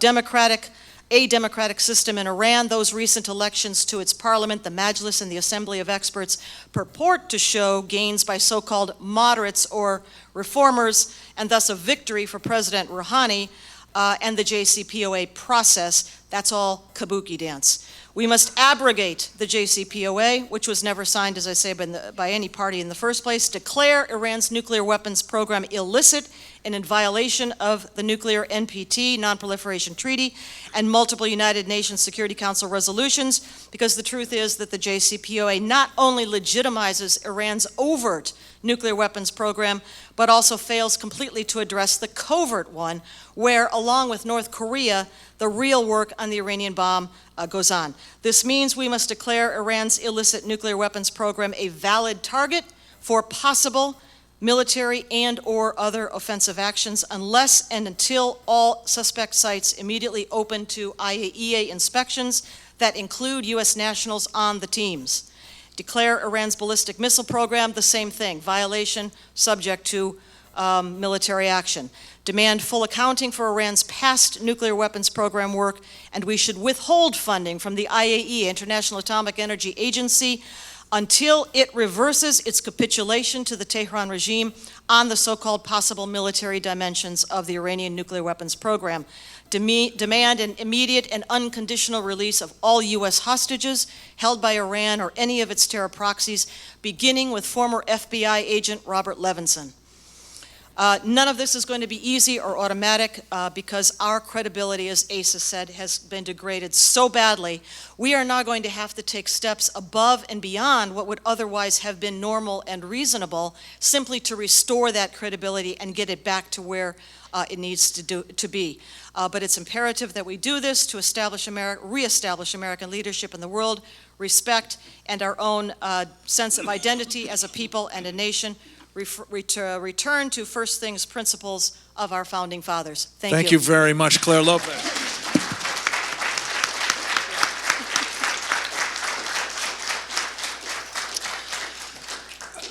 a democratic system in Iran. Those recent elections to its parliament, the Majlis and the Assembly of Experts, purport to show gains by so-called moderates or reformers, and thus a victory for President Rouhani and the JCPOA process. That's all kabuki dance. We must abrogate the JCPOA, which was never signed, as I say, by any party in the first place, declare Iran's nuclear weapons program illicit and in violation of the nuclear NPT, Non-Proliferation Treaty, and multiple United Nations Security Council resolutions, because the truth is that the JCPOA not only legitimizes Iran's overt nuclear weapons program, but also fails completely to address the covert one, where, along with North Korea, the real work on the Iranian bomb goes on. This means we must declare Iran's illicit nuclear weapons program a valid target for possible military and or other offensive actions unless and until all suspect sites immediately open to IAEA inspections that include U.S. nationals on the teams. Declare Iran's ballistic missile program the same thing, violation subject to military action. Demand full accounting for Iran's past nuclear weapons program work, and we should withhold funding from the IAEA, International Atomic Energy Agency, until it reverses its capitulation to the Tehran regime on the so-called possible military dimensions of the Iranian nuclear weapons program. Demand an immediate and unconditional release of all U.S. hostages held by Iran or any of its terror proxies, beginning with former FBI agent Robert Levinson. None of this is going to be easy or automatic because our credibility, as Asa said, has been degraded so badly. We are now going to have to take steps above and beyond what would otherwise have been normal and reasonable, simply to restore that credibility and get it back to where it needs to be. But it's imperative that we do this to reestablish American leadership in the world, respect, and our own sense of identity as a people and a nation. Return to first things principles of our founding fathers. Thank you. Thank you very much, Clare Lopez.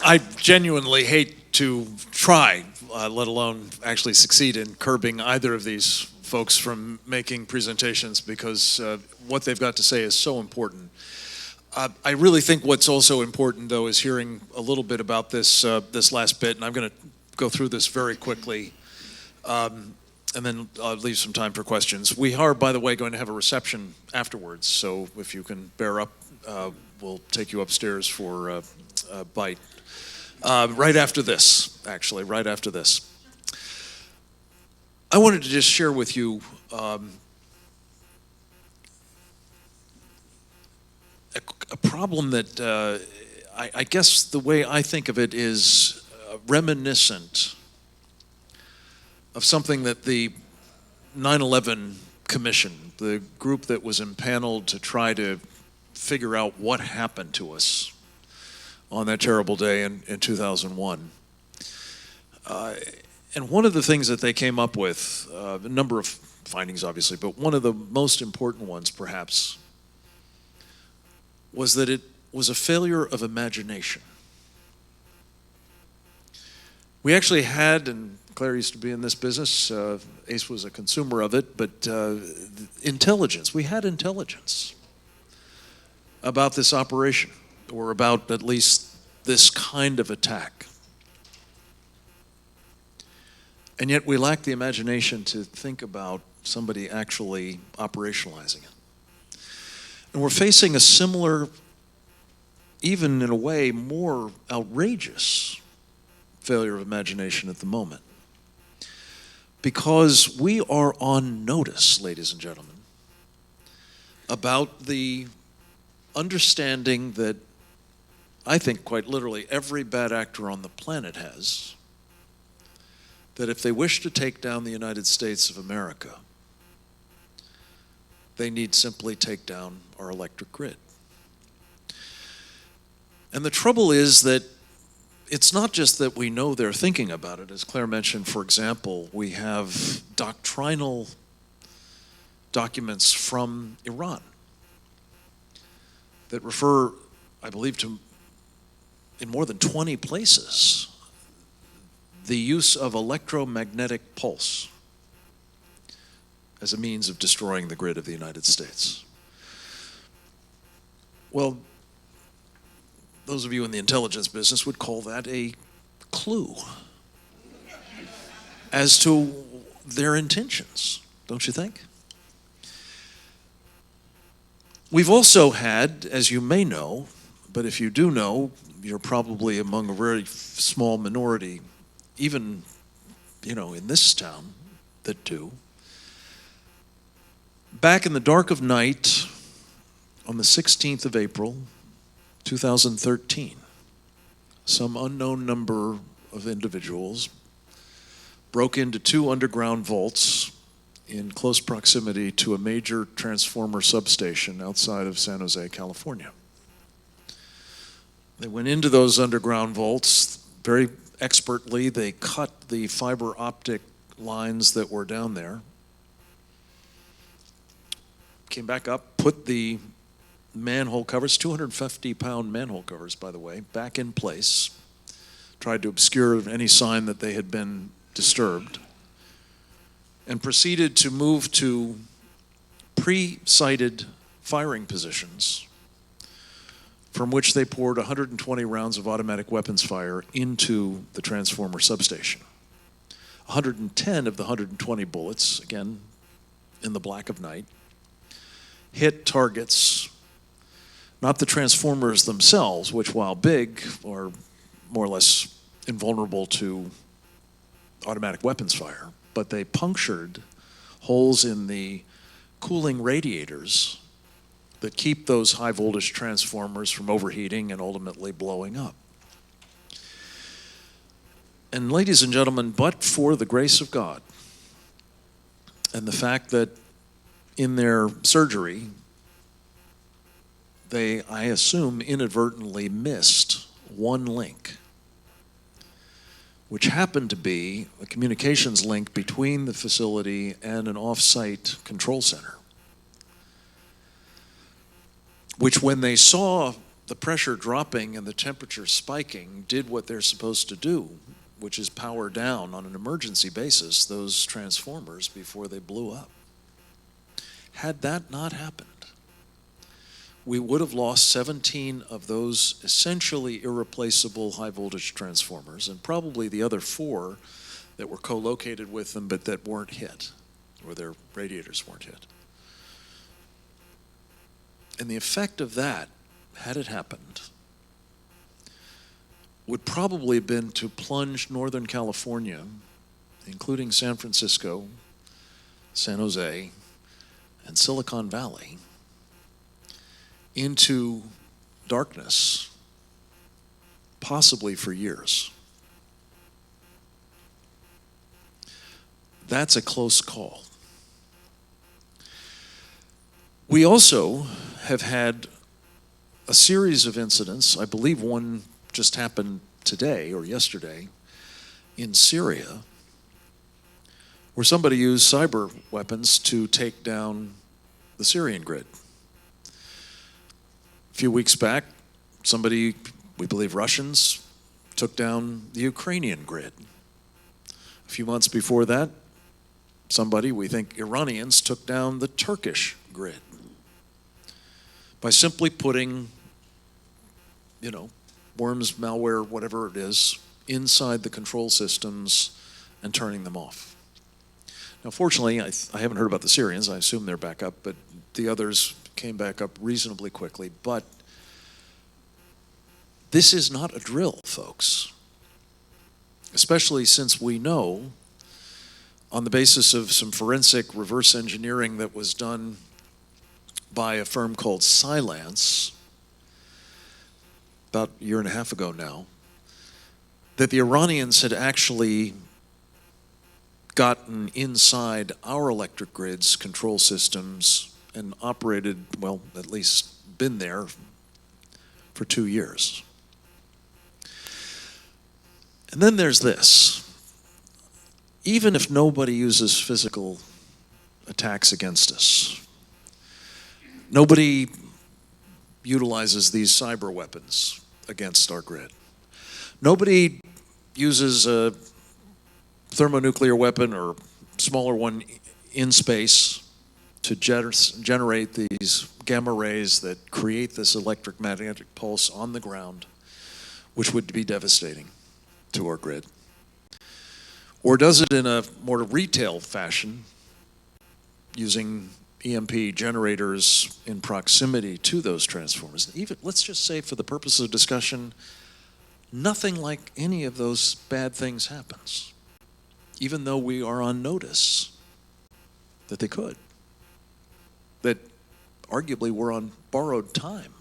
I genuinely hate to try, let alone actually succeed in curbing either of these folks from making presentations, because what they've got to say is so important. I really think what's also important, though, is hearing a little bit about this this last bit, and I'm going to go through this very quickly, and then I'll leave some time for questions. We are, by the way, going to have a reception afterwards, so if you can bear up, we'll take you upstairs for a bite. Right after this, actually, right after this. I wanted to just share with you a problem that I guess the way I think of it is reminiscent of something that the 9/11 Commission, the group that was impaneled to try to figure out what happened to us on that terrible day in 2001. And one of the things that they came up with, a number of findings obviously, but one of the most important ones perhaps, was that it was a failure of imagination. We actually had, and Claire used to be in this business, Ace was a consumer of it, but intelligence, we had intelligence about this operation, or about at least this kind of attack. And yet we lack the imagination to think about somebody actually operationalizing it. And we're facing a similar, even in a way, more outrageous failure of imagination at the moment. Because we are on notice, ladies and gentlemen, about the understanding that I think quite literally every bad actor on the planet has, that if they wish to take down the United States of America, they need simply take down our electric grid. And the trouble is that it's not just that we know they're thinking about it. As Claire mentioned, for example, we have doctrinal documents from Iran that refer, I believe, to, in more than 20 places, the use of electromagnetic pulse as a means of destroying the grid of the United States. Well, those of you in the intelligence business would call that a clue as to their intentions, don't you think? We've also had, as you may know, but if you do know, you're probably among a very small minority, even, in this town, that do. Back in the dark of night, on the 16th of April, 2013, some unknown number of individuals broke into 2 underground vaults in close proximity to a major transformer substation outside of San Jose, California. They went into those underground vaults very expertly. They cut the fiber optic lines that were down there, came back up, put the manhole covers, 250-pound manhole covers, by the way, back in place, tried to obscure any sign that they had been disturbed, and proceeded to move to pre-sighted firing positions from which they poured 120 rounds of automatic weapons fire into the transformer substation. 110 of the 120 bullets, again, in the black of night, hit targets, not the transformers themselves, which, while big, are more or less invulnerable to automatic weapons fire, but they punctured holes in the cooling radiators that keep those high voltage transformers from overheating and ultimately blowing up. And ladies and gentlemen, but for the grace of God and the fact that in their surgery, they, I assume, inadvertently missed one link, which happened to be a communications link between the facility and an off-site control center, which, when they saw the pressure dropping and the temperature spiking, did what they're supposed to do, which is power down on an emergency basis those transformers before they blew up. Had that not happened, we would have lost 17 of those essentially irreplaceable high voltage transformers, and probably the other 4 that were co-located with them but that weren't hit, or their radiators weren't hit. And the effect of that, had it happened, would probably have been to plunge Northern California, including San Francisco, San Jose, and Silicon Valley, into darkness, possibly for years. That's a close call. We also have had a series of incidents, I believe one just happened today or yesterday, in Syria, where somebody used cyber weapons to take down the Syrian grid. A few weeks back, somebody, we believe Russians, took down the Ukrainian grid. A few months before that, somebody, we think Iranians, took down the Turkish grid by simply putting, worms, malware, whatever it is, inside the control systems and turning them off. Now, fortunately, I haven't heard about the Syrians. I assume they're back up, but the others came back up reasonably quickly. But this is not a drill, folks, especially since we know, on the basis of some forensic reverse engineering that was done by a firm called Cylance about a year and a half ago now, that the Iranians had actually gotten inside our electric grids, control systems, and operated, well, at least been there for 2 years. And then there's this. Even if nobody uses physical attacks against us, nobody utilizes these cyber weapons against our grid. Nobody uses a thermonuclear weapon or smaller one in space to generate these gamma rays that create this electromagnetic pulse on the ground, which would be devastating to our grid. Or does it in a more retail fashion, using EMP generators in proximity to those transformers. Even, let's just say for the purpose of discussion, nothing like any of those bad things happens, even though we are on notice that they could. That arguably we're on borrowed time,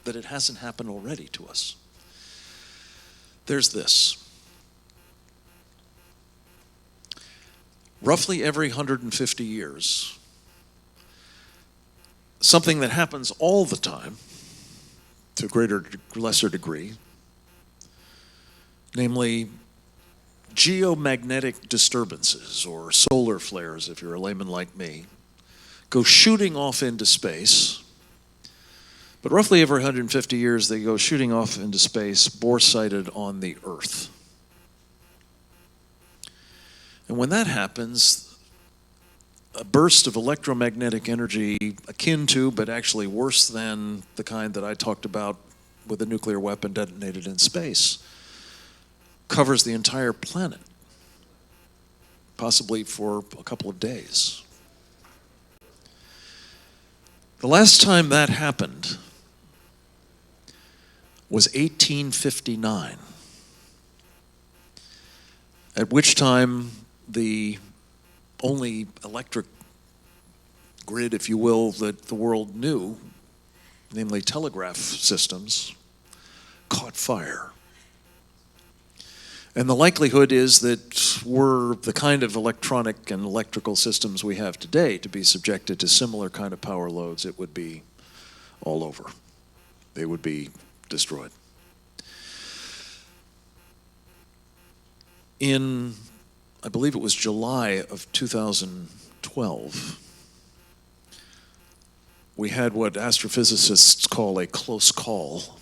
that it hasn't happened already to us. There's this. Roughly every 150 years, something that happens all the time, to a greater or lesser degree, namely geomagnetic disturbances, or solar flares if you're a layman like me, go shooting off into space. But roughly every 150 years, they go shooting off into space, bore-sighted on the Earth. And when that happens, a burst of electromagnetic energy akin to, but actually worse than, the kind that I talked about with a nuclear weapon detonated in space, covers the entire planet, possibly for a couple of days. The last time that happened was 1859, at which time the only electric grid, if you will, that the world knew, namely telegraph systems, caught fire. And the likelihood is that were the kind of electronic and electrical systems we have today to be subjected to similar kind of power loads, it would be all over. They would be destroyed. In, I believe it was July of 2012, we had what astrophysicists call a close call,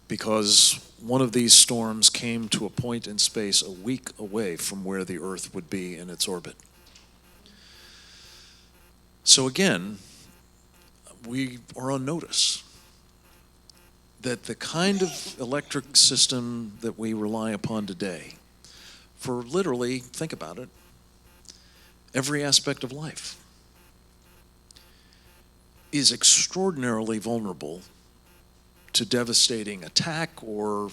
because one of these storms came to a point in space a week away from where the Earth would be in its orbit. So again, we are on notice that the kind of electric system that we rely upon today, for literally, think about it, every aspect of life, is extraordinarily vulnerable to devastating attack or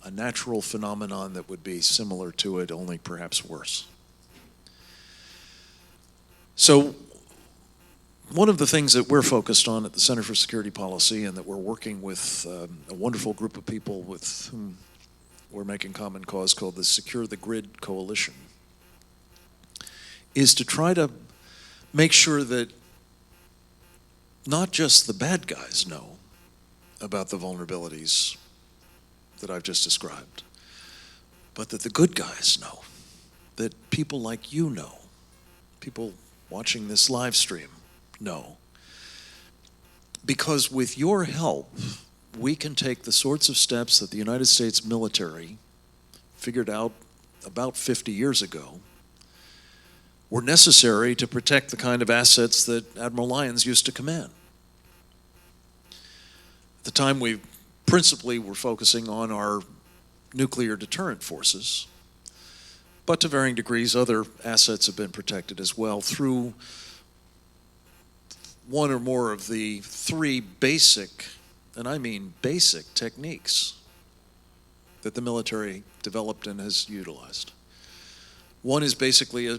a natural phenomenon that would be similar to it, only perhaps worse. So one of the things that we're focused on at the Center for Security Policy, and that we're working with a wonderful group of people with whom we're making common cause, called the Secure the Grid Coalition, is to try to make sure that not just the bad guys know about the vulnerabilities that I've just described, but that the good guys know, that people like you know, people watching this live stream know. Because with your help, we can take the sorts of steps that the United States military figured out about 50 years ago were necessary to protect the kind of assets that Admiral Lyons used to command. At the time, we principally were focusing on our nuclear deterrent forces, but to varying degrees, other assets have been protected as well through one or more of the three basic, and I mean basic, techniques that the military developed and has utilized. One is basically a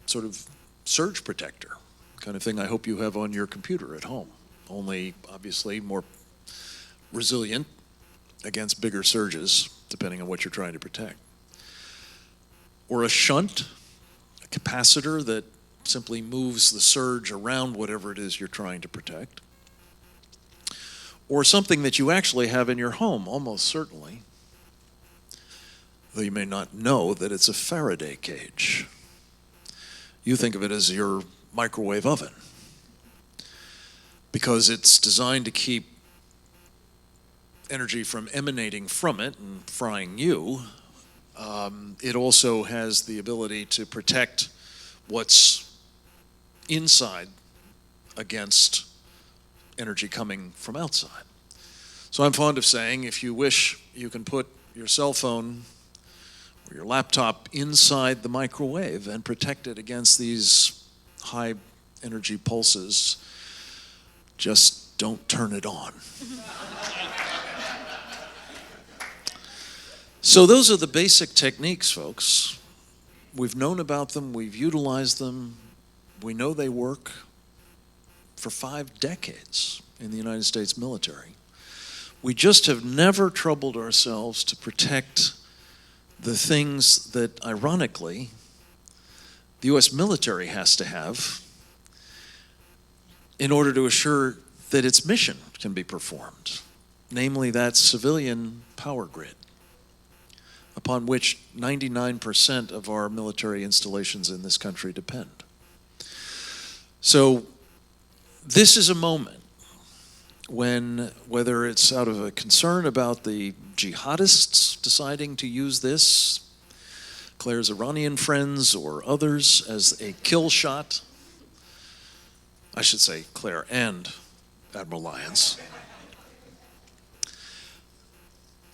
sort of surge protector, kind of thing I hope you have on your computer at home, only obviously more resilient against bigger surges, depending on what you're trying to protect. Or a shunt, a capacitor that simply moves the surge around whatever it is you're trying to protect. Or something that you actually have in your home, almost certainly, though you may not know that it's a Faraday cage. You think of it as your microwave oven. because it's designed to keep energy from emanating from it and frying you. It also has the ability to protect what's inside against energy coming from outside. So I'm fond of saying, if you wish, you can put your cell phone or your laptop inside the microwave and protect it against these high energy pulses. Just don't turn it on. So those are the basic techniques, folks. We've known about them, we've utilized them, we know they work for 5 decades in the United States military. We just have never troubled ourselves to protect the things that, ironically, the U.S. military has to have in order to assure that its mission can be performed, namely that civilian power grid, upon which 99% of our military installations in this country depend. So this is a moment when, whether it's out of a concern about the jihadists deciding to use this, Claire's Iranian friends or others, as a kill shot, I should say Claire and Admiral Lyons,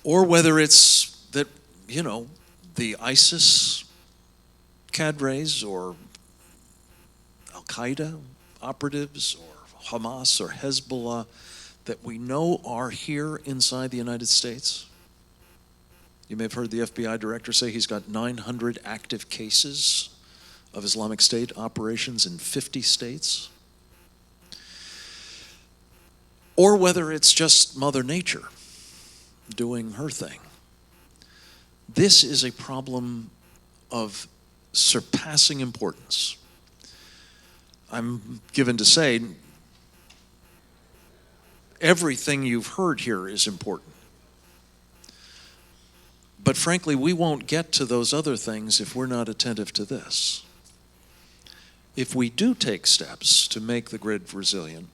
or whether it's that, you know, the ISIS cadres or Al-Qaeda operatives or Hamas or Hezbollah that we know are here inside the United States. You may have heard the FBI director say he's got 900 active cases of Islamic State operations in 50 states. Or whether it's just Mother Nature doing her thing. This is a problem of surpassing importance. I'm given to say everything you've heard here is important. But frankly, we won't get to those other things if we're not attentive to this. If we do take steps to make the grid resilient,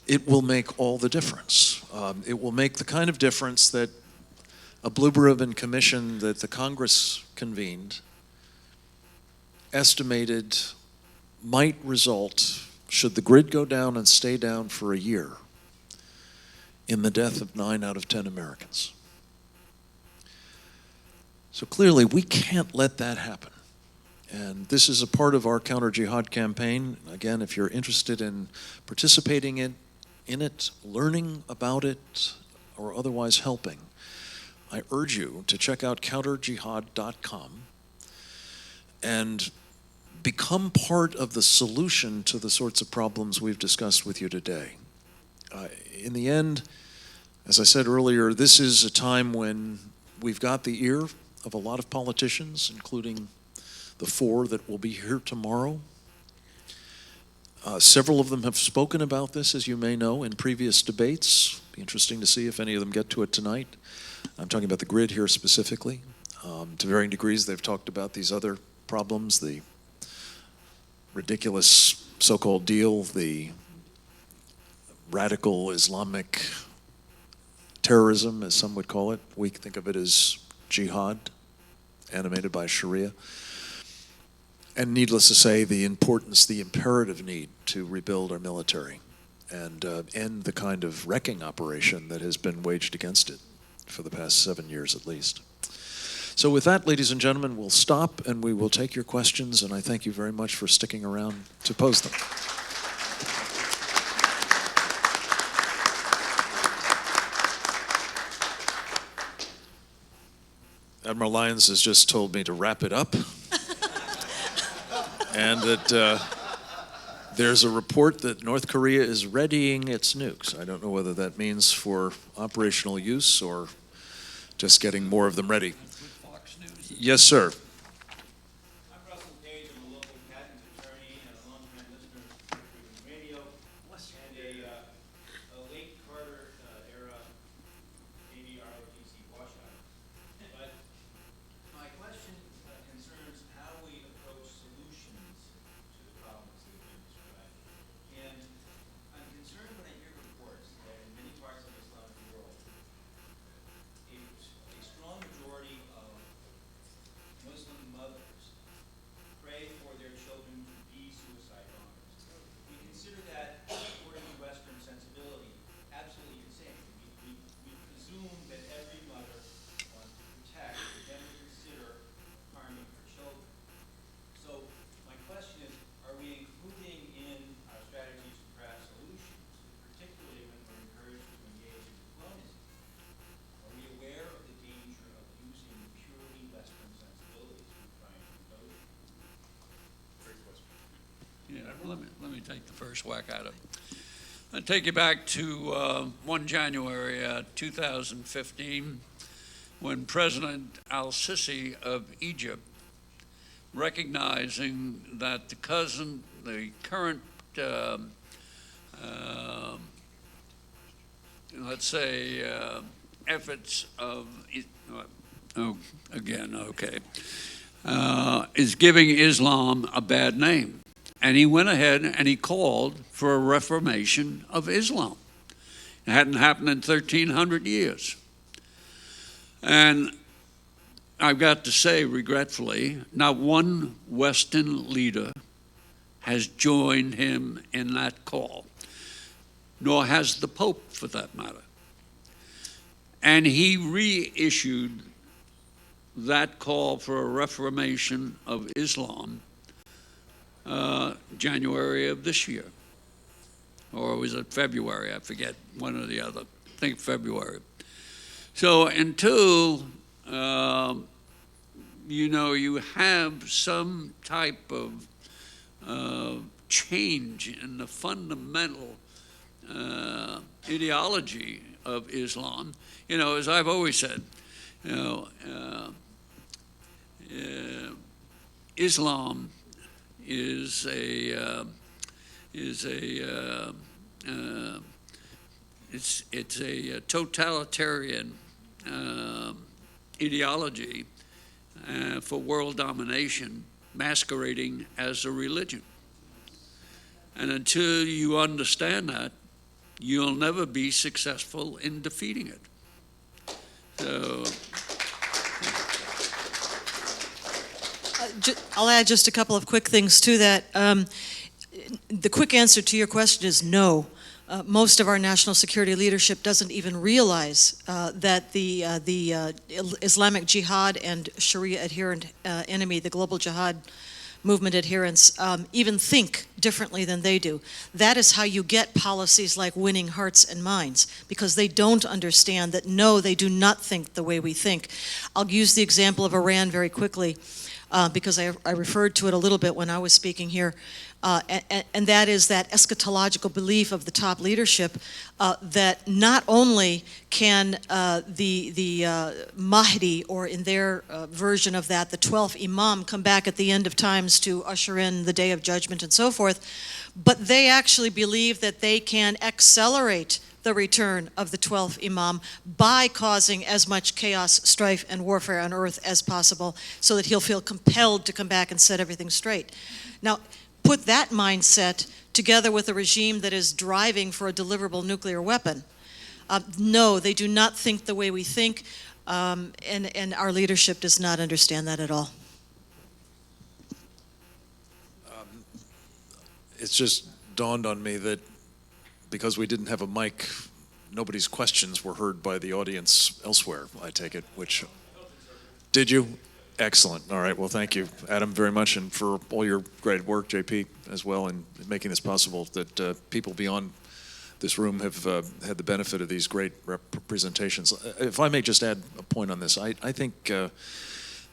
it will make all the difference. It will make the kind of difference that a blue ribbon commission that the Congress convened estimated might result, should the grid go down and stay down for a year, in the death of 9 out of 10 Americans. So clearly, we can't let that happen. And this is a part of our Counter-Jihad campaign. Again, if you're interested in participating in it, learning about it, or otherwise helping, I urge you to check out counterjihad.com and become part of the solution to the sorts of problems we've discussed with you today. In the end, as I said earlier, this is a time when we've got the ear of a lot of politicians, including the 4 that will be here tomorrow. Several of them have spoken about this, as you may know, in previous debates. Be interesting to see if any of them get to it tonight. I'm talking about the grid here specifically. To varying degrees, they've talked about these other problems, the ridiculous so-called deal, the radical Islamic terrorism, as some would call it. We think of it as jihad, animated by Sharia. And needless to say, the importance, the imperative need to rebuild our military and end the kind of wrecking operation that has been waged against it for the past 7 years at least. So with that, ladies and gentlemen, we'll stop and we will take your questions, and I thank you very much for sticking around to pose them. Admiral Lyons has just told me to wrap it up. And that there's a report that North Korea is readying its nukes. I don't know whether that means for operational use or just getting more of them ready. Yes, sir. I'm Russell Page. I'm a local patent attorney and a longtime listener to Freedom Radio and a late Carter era Navy ROTC washout. But my question concerns how we approach solutions to the problems that have been described. And take the first whack at it. I'll take you back to 1 January 2015, when President al-Sisi of Egypt, recognizing that the current, let's say, efforts of, is giving Islam a bad name. And he went ahead and he called for a reformation of Islam. It hadn't happened in 1,300 years. And I've got to say, regretfully, not one Western leader has joined him in that call, nor has the Pope, for that matter. And he reissued that call for a reformation of Islam January of this year. Or was it February? I forget, one or the other. I think February. So until, you have some type of change in the fundamental ideology of Islam, as I've always said, Islam is a totalitarian ideology for world domination, masquerading as a religion. And until you understand that, you'll never be successful in defeating it. So. I'll add just a couple of quick things to that. The quick answer to your question is no. Most of our national security leadership doesn't even realize that the Islamic Jihad and Sharia adherent enemy, the global Jihad movement adherents, even think differently than they do. That is how you get policies like winning hearts and minds, because they don't understand that, no, they do not think the way we think. I'll use the example of Iran very quickly. Because I referred to it a little bit when I was speaking here, and that is that eschatological belief of the top leadership that not only can the Mahdi, or in their version of that, the 12th Imam, come back at the end of times to usher in the Day of Judgment and so forth, but they actually believe that they can accelerate the return of the 12th Imam by causing as much chaos, strife, and warfare on earth as possible, so that he'll feel compelled to come back and set everything straight. Now, put that mindset together with a regime that is driving for a deliverable nuclear weapon. No, they do not think the way we think, and our leadership does not understand that at all. It's just dawned on me that because we didn't have a mic, nobody's questions were heard by the audience elsewhere, I take it, which... Did you? Excellent. All right, well, thank you, Adam, very much, and for all your great work, JP, as well, in making this possible, that people beyond this room have had the benefit of these great presentations. If I may just add a point on this, I think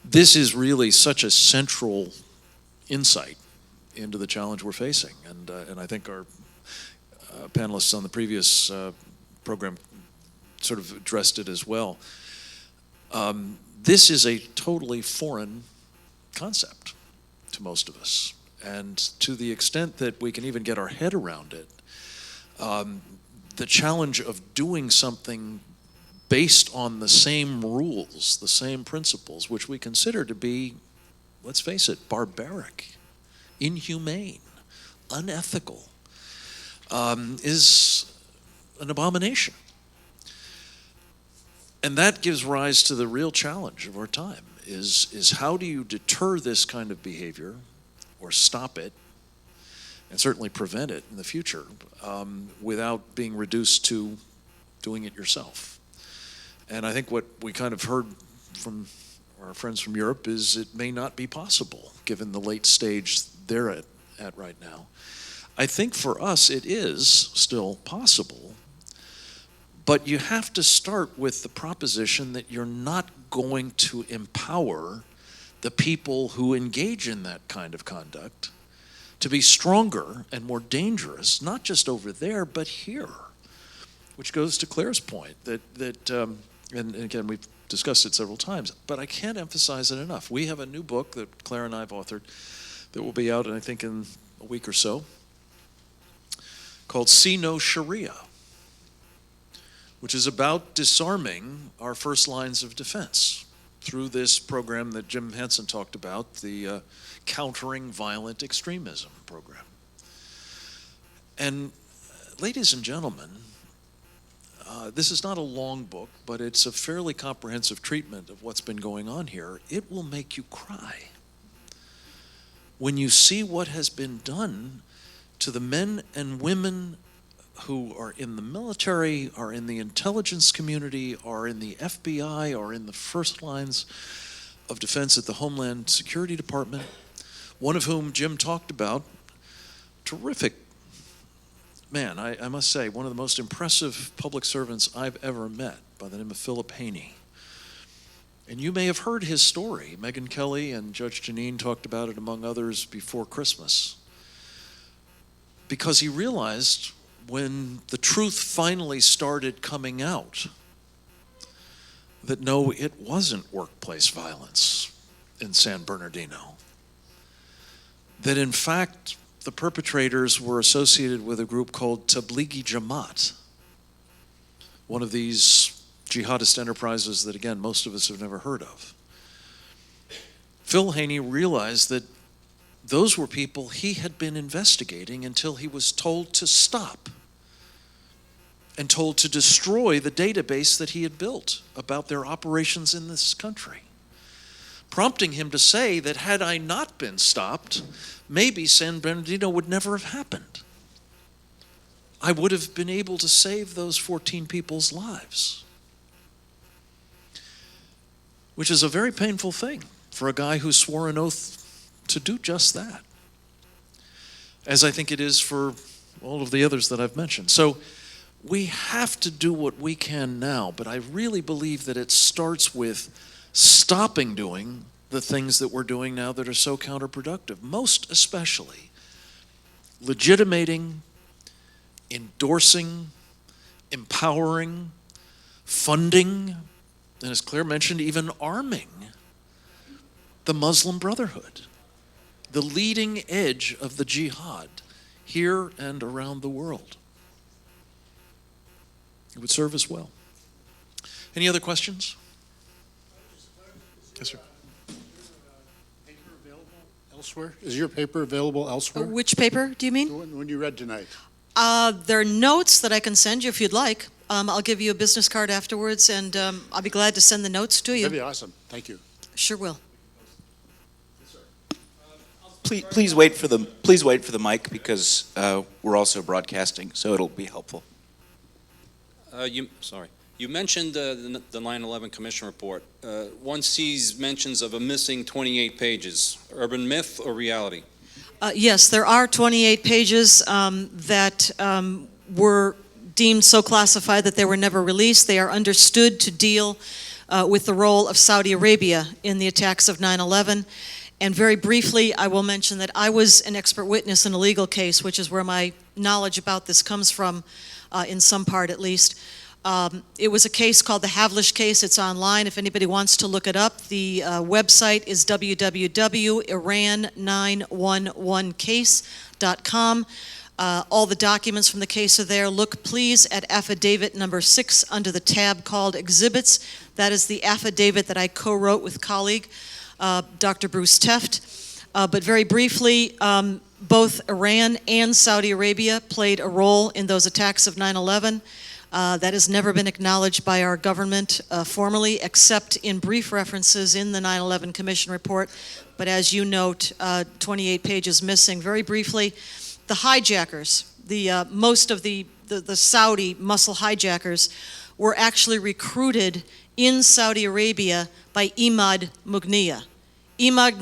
this is really such a central insight into the challenge we're facing, and I think our panelists on the previous program sort of addressed it as well. This is a totally foreign concept to most of us. And to the extent that we can even get our head around it, the challenge of doing something based on the same rules, the same principles, which we consider to be, let's face it, barbaric, inhumane, unethical, is an abomination. And that gives rise to the real challenge of our time, is how do you deter this kind of behavior, or stop it, and certainly prevent it in the future, without being reduced to doing it yourself. And I think what we kind of heard from our friends from Europe is it may not be possible, given the late stage they're at right now. I think for us it is still possible, but you have to start with the proposition that you're not going to empower the people who engage in that kind of conduct to be stronger and more dangerous, not just over there, but here. Which goes to Claire's point and again, we've discussed it several times, but I can't emphasize it enough. We have a new book that Claire and I have authored that will be out, I think, in a week or so, called See No Sharia, which is about disarming our first lines of defense through this program that Jim Hanson talked about, the Countering Violent Extremism program. And ladies and gentlemen, this is not a long book, but it's a fairly comprehensive treatment of what's been going on here. It will make you cry when you see what has been done to the men and women who are in the military, are in the intelligence community, are in the FBI, are in the first lines of defense at the Homeland Security Department, one of whom Jim talked about, terrific man, I must say, one of the most impressive public servants I've ever met, by the name of Philip Haney. And you may have heard his story. Megyn Kelly and Judge Janine talked about it, among others, before Christmas. Because he realized when the truth finally started coming out that no, it wasn't workplace violence in San Bernardino. That in fact, the perpetrators were associated with a group called Tablighi Jamaat, one of these jihadist enterprises that, again, most of us have never heard of. Phil Haney realized that those were people he had been investigating until he was told to stop and told to destroy the database that he had built about their operations in this country, prompting him to say that had I not been stopped, maybe San Bernardino would never have happened. I would have been able to save those 14 people's lives. Which is a very painful thing for a guy who swore an oath to do just that, as I think it is for all of the others that I've mentioned. So we have to do what we can now, but I really believe that it starts with stopping doing the things that we're doing now that are so counterproductive, most especially legitimating, endorsing, empowering, funding, and as Claire mentioned, even arming the Muslim Brotherhood, the leading edge of the jihad here and around the world. It would serve us well. Any other questions? Yes, sir. Elsewhere? Is your paper available elsewhere? Which paper do you mean? The one you read tonight. There are notes that I can send you if you'd like. I'll give you a business card afterwards, and I'll be glad to send the notes to you. That'd be awesome. Thank you. Sure will. Please wait for the mic because we're also broadcasting, so it'll be helpful. You mentioned the 9/11 Commission report. One sees mentions of a missing 28 pages. Urban myth or reality? Yes, there are 28 pages that were deemed so classified that they were never released. They are understood to deal with the role of Saudi Arabia in the attacks of 9/11. And very briefly, I will mention that I was an expert witness in a legal case, which is where my knowledge about this comes from, in some part at least. It was a case called the Havlish case. It's online if anybody wants to look it up. The website is www.iran911case.com. All the documents from the case are there. Look, please, at affidavit number 6 under the tab called Exhibits. That is the affidavit that I co-wrote with colleague Dr. Bruce Teft. But very briefly, both Iran and Saudi Arabia played a role in those attacks of 9/11. That has never been acknowledged by our government formally, except in brief references in the 9/11 Commission report. But as you note, 28 pages missing. Very briefly, the hijackers, most of the Saudi muscle hijackers were actually recruited in Saudi Arabia by Imad Mughniya. Imad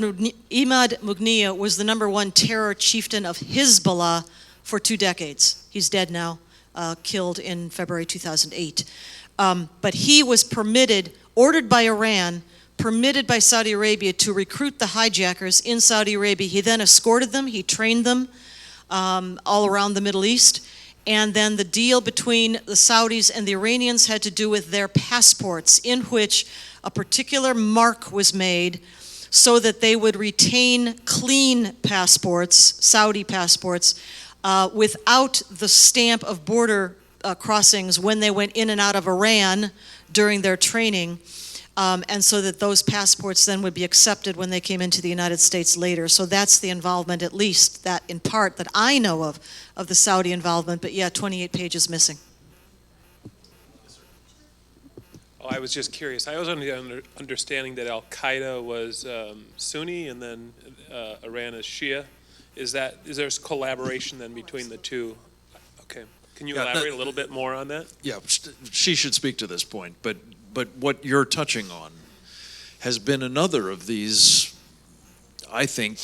Mughniya was the #1 terror chieftain of Hezbollah for 2 decades. He's dead now. Killed in February 2008. But he was permitted, ordered by Iran, permitted by Saudi Arabia to recruit the hijackers in Saudi Arabia. He then escorted them, he trained them all around the Middle East. And then the deal between the Saudis and the Iranians had to do with their passports, in which a particular mark was made so that they would retain clean passports, Saudi passports, without the stamp of border crossings when they went in and out of Iran during their training, and so that those passports then would be accepted when they came into the United States later. So that's the involvement, at least that in part, that I know of the Saudi involvement, but yeah, 28 pages missing. Oh, I was just curious. I was under the understanding that Al-Qaeda was Sunni and then Iran is Shia. Is there collaboration then between the two? Okay. Can you elaborate a little bit more on that? Yeah, she should speak to this point, but what you're touching on has been another of these, I think,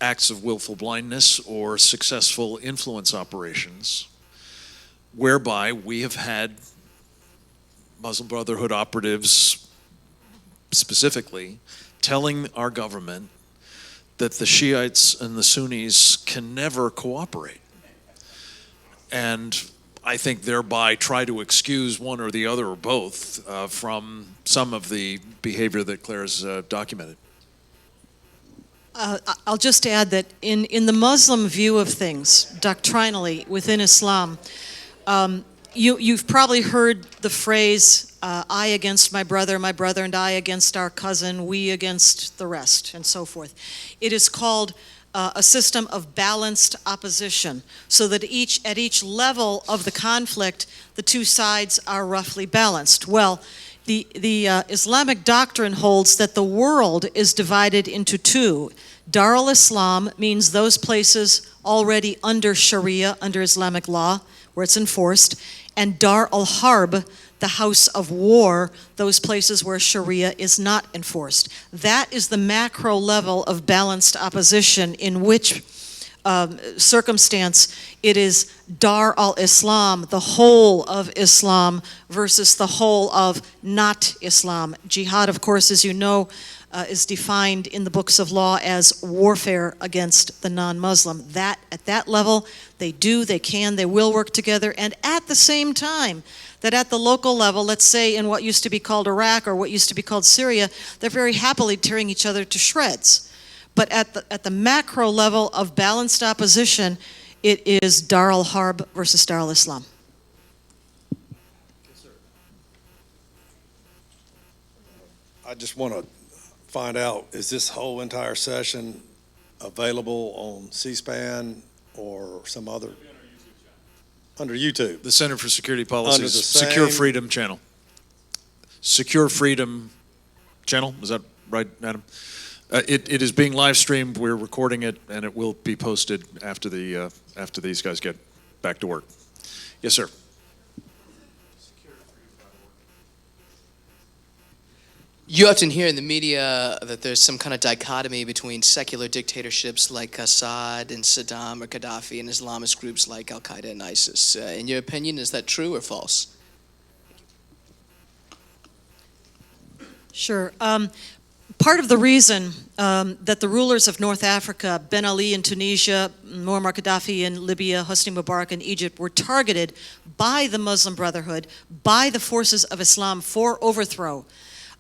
acts of willful blindness or successful influence operations, whereby we have had Muslim Brotherhood operatives specifically telling our government that the Shiites and the Sunnis can never cooperate. And I think thereby try to excuse one or the other or both from some of the behavior that Claire's documented. I'll just add that in the Muslim view of things, doctrinally within Islam, you've probably heard the phrase, I against my brother and I against our cousin, we against the rest, and so forth. It is called a system of balanced opposition, so that at each level of the conflict, the two sides are roughly balanced. Well, the Islamic doctrine holds that the world is divided into two. Dar al-Islam means those places already under Sharia, under Islamic law, where it's enforced, and Dar al-Harb, the house of war, those places where Sharia is not enforced. That is the macro level of balanced opposition, in which circumstance it is Dar al-Islam, the whole of Islam, versus the whole of not Islam. Jihad, of course, as you know, is defined in the books of law as warfare against the non-Muslim. That, at that level, they can, they will work together, and at the same time, that at the local level, let's say in what used to be called Iraq or what used to be called Syria, they're very happily tearing each other to shreds. But at the macro level of balanced opposition, it is Dar al-Harb versus Dar al-Islam. I just want to find out, is this whole entire session available on C-SPAN or some other? Under YouTube. The Center for Security Policy's Under the Secure same- Freedom channel. Secure Freedom channel, is that right, Adam? It is being live streamed. We're recording it, and it will be posted after these guys get back to work. Yes, sir. You often hear in the media that there's some kind of dichotomy between secular dictatorships like Assad and Saddam or Gaddafi and Islamist groups like Al-Qaeda and ISIS. In your opinion, is that true or false? Sure. Part of the reason that the rulers of North Africa, Ben Ali in Tunisia, Muammar Gaddafi in Libya, Hosni Mubarak in Egypt, were targeted by the Muslim Brotherhood, by the forces of Islam for overthrow,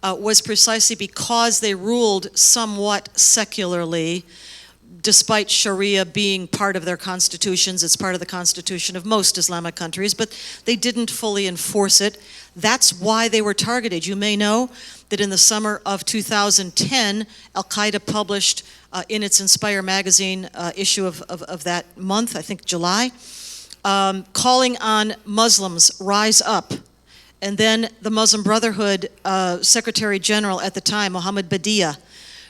was precisely because they ruled somewhat secularly, despite Sharia being part of their constitutions. It's part of the constitution of most Islamic countries, but they didn't fully enforce it. That's why they were targeted. You may know that in the summer of 2010, Al-Qaeda published in its Inspire magazine issue of that month, I think July, calling on Muslims, rise up. And then the Muslim Brotherhood Secretary General at the time, Mohammed Badia,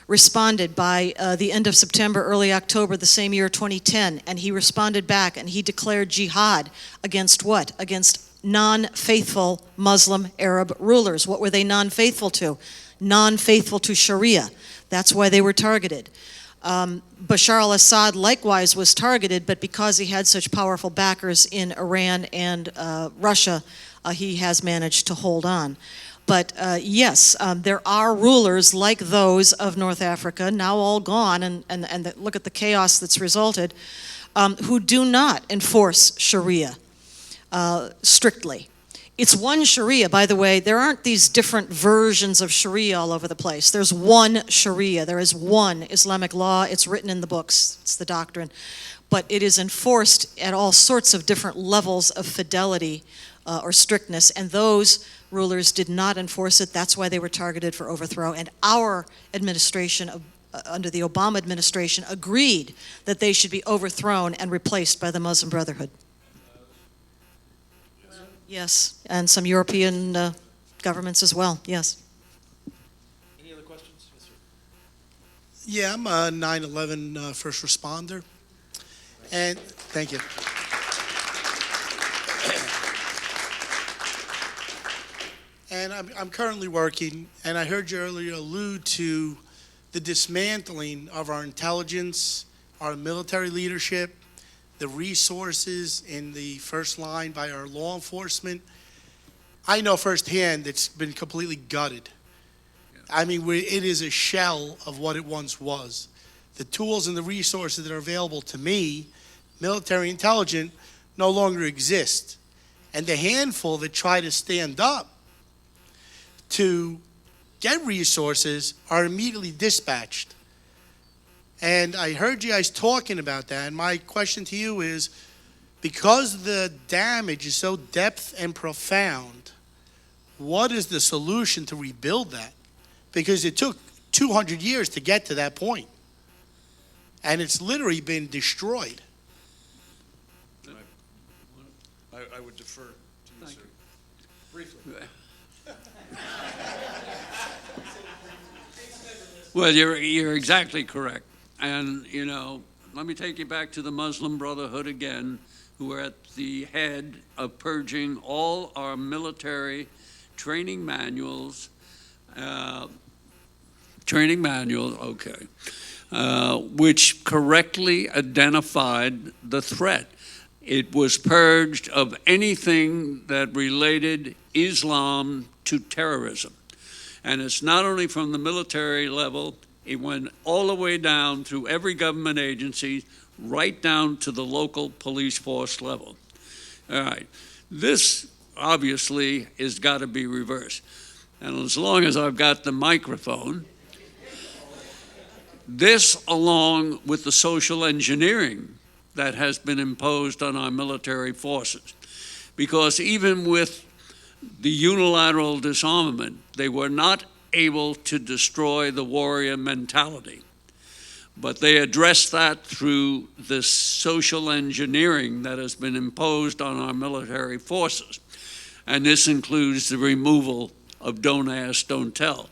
responded by the end of September, early October the same year, 2010, and he responded back and he declared jihad against what? Against non-faithful Muslim Arab rulers. What were they non-faithful to? Non-faithful to Sharia. That's why they were targeted. Bashar al-Assad likewise was targeted, but because he had such powerful backers in Iran and Russia, he has managed to hold on. But yes, there are rulers like those of North Africa, now all gone, and look at the chaos that's resulted, who do not enforce Sharia strictly. It's one Sharia, by the way. There aren't these different versions of Sharia all over the place. There's one Sharia. There is one Islamic law. It's written in the books. It's the doctrine. But it is enforced at all sorts of different levels of fidelity or strictness, and those rulers did not enforce it. That's why they were targeted for overthrow. And our administration, under the Obama administration, agreed that they should be overthrown and replaced by the Muslim Brotherhood. Yes, and some European governments as well, yes. Any other questions? Yes, sir. Yeah, I'm a 9/11 first responder. And thank you. And I'm currently working, and I heard you earlier allude to the dismantling of our intelligence, our military leadership, the resources in the first line by our law enforcement. I know firsthand it's been completely gutted. I mean, it is a shell of what it once was. The tools and the resources that are available to me, military intelligence, no longer exist. And the handful that try to stand up to get resources are immediately dispatched. And I heard you guys talking about that, and my question to you is, because the damage is so depth and profound, what is the solution to rebuild that? Because it took 200 years to get to that point, and it's literally been destroyed. I would defer to you, sir. Briefly. Well, you're exactly correct. And, you know, let me take you back to the Muslim Brotherhood again, who are at the head of purging all our military training manuals, which correctly identified the threat. It was purged of anything that related Islam to terrorism. And it's not only from the military level, it went all the way down through every government agency, right down to the local police force level. All right. This obviously has got to be reversed. And as long as I've got the microphone, this, along with the social engineering that has been imposed on our military forces, because even with the unilateral disarmament, they were not able to destroy the warrior mentality. But they addressed that through the social engineering that has been imposed on our military forces. And this includes the removal of don't ask, don't tell.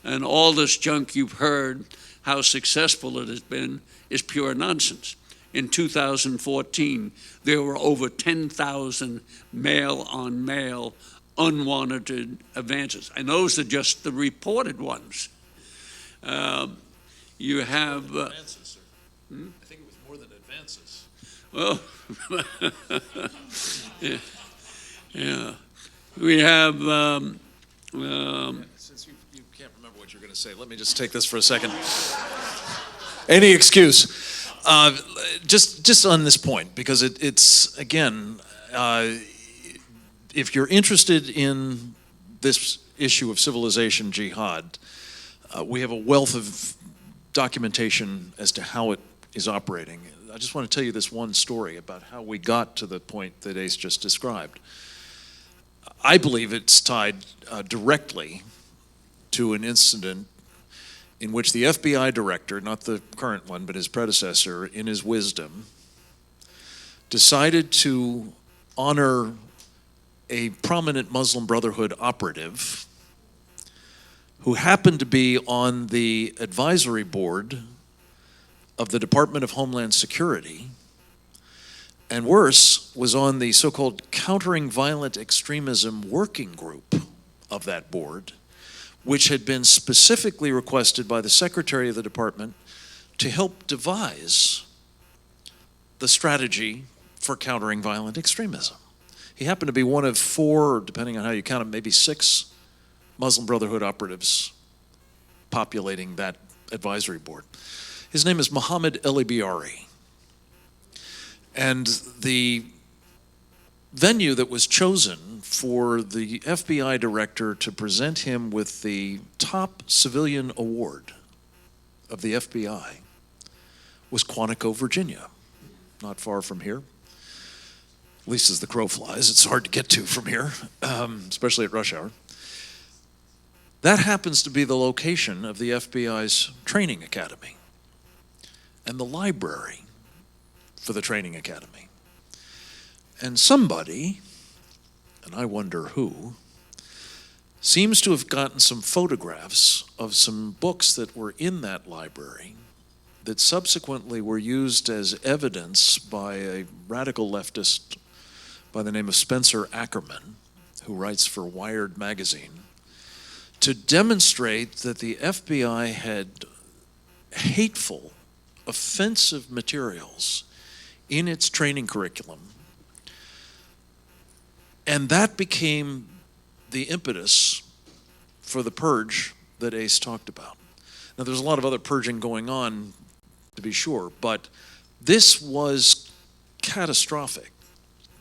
And all this junk you've heard, how successful it has been, is pure nonsense. In 2014, there were over 10,000 male-on-male unwanted advances. And those are just the reported ones. You have... advances, sir. I think it was more than advances. Well, yeah. We have... Since you can't remember what you're going to say, let me just take this for a second. Any excuse. Just on this point, because it's again, if you're interested in this issue of civilization jihad, we have a wealth of documentation as to how it is operating. I just want to tell you this one story about how we got to the point that Ace just described. I believe it's tied directly to an incident in which the FBI director, not the current one, but his predecessor, in his wisdom, decided to honor a prominent Muslim Brotherhood operative who happened to be on the advisory board of the Department of Homeland Security, and worse, was on the so-called Countering Violent Extremism Working Group of that board, which had been specifically requested by the Secretary of the Department to help devise the strategy for countering violent extremism. He happened to be one of 4, depending on how you count it, maybe 6 Muslim Brotherhood operatives populating that advisory board. His name is Mohammed Elibiari. And the venue that was chosen for the FBI director to present him with the top civilian award of the FBI was Quantico, Virginia, not far from here. At least as the crow flies, it's hard to get to from here, especially at rush hour. That happens to be the location of the FBI's training academy and the library for the training academy. And somebody, and I wonder who, seems to have gotten some photographs of some books that were in that library that subsequently were used as evidence by a radical leftist by the name of Spencer Ackerman, who writes for Wired magazine, to demonstrate that the FBI had hateful, offensive materials in its training curriculum. And that became the impetus for the purge that Ace talked about. Now, there's a lot of other purging going on, to be sure, but this was catastrophic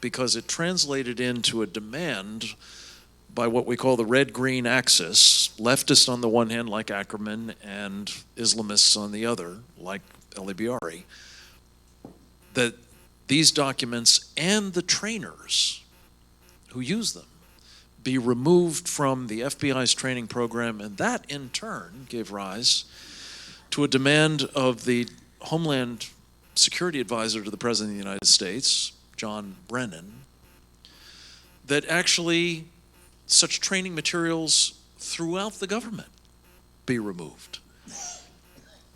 because it translated into a demand by what we call the red-green axis, leftists on the one hand like Ackerman and Islamists on the other like Elibiari, that these documents and the trainers who use them be removed from the FBI's training program, and that in turn gave rise to a demand of the Homeland Security Advisor to the President of the United States, John Brennan, that actually such training materials throughout the government be removed.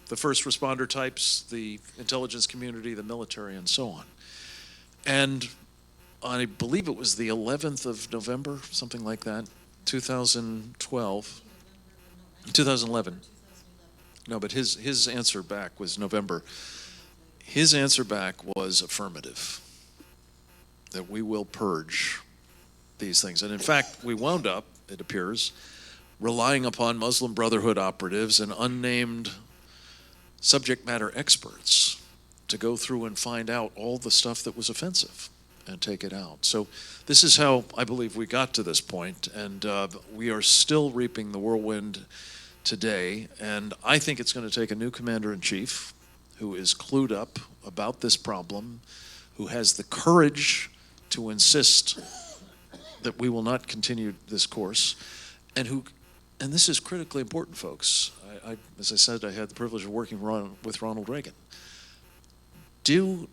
The first responder types, the intelligence community, the military, and so on. And I believe it was the 11th of November, something like that, 2011. No, but his answer back was November. His answer back was affirmative, that we will purge these things. And in fact, we wound up, it appears, relying upon Muslim Brotherhood operatives and unnamed subject matter experts to go through and find out all the stuff that was offensive and take it out. So this is how I believe we got to this point, and we are still reaping the whirlwind today. And I think it's going to take a new commander-in-chief who is clued up about this problem, who has the courage to insist that we will not continue this course, and this is critically important, folks. As I said, I had the privilege of working with Ronald Reagan. Do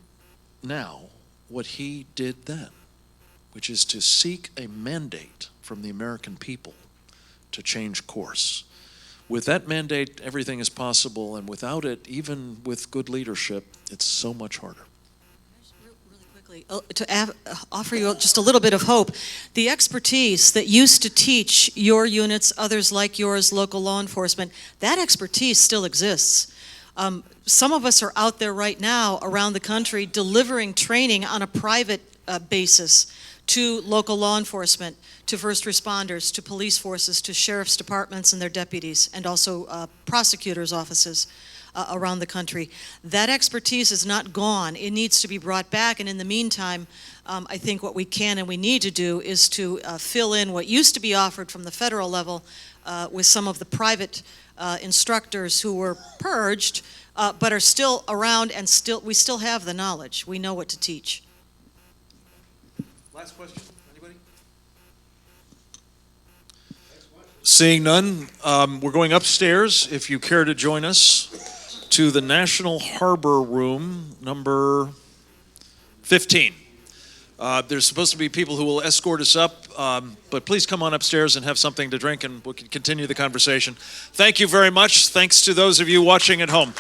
now what he did then, which is to seek a mandate from the American people to change course. With that mandate, everything is possible, and without it, even with good leadership, it's so much harder. To offer you just a little bit of hope, the expertise that used to teach your units, others like yours, local law enforcement, that expertise still exists. Some of us are out there right now around the country delivering training on a private basis to local law enforcement, to first responders, to police forces, to sheriff's departments and their deputies, and also prosecutors' offices around the country. That expertise is not gone. It needs to be brought back, and in the meantime, I think what we can and we need to do is to fill in what used to be offered from the federal level with some of the private instructors who were purged, but are still around, and we still have the knowledge. We know what to teach. Last question, anybody? Seeing none, we're going upstairs, if you care to join us, to the National Harbor Room, number 15. There's supposed to be people who will escort us up, but please come on upstairs and have something to drink, and we can continue the conversation. Thank you very much. Thanks to those of you watching at home.